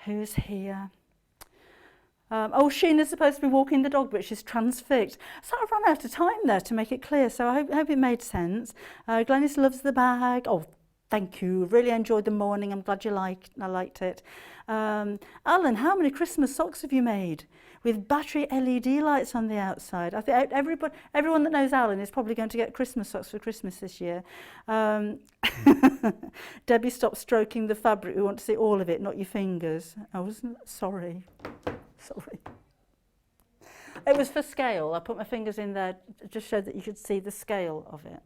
Who's here? Oh, Sheena's supposed to be walking the dog, but she's transfixed. So I ran out of time there to make it clear, so I hope it made sense. Glenys loves the bag. Oh, thank you. Really enjoyed the morning. I'm glad I liked it. Alan, how many Christmas socks have you made? With battery LED lights on the outside. I think everyone that knows Alan is probably going to get Christmas socks for Christmas this year. Debbie, stop stroking the fabric. We want to see all of it, not your fingers. I wasn't sorry. Sorry. It was for scale. I put my fingers in there just so that you could see the scale of it.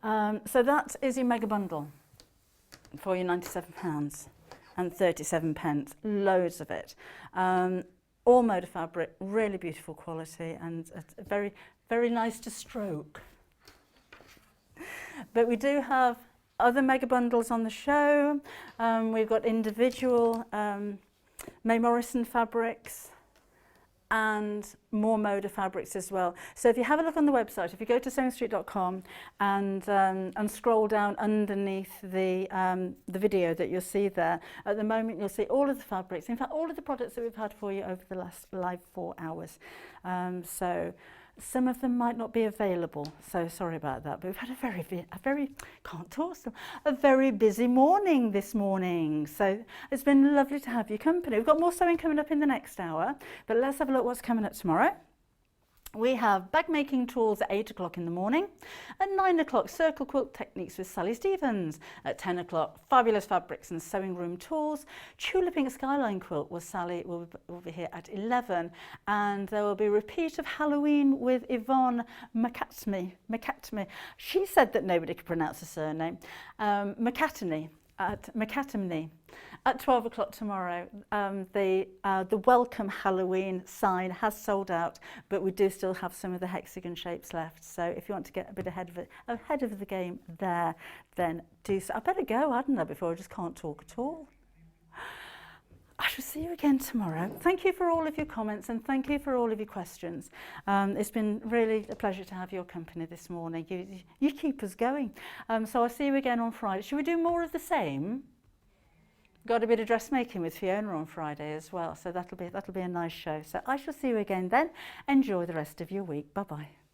So that is your mega bundle for your £97 and 37 pence, loads of it. All Moda fabric, really beautiful quality and very, very nice to stroke. But we do have other mega bundles on the show. We've got individual May Morrison fabrics and more Moda fabrics as well. So if you have a look on the website, if you go to sewingstreet.com and scroll down underneath the video that you'll see there, at the moment you'll see all of the fabrics, in fact all of the products that we've had for you over the last live 4 hours. So some of them might not be available, so sorry about that, but we've had a very busy morning this morning, so it's been lovely to have your company. We've got more sewing coming up in the next hour, but let's have a look what's coming up tomorrow. We have bag making tools at 8 o'clock in the morning. At 9 o'clock, circle quilt techniques with Sally Stevens. At 10 o'clock, fabulous fabrics and sewing room tools. Tuliping skyline quilt with Sally will be here at 11. And there will be a repeat of Halloween with Yvonne McAtamney. She said that nobody could pronounce her surname. McAtamney. At 12 o'clock tomorrow. The welcome Halloween sign has sold out, but we do still have some of the hexagon shapes left. So if you want to get a bit ahead of the game there, then do so. I better go, hadn't I, before I just can't talk at all. I shall see you again tomorrow. Thank you for all of your comments and thank you for all of your questions. It's been really a pleasure to have your company this morning. You keep us going. So I'll see you again on Friday. Should we do more of the same? Got a bit of dressmaking with Fiona on Friday as well, so that'll be a nice show. So I shall see you again then. Enjoy the rest of your week. Bye-bye.